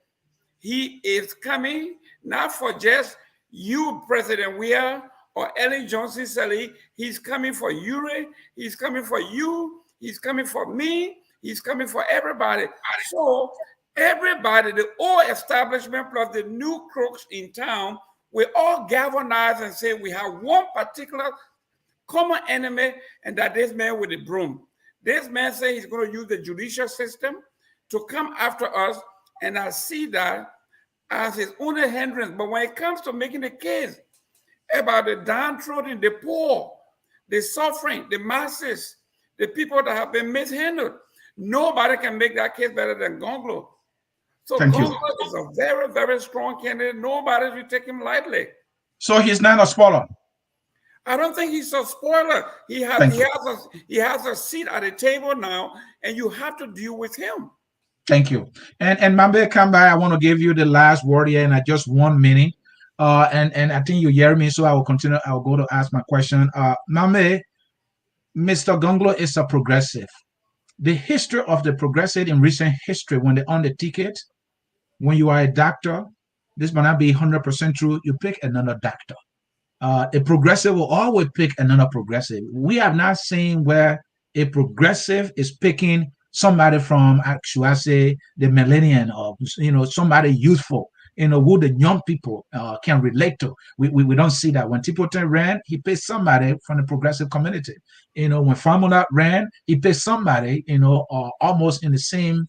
he is coming not for just you, President Weah, or Ellen Johnson Sirleaf. He's coming for Uri. He's coming for you. He's coming for me. He's coming for everybody. So everybody, the old establishment plus the new crooks in town, will all galvanize and say we have one particular common enemy, and that this man with the broom. This man says he's going to use the judicial system to come after us, and I see that as his only hindrance. But when it comes to making the case about the downtrodden, the poor, the suffering, the masses, the people that have been mishandled, nobody can make that case better than Gongloe. So Gongloe is a very, very strong candidate. Nobody will take him lightly. So he's not a spoiler. I don't think he's a spoiler. He has a seat at the table now, and you have to deal with him. Thank you. And Mambe Kamba, I want to give you the last word here in just 1 minute. And I think you hear me, so I will continue. I will go to ask my question. Mambe, Mr. Gongloe is a progressive. The history of the progressive in recent history, when they're on the ticket, when you are a doctor, this might not be 100% true, you pick another doctor. A progressive will always pick another progressive. We have not seen where a progressive is picking somebody from, should I say, the millennium, or somebody youthful, who the young people can relate to. We don't see that. When Tipton ran, he picked somebody from the progressive community. When Famula ran, he picked somebody, almost in the same,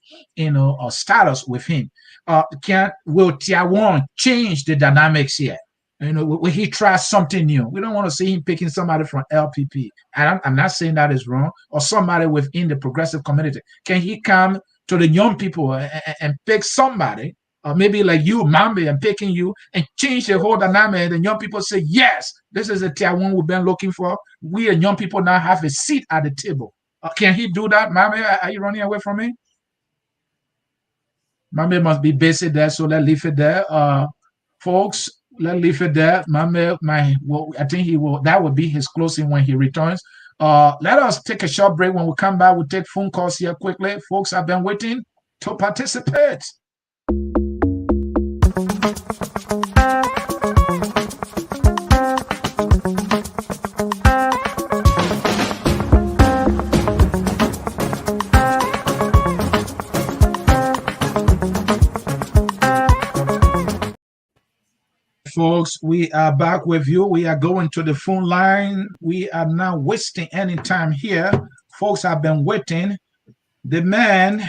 status with him. Will Tiawan change the dynamics here? When he tries something new, we don't want to see him picking somebody from LPP. I'm not saying that is wrong, or somebody within the progressive community. Can he come to the young people and pick somebody, maybe like you, Mambe, and picking you, and change the whole dynamic? And young people say, yes, this is the Tiawan we've been looking for. We and young people now have a seat at the table. Can he do that, Mambe? Are you running away from me? Mambe must be busy there, so let's leave it there. Folks, let's leave it there. I think that would be his closing when he returns. Let us take a short break. When we come back, we'll take phone calls here quickly. Folks have been waiting to participate. Folks, we are back with you. We are going to the phone line. We are not wasting any time here. Folks have been waiting. The man,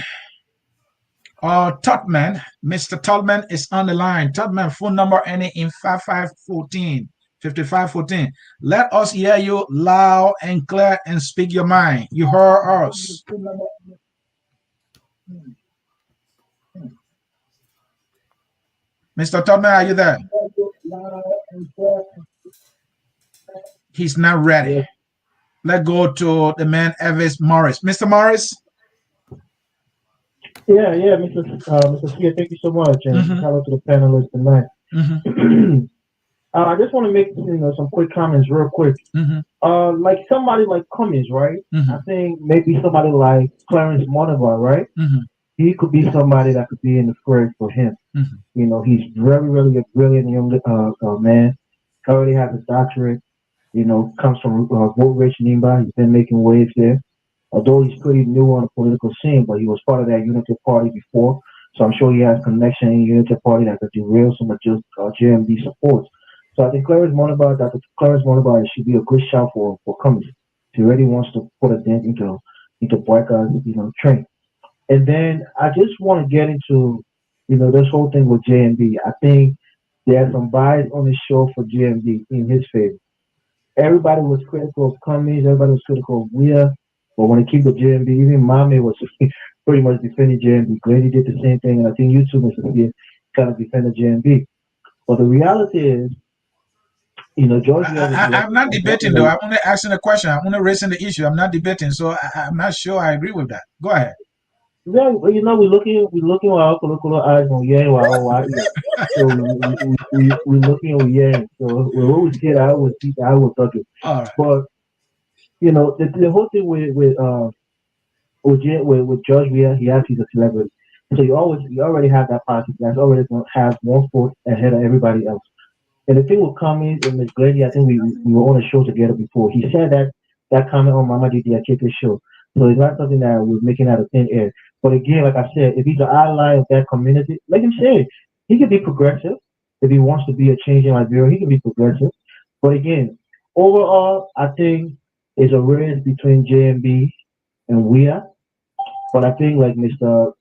Tubman, Mr. Tubman is on the line. Tubman, phone number ending in 5514. Let us hear you loud and clear and speak your mind. You heard us. Mr. Tubman, are you there? He's not ready. Let's go to the man, Evis Morris. Mr. Morris? Yeah, Mr. Speaker, thank you so much. And hello to the panelists tonight. I just want to make some quick comments real quick. Like somebody like Cummings, right? I think maybe somebody like Clarence Monovar, right? He could be somebody that could be in the square for him. He's really a brilliant young man. Already has a doctorate. Comes from Woolrich Nimba. He's been making waves there. although he's pretty new on the political scene, but he was part of that Unity Party before. So I'm sure he has connection in Unity Party that could derail some of just JMB supports. So I think Dr. Clarence Monabar should be a good shout for Cummings. He really wants to put a dent into Boakai's train. And then I just want to get into this whole thing with JMB. I think there's some bias on the show for JMB in his favor. Everybody was critical of Cummings, everybody was critical of Weah, but when it came to JMB, even Mame was pretty much defending JMB. Grady did the same thing, and I think you too, Mr. Spear, kind of defended JMB. But the reality is, George. I'm not debating though. I'm only asking a question. I'm only raising the issue. I'm not debating, so I'm not sure I agree with that. Go ahead. Yeah, we're looking with our colloquial eyes on why. So we're looking on So we always get I was talking. All right. But the whole thing with George Weah, he's a celebrity. So you already have that party that's already going to have one foot ahead of everybody else. And the thing with Cummings and Ms. Grady, I think we were on a show together before. He said that comment on Mama Didi Akite's show. So it's not something that we're making out of thin air. But again, like I said, if he's an ally of that community, let him say it. He can be progressive. If he wants to be a change in Liberia, he can be progressive. But again, overall, I think it's a race between JMB and Weah. But I think, like Mr.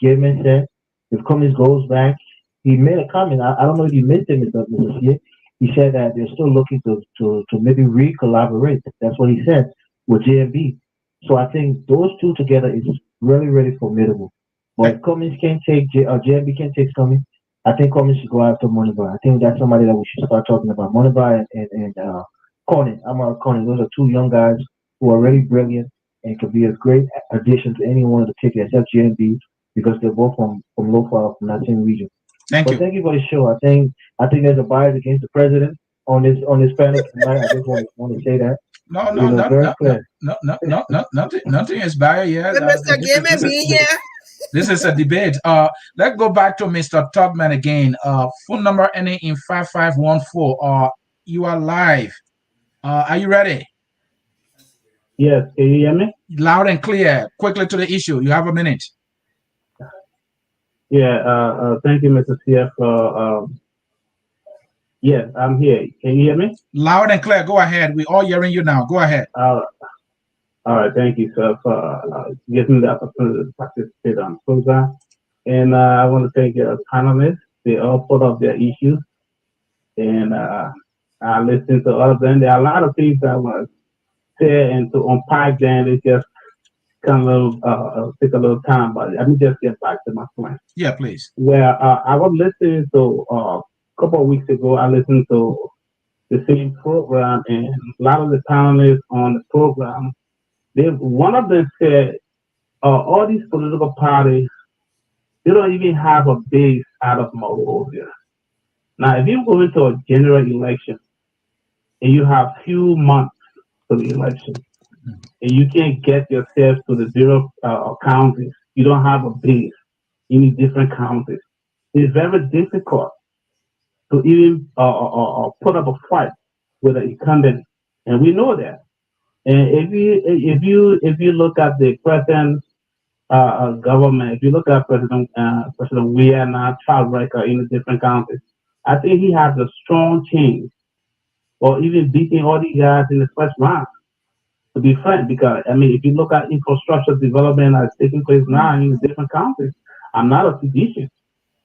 Gierman said, if Cummings goes back, he made a comment. I don't know if you missed it, Mr. C. He said that they're still looking to maybe re-collaborate. That's what he said with JMB. So I think those two together is really, really formidable. But if Cummings can't take JMB can't take Cummings, I think Cummings should go after Monabar. I think that's somebody that we should start talking about. Monabar and Corning. Corning. Those are two young guys who are really brilliant and could be a great addition to any one of the tickets except JMB because they're both from local from that same region. Thank you for the show. I think there's a bias against the president on this panel tonight. I just want to say that. No, nothing is biased yet. Mr. Gaiman being here. This is a debate. Let's go back to Mr. Tubman again. Phone number ending in 5514. You are live. Are you ready? Yes. Can you hear me? Loud and clear. Quickly to the issue. You have a minute. Yeah, thank you, Mr. CF. Yes, I'm here. Can you hear me? Loud and clear. Go ahead. We're all hearing you now. Go ahead. All right. Thank you, sir, for giving me the opportunity to participate on the program. And I want to thank your panelists. They all put up their issues. And I listened to all of them. There are a lot of things that was said and to unpack them. It's just kind of take a little time, but let me just get back to my point. Yeah, please. Where I was listening to a couple of weeks ago, I listened to the same program, and a lot of the panelists on the program, one of them said, all these political parties, they don't even have a base out of Monrovia. Now, if you go into a general election and you have few months for the election, and you can't get yourself to the zero counties, you don't have a base. You need different counties. It's very difficult to even put up a fight with an incumbent, and we know that. And if you look at the present government, if you look at President Weah now track record in the different counties, I think he has a strong chance, or even beating all these guys in the first round. To be frank, because I mean, if you look at infrastructure development that's taking place now in different countries, I'm not a physician,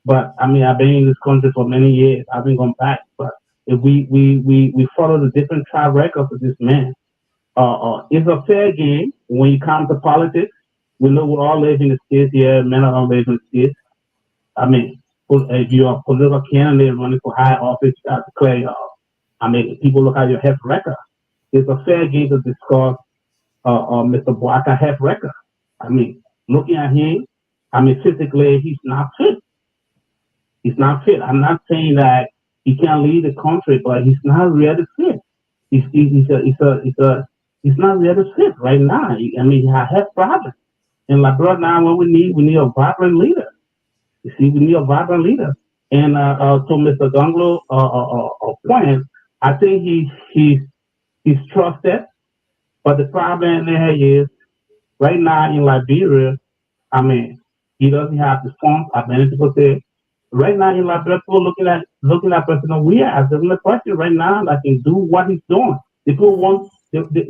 but I mean, I've been in this country for many years. I've been going back, but if we follow the different track records of this man, it's a fair game when you come to politics. We know we all live in the states here. Men are all live in the states. I mean, if you're a political candidate running for high office, you have to declare your. I mean, people look at your health record. It's a fair game to discuss Mr. Boakai health record. I mean, looking at him, I mean, physically, he's not fit. He's not fit. I'm not saying that he can't lead the country, but he's not really fit. He's not really fit right now. I mean, he has health problems. And like right now, what we need a vibrant leader. You see, we need a vibrant leader. And to Mr. Gongloe point, I think he's trusted, but the problem there is right now in Liberia, I mean, he doesn't have the funds. As many people say, right now in Liberia, people looking at President Weah as the only person right now that can do what he's doing. People want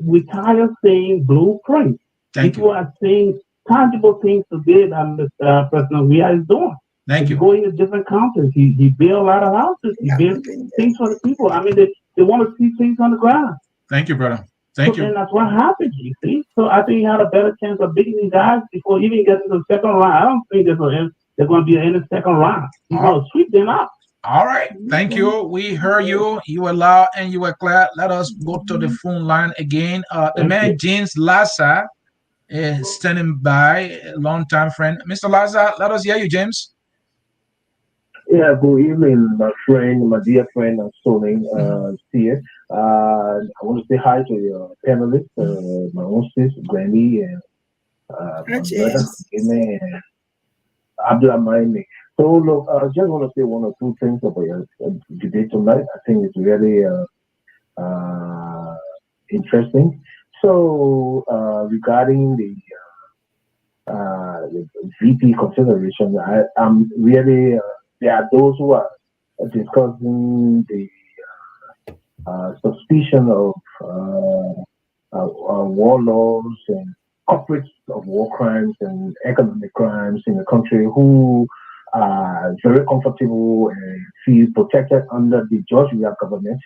we tired of saying blueprint. People are saying tangible things today that President Weah is doing. Thank you. Going to different countries, he built a lot of houses. He built things for the people. I mean, they want to see things on the ground. Thank you, brother. Thank you. And that's what happened, you see. So I think he had a better chance of beating these guys before even getting to the second round. I don't think there's going to be in the second round. He's going to sweep them up. All right. Thank you. We heard you. You were loud and you were clear. Let us go to the phone line again. The man, James Lassa, is standing by, a long-time friend. Mr. Lassa, let us hear you, James. Yeah, good evening, my friend, my dear friend, Sonny, here. I want to say hi to your panelists, my own sis, Granny, and my brother, Amen, and Abdullah Maini. So, look, I just want to say one or two things about your debate tonight. I think it's really interesting. So, regarding the VP consideration, I'm really... there are those who are discussing the suspicion of warlords and culprits of war crimes and economic crimes in the country who are very comfortable and feel protected under the George Weah government,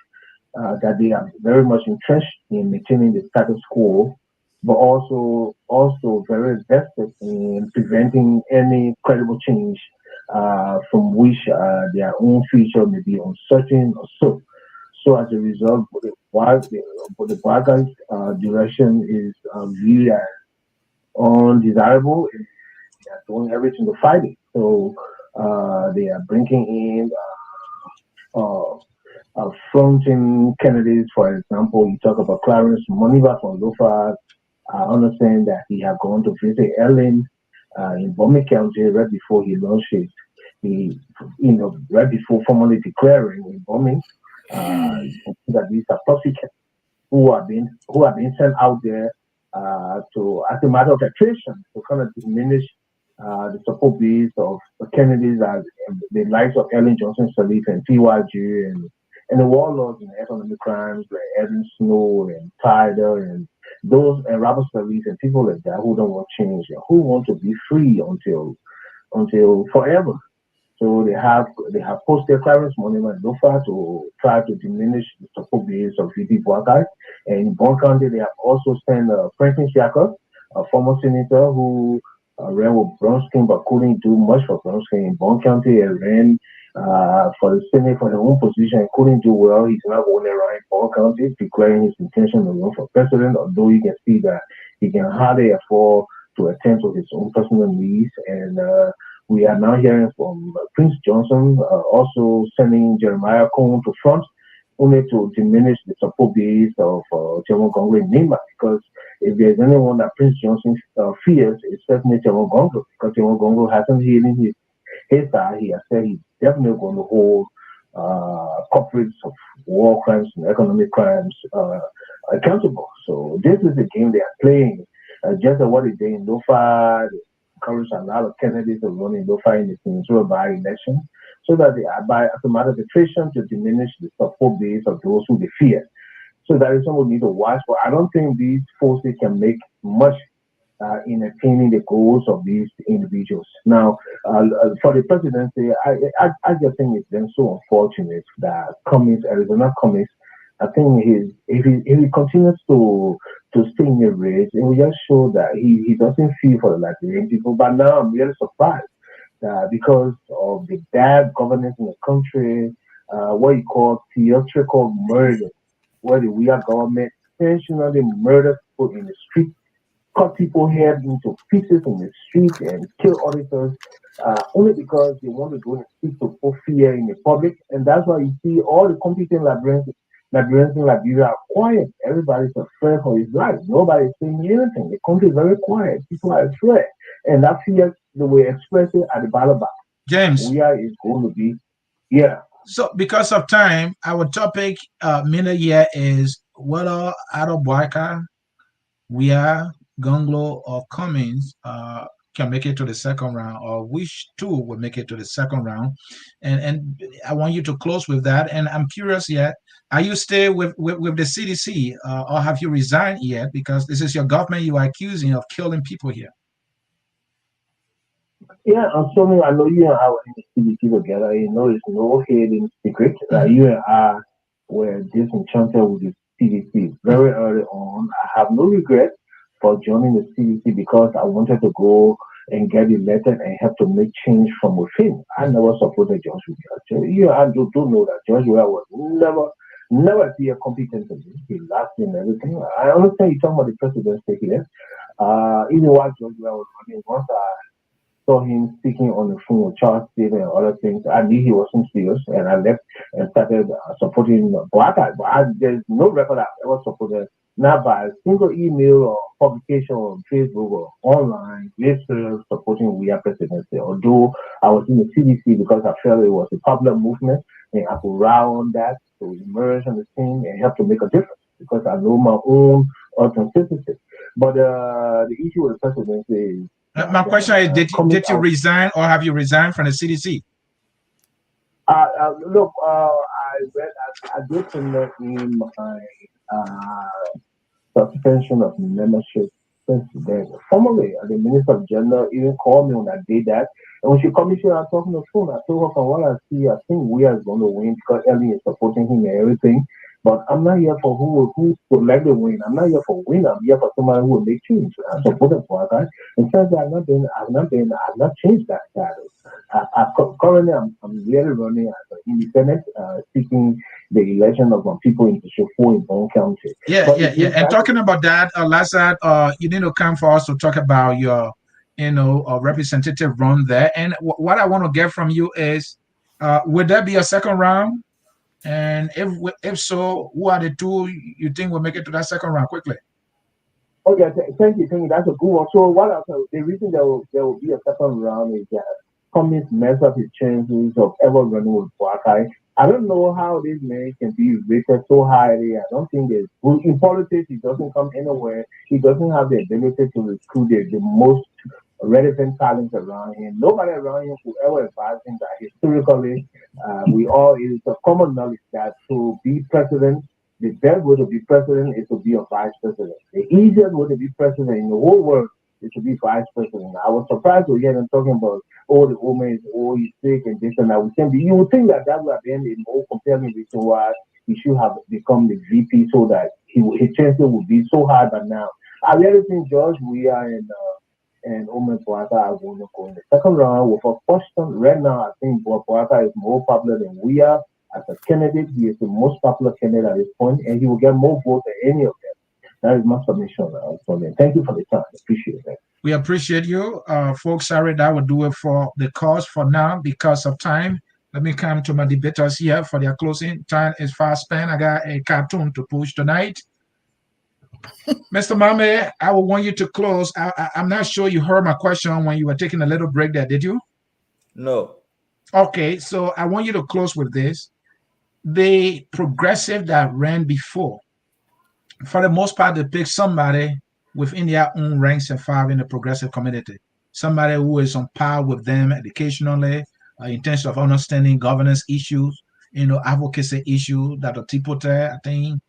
that they are very much entrenched in maintaining the status quo, but also very invested in preventing any credible change from which their own future may be uncertain or so. So as a result, the Boakai direction is viewed as undesirable. They are doing everything to fight it. So they are bringing in fronting candidates. For example, you talk about Clarence Moniva from Lofa. I understand that he had gone to visit Ellen in Boakai County right before he launched it. Right before formally declaring in bombing, that these are prosecuted who are being sent out there to, as a matter of attrition, to kind of diminish the support base of the candidates as the likes of Ellen Johnson Sirleaf and TYG and the warlords in economic crimes like Evan Snow and Tyler and those and Robert Sirleaf and people like that who don't want change and who want to be free until forever. So they have posted Clarence Monument Lofa to try to diminish the support base of VP Boakai. And in Bon County, they have also sent Franklin Shaka, a former senator who ran with Bronskin but couldn't do much for Bronskin in Bon County and ran for the Senate for their own position and couldn't do well. He's now going around in Bon County declaring his intention to run for president, although you can see that he can hardly afford to attend to his own personal needs. And we are now hearing from Prince Johnson also sending Jeremiah Cohn to front only to diminish the support base of Gongloe and Nima, because if there's anyone that Prince Johnson fears, it's certainly Gongloe, because Gongloe hasn't healed his side. He has said he's definitely going to hold corporates of war crimes and economic crimes accountable. So this is the game they are playing. Just what they did in Lofa, they encourage a lot of candidates to run in Lofa in the Peninsula by-election, so that they are by as a matter of attrition to diminish the support base of those who they fear. So that is something we need to watch. But I don't think these forces can make much in attaining the goals of these individuals. Now, for the presidency, I just think it's been so unfortunate that Arizona Cummings, I think if he continues to stay in the race, it will just show that he doesn't feel for the Liberian people. But now I'm really surprised because of the bad governance in the country, what you call theatrical murder, where the Weah government intentionally murdered people in the street, cut people's head into pieces in the street and kill auditors only because they want to go and speak to put fear in the public. And that's why you see all the competent Liberians in Liberia are quiet. Everybody's afraid for his life. Nobody's saying anything. The country is very quiet. People are afraid. And that fear, the way expressed it at the ballot box. James. Weah is going to be, yeah. So because of time, our topic minute here is whether out of Boakai, Weah, Gongloe or Cummings can make it to the second round, or which two will make it to the second round. And I want you to close with that. And I'm curious yet, are you still with the CDC or have you resigned yet? Because this is your government you are accusing of killing people here. Yeah, I'm sorry. I know you and I were in the CDC together. You know, it's no hidden secret. You and I were disenchanted with the CDC very early on. I have no regret for joining the CDC because I wanted to go and get elected and help to make change from within. I never supported George Weah. So you and I do know that George Weah was never be a competent in this. He laughed and everything. I understand you talking about the president's here. Even while George Weah was running, once I saw him speaking on the phone with Charles Stephen and other things. I knew he wasn't serious, and I left and started supporting Boakai. But there's no record I've ever supported, not by a single email or publication on Facebook or online, literally supporting Weah presidency. Although I was in the CDC because I felt it was a popular movement, and I could rally on that to emerge on the scene and help to make a difference because I know my own authenticity. But the issue with the presidency is my question is, did you resign or have you resigned from the CDC? Look, I did submit in my suspension of membership since then. Formally, the Minister of Gender even called me when I did that. And when she called me, she was talking on the phone. I told her from what I see, I think Weah is going to win because Ellie is supporting him and everything. But I'm not here for who would like to win. I'm not here for win. I'm here for somebody who will make change. I supported Boakai. In fact, I've not changed that status. Currently, I'm really running as an independent, seeking the election of my people in Shofo in Bone County. Yeah. And talking about that, Lazard, you need to come for us to talk about your, representative run there. And what I want to get from you is, would there be a second round? And if so, who are the two you think will make it to that second round quickly? Okay, thank you. That's a good one. So the reason there will be a second round is that Cummings mess up his chances of ever running with Boakai. I don't know how this man can be rated so highly. I don't think in politics he doesn't come anywhere. He doesn't have the ability to recruit the most relevant talent around him. Nobody around him could ever advise him that historically, it is a common knowledge that to be president, the best way to be president is to be a vice president. The easiest way to be president in the whole world is to be vice president. I was surprised to hear them talking about, the woman is he's sick and this and that. You would think that would have been a more compelling reason why he should have become the VP so that his chances would be so high. But now, I really think George Weah and Omen Boakai are going to go in the second round with a question. Right now, I think Boakai is more popular than Weah as a candidate. He is the most popular candidate at this point, and he will get more votes than any of them. That is my submission. Thank you for the time. Appreciate that. We appreciate you. Folks, sorry, that will do it for the cause for now because of time. Let me come to my debaters here for their closing. Time is fast spent. I got a cartoon to push tonight. Mr. Mame, I will want you to close. I'm not sure you heard my question when you were taking a little break there, did you? No. Okay, so I want you to close with this. The progressive that ran before, for the most part, they pick somebody within their own ranks and file in the progressive community. Somebody who is on par with them educationally, in terms of understanding governance issues, advocacy issues. Dr. Tipote, I think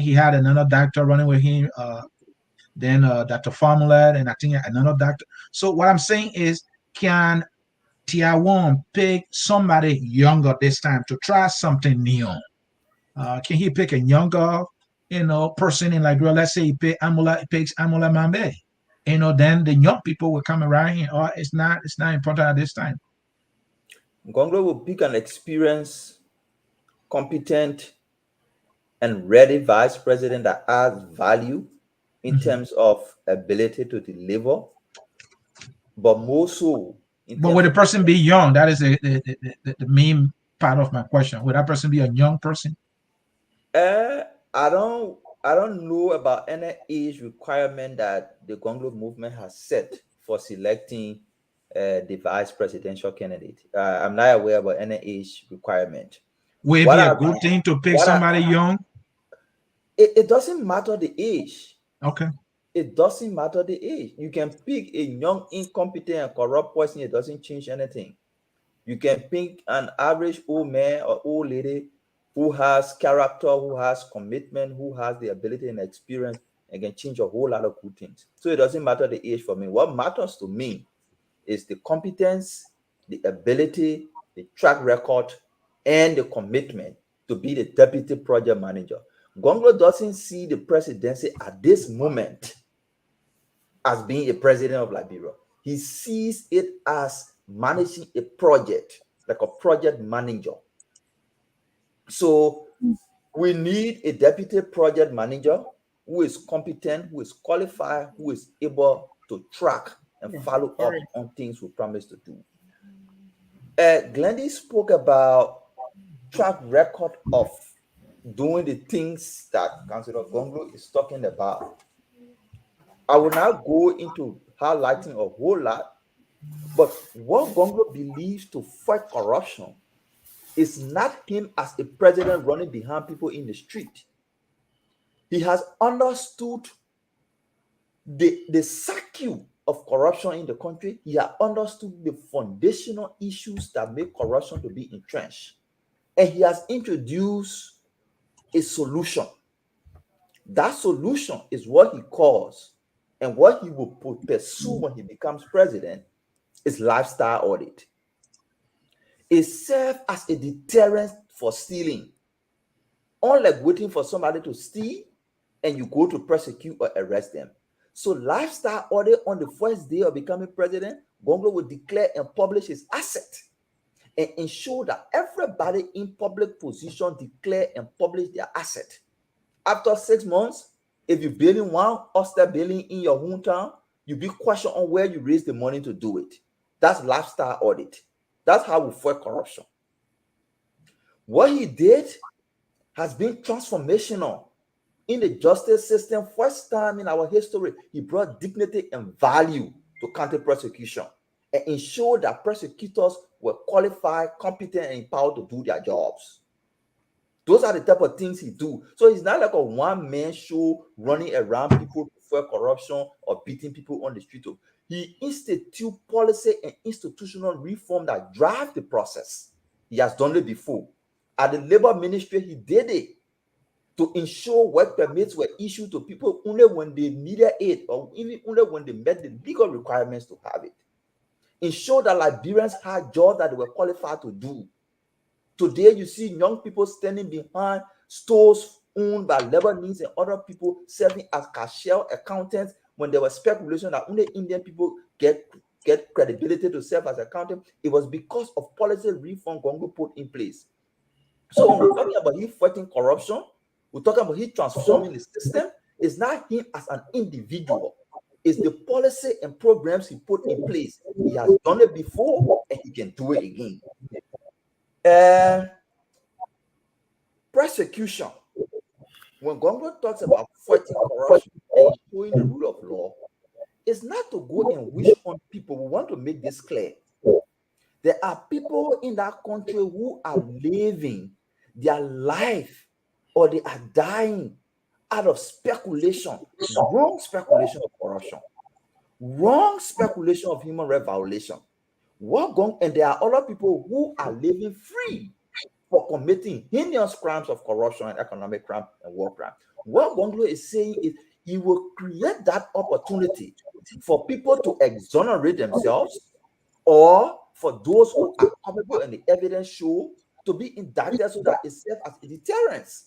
he had another doctor running with him, then Dr. Formulet, and I think another doctor. So what I'm saying is, can Tiawan pick somebody younger this time to try something new? Can he pick a younger, person in Liberia? Let's say he picks Amula Mambe. Then the young people will come around here. Or it's not important at this time. Gongloe will pick an experienced, competent, and ready vice president that adds value in terms of ability to deliver, but more so. But would the person be young? That is the main part of my question. Would that person be a young person? I don't know about any age requirement that the Gongloe movement has set for selecting the vice presidential candidate. I'm not aware about any age requirement. Would it be a good thing to pick somebody young? It doesn't matter the age. Okay. It doesn't matter the age. You can pick a young, incompetent, and corrupt person. It doesn't change anything. You can pick an average old man or old lady who has character, who has commitment, who has the ability and experience, and can change a whole lot of good things. So it doesn't matter the age for me. What matters to me is the competence, the ability, the track record, and the commitment to be the deputy project manager. Gongloe doesn't see the presidency at this moment as being a president of Liberia. He sees it as managing a project, like a project manager. So we need a deputy project manager who is competent, who is qualified, who is able to track and follow up on things we promise to do. Glendy spoke about track record of doing the things that Councillor Gongloe is talking about. I will not go into highlighting a whole lot, but what Gongloe believes to fight corruption is not him as a president running behind people in the street. He has understood the circuit of corruption in the country. He has understood the foundational issues that make corruption to be entrenched. And he has introduced a solution. That solution is what he calls, and what he will pursue when he becomes president, is lifestyle audit. It serves as a deterrent for stealing. Unlike waiting for somebody to steal and you go to prosecute or arrest them. So lifestyle audit on the first day of becoming president, Gongloe will declare and publish his asset and ensure that everybody in public position declare and publish their asset. After 6 months, if you're building one oyster building in your hometown, you be questioned on where you raise the money to do it. That's lifestyle audit. That's how we fight corruption. What he did has been transformational in the justice system. First time in our history, he brought dignity and value to counter prosecution and ensured that prosecutors were qualified, competent, and empowered to do their jobs. Those are the type of things he do. So it's not like a one-man show running around people to fight corruption or beating people on the street. He institute policy and institutional reform that drive the process. He has done it before. At the labor ministry, he did it to ensure work permits were issued to people only when they needed it, or even only when they met the legal requirements to have it. Ensure that Liberians had jobs that they were qualified to do. Today, you see young people standing behind stores owned by Lebanese and other people serving as cashier accountants when there was speculation that only Indian people get credibility to serve as accountants. It was because of policy reform Gongloe put in place. So when we're talking about him fighting corruption, we're talking about him transforming the system. It's not him as an individual. It's the policy and programs he put in place. He has done it before and he can do it again. Prosecution. When Gongloe talks about fighting corruption and ensuring the rule of law, it's not to go and wish on people. We want to make this clear. There are people in that country who are living their life or they are dying out of speculation, wrong speculation of corruption, wrong speculation of human rights violation. And there are other people who are living free for committing heinous crimes of corruption and economic crime and war crime. What Gongloe is saying is he will create that opportunity for people to exonerate themselves, or for those who are culpable and the evidence show to be indicted, so that it serves as a deterrence.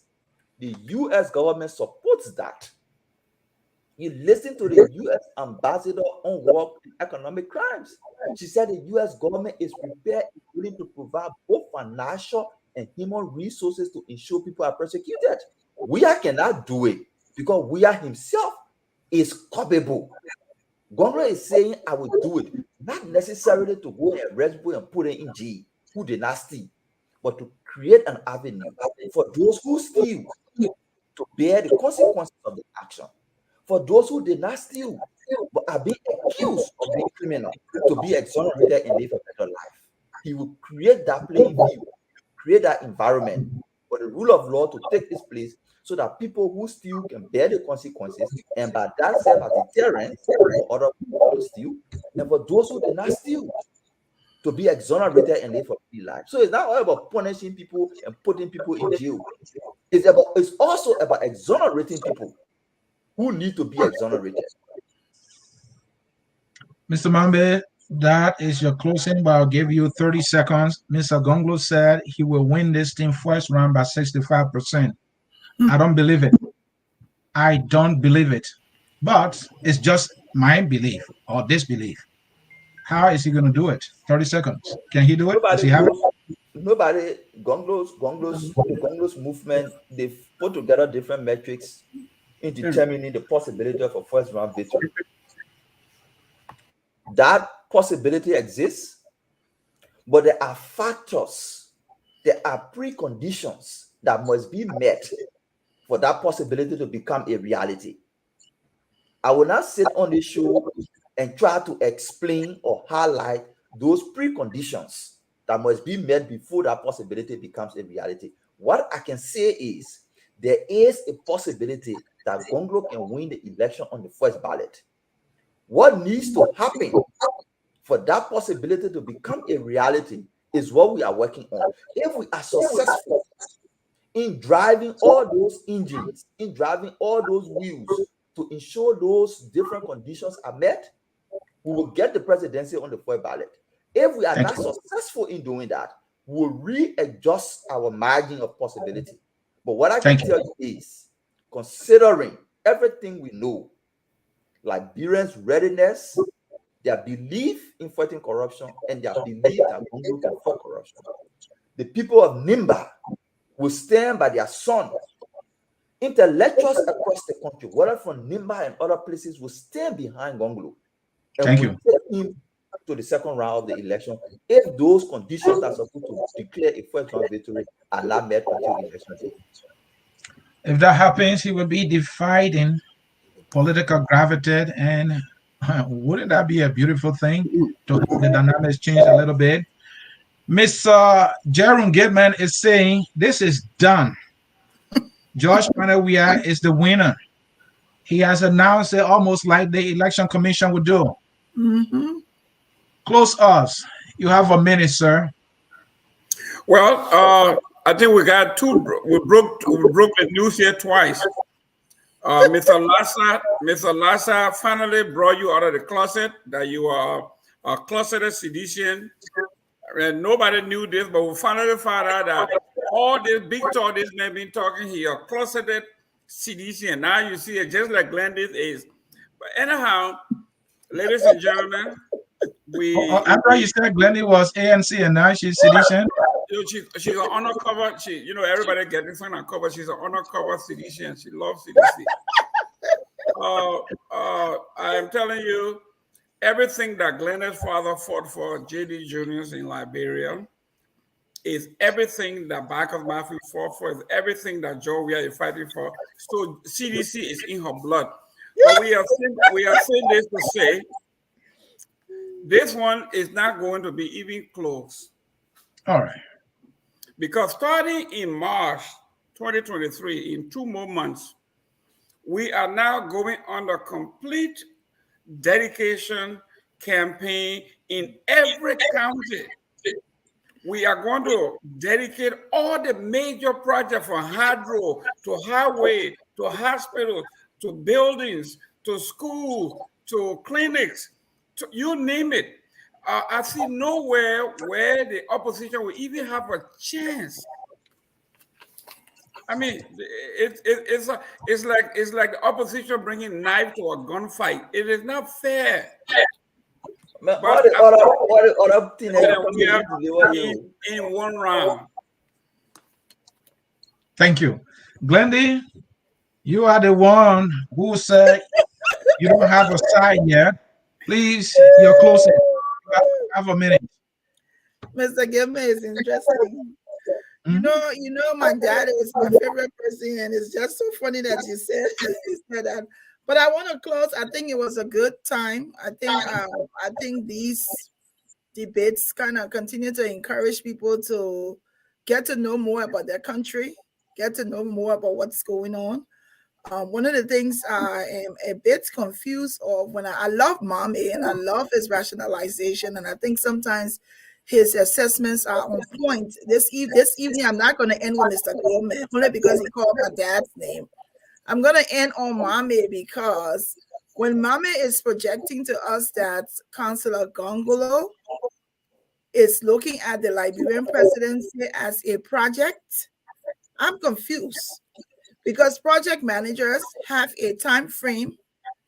The U.S. government supports that. You listen to the U.S. ambassador on war and economic crimes. She said the U.S. government is prepared and willing to provide both financial and human resources to ensure people are prosecuted. Weah cannot do it because Weah himself is culpable. Gongloe is saying, I will do it, not necessarily to go and arrest people and put them in jail who did not steal, but to create an avenue for those who steal to bear the consequences of the action. For those who did not steal but are being accused of being criminal, to be exonerated and live a better life. He will create that playing field, create that environment for the rule of law to take its place so that people who steal can bear the consequences, and by that serve as a deterrent for other people to steal, and for those who did not steal to be exonerated and live a free life. So it's not all about punishing people and putting people in jail. It's also about exonerating people who need to be exonerated. Mr. Mambe, that is your closing, but I'll give you 30 seconds. Mr. Gongloe said he will win this thing first round by 65%. I don't believe it. I don't believe it. But it's just my belief or disbelief. How is he going to do it? 30 seconds. Can he do it? Does he have it? Nobody, Gongloe's movement, they've put together different metrics in determining the possibility of a first round victory. That possibility exists, but there are factors, there are preconditions that must be met for that possibility to become a reality. I will not sit on this show and try to explain or highlight those preconditions that must be met before that possibility becomes a reality. What I can say is there is a possibility that Gongloe can win the election on the first ballot. What needs to happen for that possibility to become a reality is what we are working on. If we are successful in driving all those engines, in driving all those wheels to ensure those different conditions are met, we will get the presidency on the first ballot. If we are not successful in doing that, we'll readjust our margin of possibility. But what I can tell you is, considering everything we know, Liberians' readiness, their belief in fighting corruption, and their belief that Gongloe can fight corruption, the people of Nimba will stand by their son. Intellectuals across the country, whether from Nimba and other places, will stand behind Gongloe. And will take him to the second round of the election if those conditions that are supposed to declare a first round victory are not met until election day. If that happens, he will be defying political gravity, and wouldn't that be a beautiful thing to have the dynamics change a little bit? Miss Jerome Gidman is saying this is done. George Weah is the winner. He has announced it almost like the election commission would do. Close us. You have a minute, sir. Well, I think we got two. We broke the news here twice. Mr. Lassa finally brought you out of the closet that you are a closeted seditious. And nobody knew this, but we finally found out that all this big talk this man been talking here, closeted seditious. Now you see it just like Glenda's is. But anyhow, ladies and gentlemen, after you said Glendy was ANC and now she's sedition. She's an undercover. Everybody getting fun on cover. She's an undercover sedition. She loves CDC. I am telling you, everything that Glenda's father fought for, J.D. Juniors in Liberia, is everything that Bacchus Murphy fought for, is everything that Joe Weah is fighting for. So CDC is in her blood. But we are saying this to say, this one is not going to be even close. All right. Because starting in March 2023, in 2 more months, we are now going under complete dedication campaign in every county. We are going to dedicate all the major projects from hydro to highway to hospitals to buildings to schools to clinics to you name it. I see nowhere where the opposition will even have a chance. I mean, it's like the opposition bringing knife to a gunfight. It is not fair. But in one round. Thank you, Glendy. You are the one who said you don't have a side yet. Please, you're closing. Have a minute. Mr. Gilman is interesting. You know, my dad is my favorite person, and it's just so funny that you said that. But I want to close. I think it was a good time. I think these debates kind of continue to encourage people to get to know more about their country get to know more about what's going on. One of the things I am a bit confused of when I love Mame and I love his rationalization, and I think sometimes his assessments are on point. This evening, I'm not going to end with Mr. Goldman only because he called my dad's name. I'm going to end on Mame because when Mame is projecting to us that Councillor Gongloe is looking at the Liberian presidency as a project, I'm confused. Because project managers have a time frame,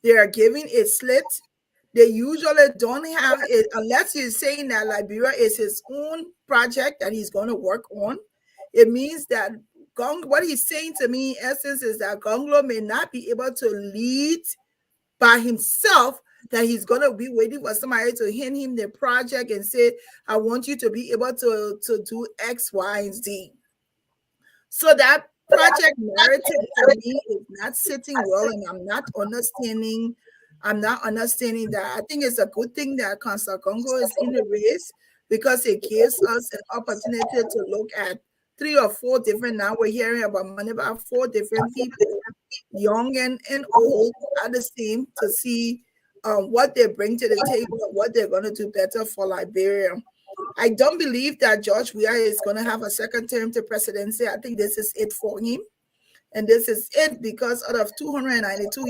they are giving a slit. They usually don't have it unless he's saying that Liberia is his own project that he's going to work on. It means that what he's saying to me, in essence, is that Gongloe may not be able to lead by himself, that he's going to be waiting for somebody to hand him the project and say, I want you to be able to do X, Y, and Z. So that project narrative for me is not sitting well, and I'm not understanding that. I think it's a good thing that Councillor Gongloe is in the race because it gives us an opportunity to look at 3 or 4 different, now we're hearing about about 4 different people, young and old, are the same, to see what they bring to the table and what they're going to do better for Liberia. I don't believe that George Weah is going to have a second term to presidency. I think this is it for him. And this is it because out of 292,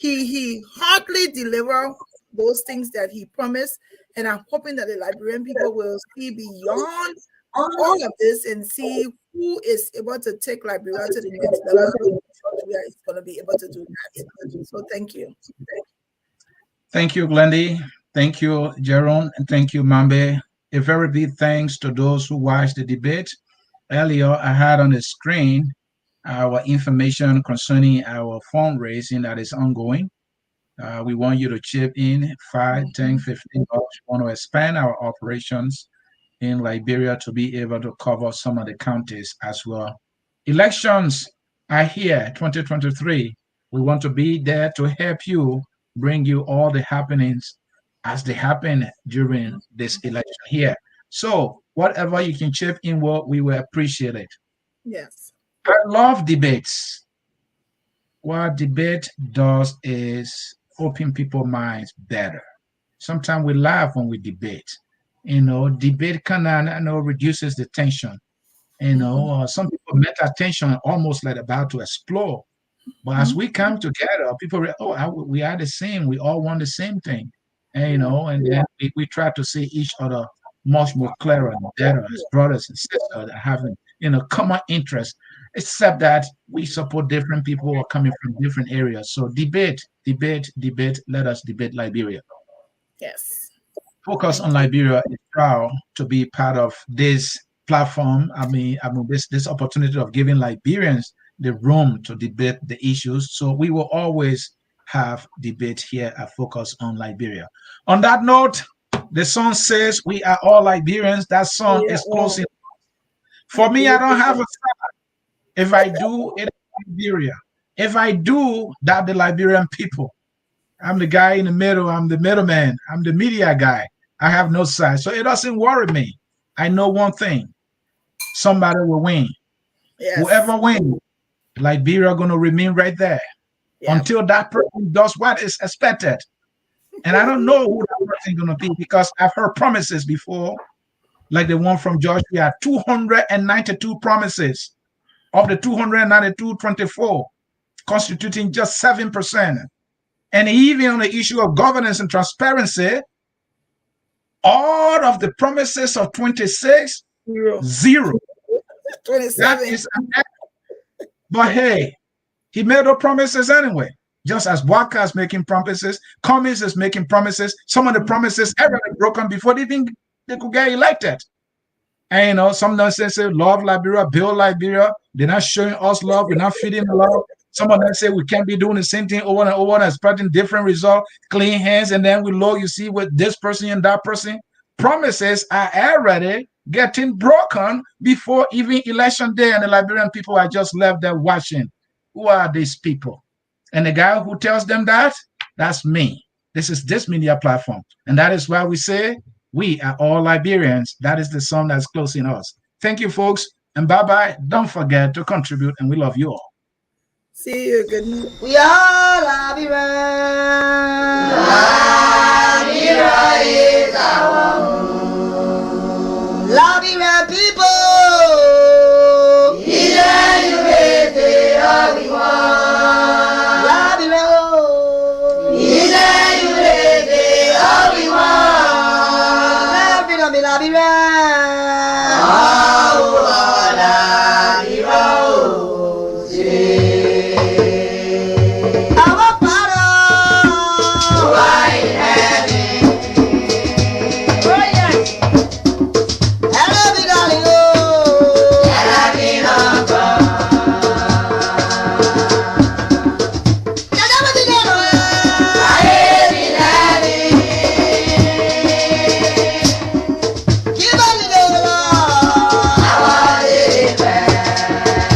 he hardly delivered those things that he promised. And I'm hoping that the Liberian people will see beyond all of this and see who is able to take Liberia to the next level. George Weah is going to be able to do that. So thank you. Thank you, Glendy. Thank you, Jerome, and thank you, Mambe. A very big thanks to those who watched the debate. Earlier, I had on the screen our information concerning our fundraising that is ongoing. We want you to chip in $5, $10, $15. We want to expand our operations in Liberia to be able to cover some of the counties as well. Elections are here, 2023. We want to be there to help you, bring you all the happenings as they happen during this election here. So whatever you can chip in, we will appreciate it. Yes. I love debates. What debate does is open people's minds better. Sometimes we laugh when we debate. Debate kind of reduces the tension. Some people met attention almost like about to explode. But as we come together, people we are the same. We all want the same thing, and then we try to see each other much more clearer and better as brothers and sisters having common interests. Except that we support different people who are coming from different areas. So debate. Let us debate Liberia. Yes. Focus on Liberia is proud to be part of this platform. This opportunity of giving Liberians the room to debate the issues. So we will always have debate here at Focus on Liberia. On that note, the song says we are all Liberians. That song is closing. For me, I don't have a side. If I do, it's Liberia. If I do, that the Liberian people. I'm the guy in the middle. I'm the middleman. I'm the media guy. I have no side. So it doesn't worry me. I know one thing. Somebody will win. Yes. Whoever wins, Liberia going to remain right there until that person does what is expected. And I don't know who that person is going to be because I've heard promises before, like the one from George. We had 292 promises. Of the 292, 24, constituting just 7%. And even on the issue of governance and transparency, all of the promises of 26, zero. 27. That is but hey, he made those promises anyway. Just as Boakai is making promises, Cummings is making promises. Some of the promises ever broken before they could get elected. And some nonsense say love Liberia, build Liberia. They're not showing us love. We're not feeding love. Some of them say we can't be doing the same thing over and over and expecting different results, clean hands, and then we look, you see with this person and that person. Promises are already getting broken before even election day, and the Liberian people are just left there watching. Who are these people? And the guy who tells them that, that's me. This is this media platform. And that is why we say We are all Liberians. That is the song that's closing us. Thank you, folks, and bye-bye. Don't forget to contribute, and we love you all. See you. Good night. We are Liberians. Liberia is our home. Liberian people.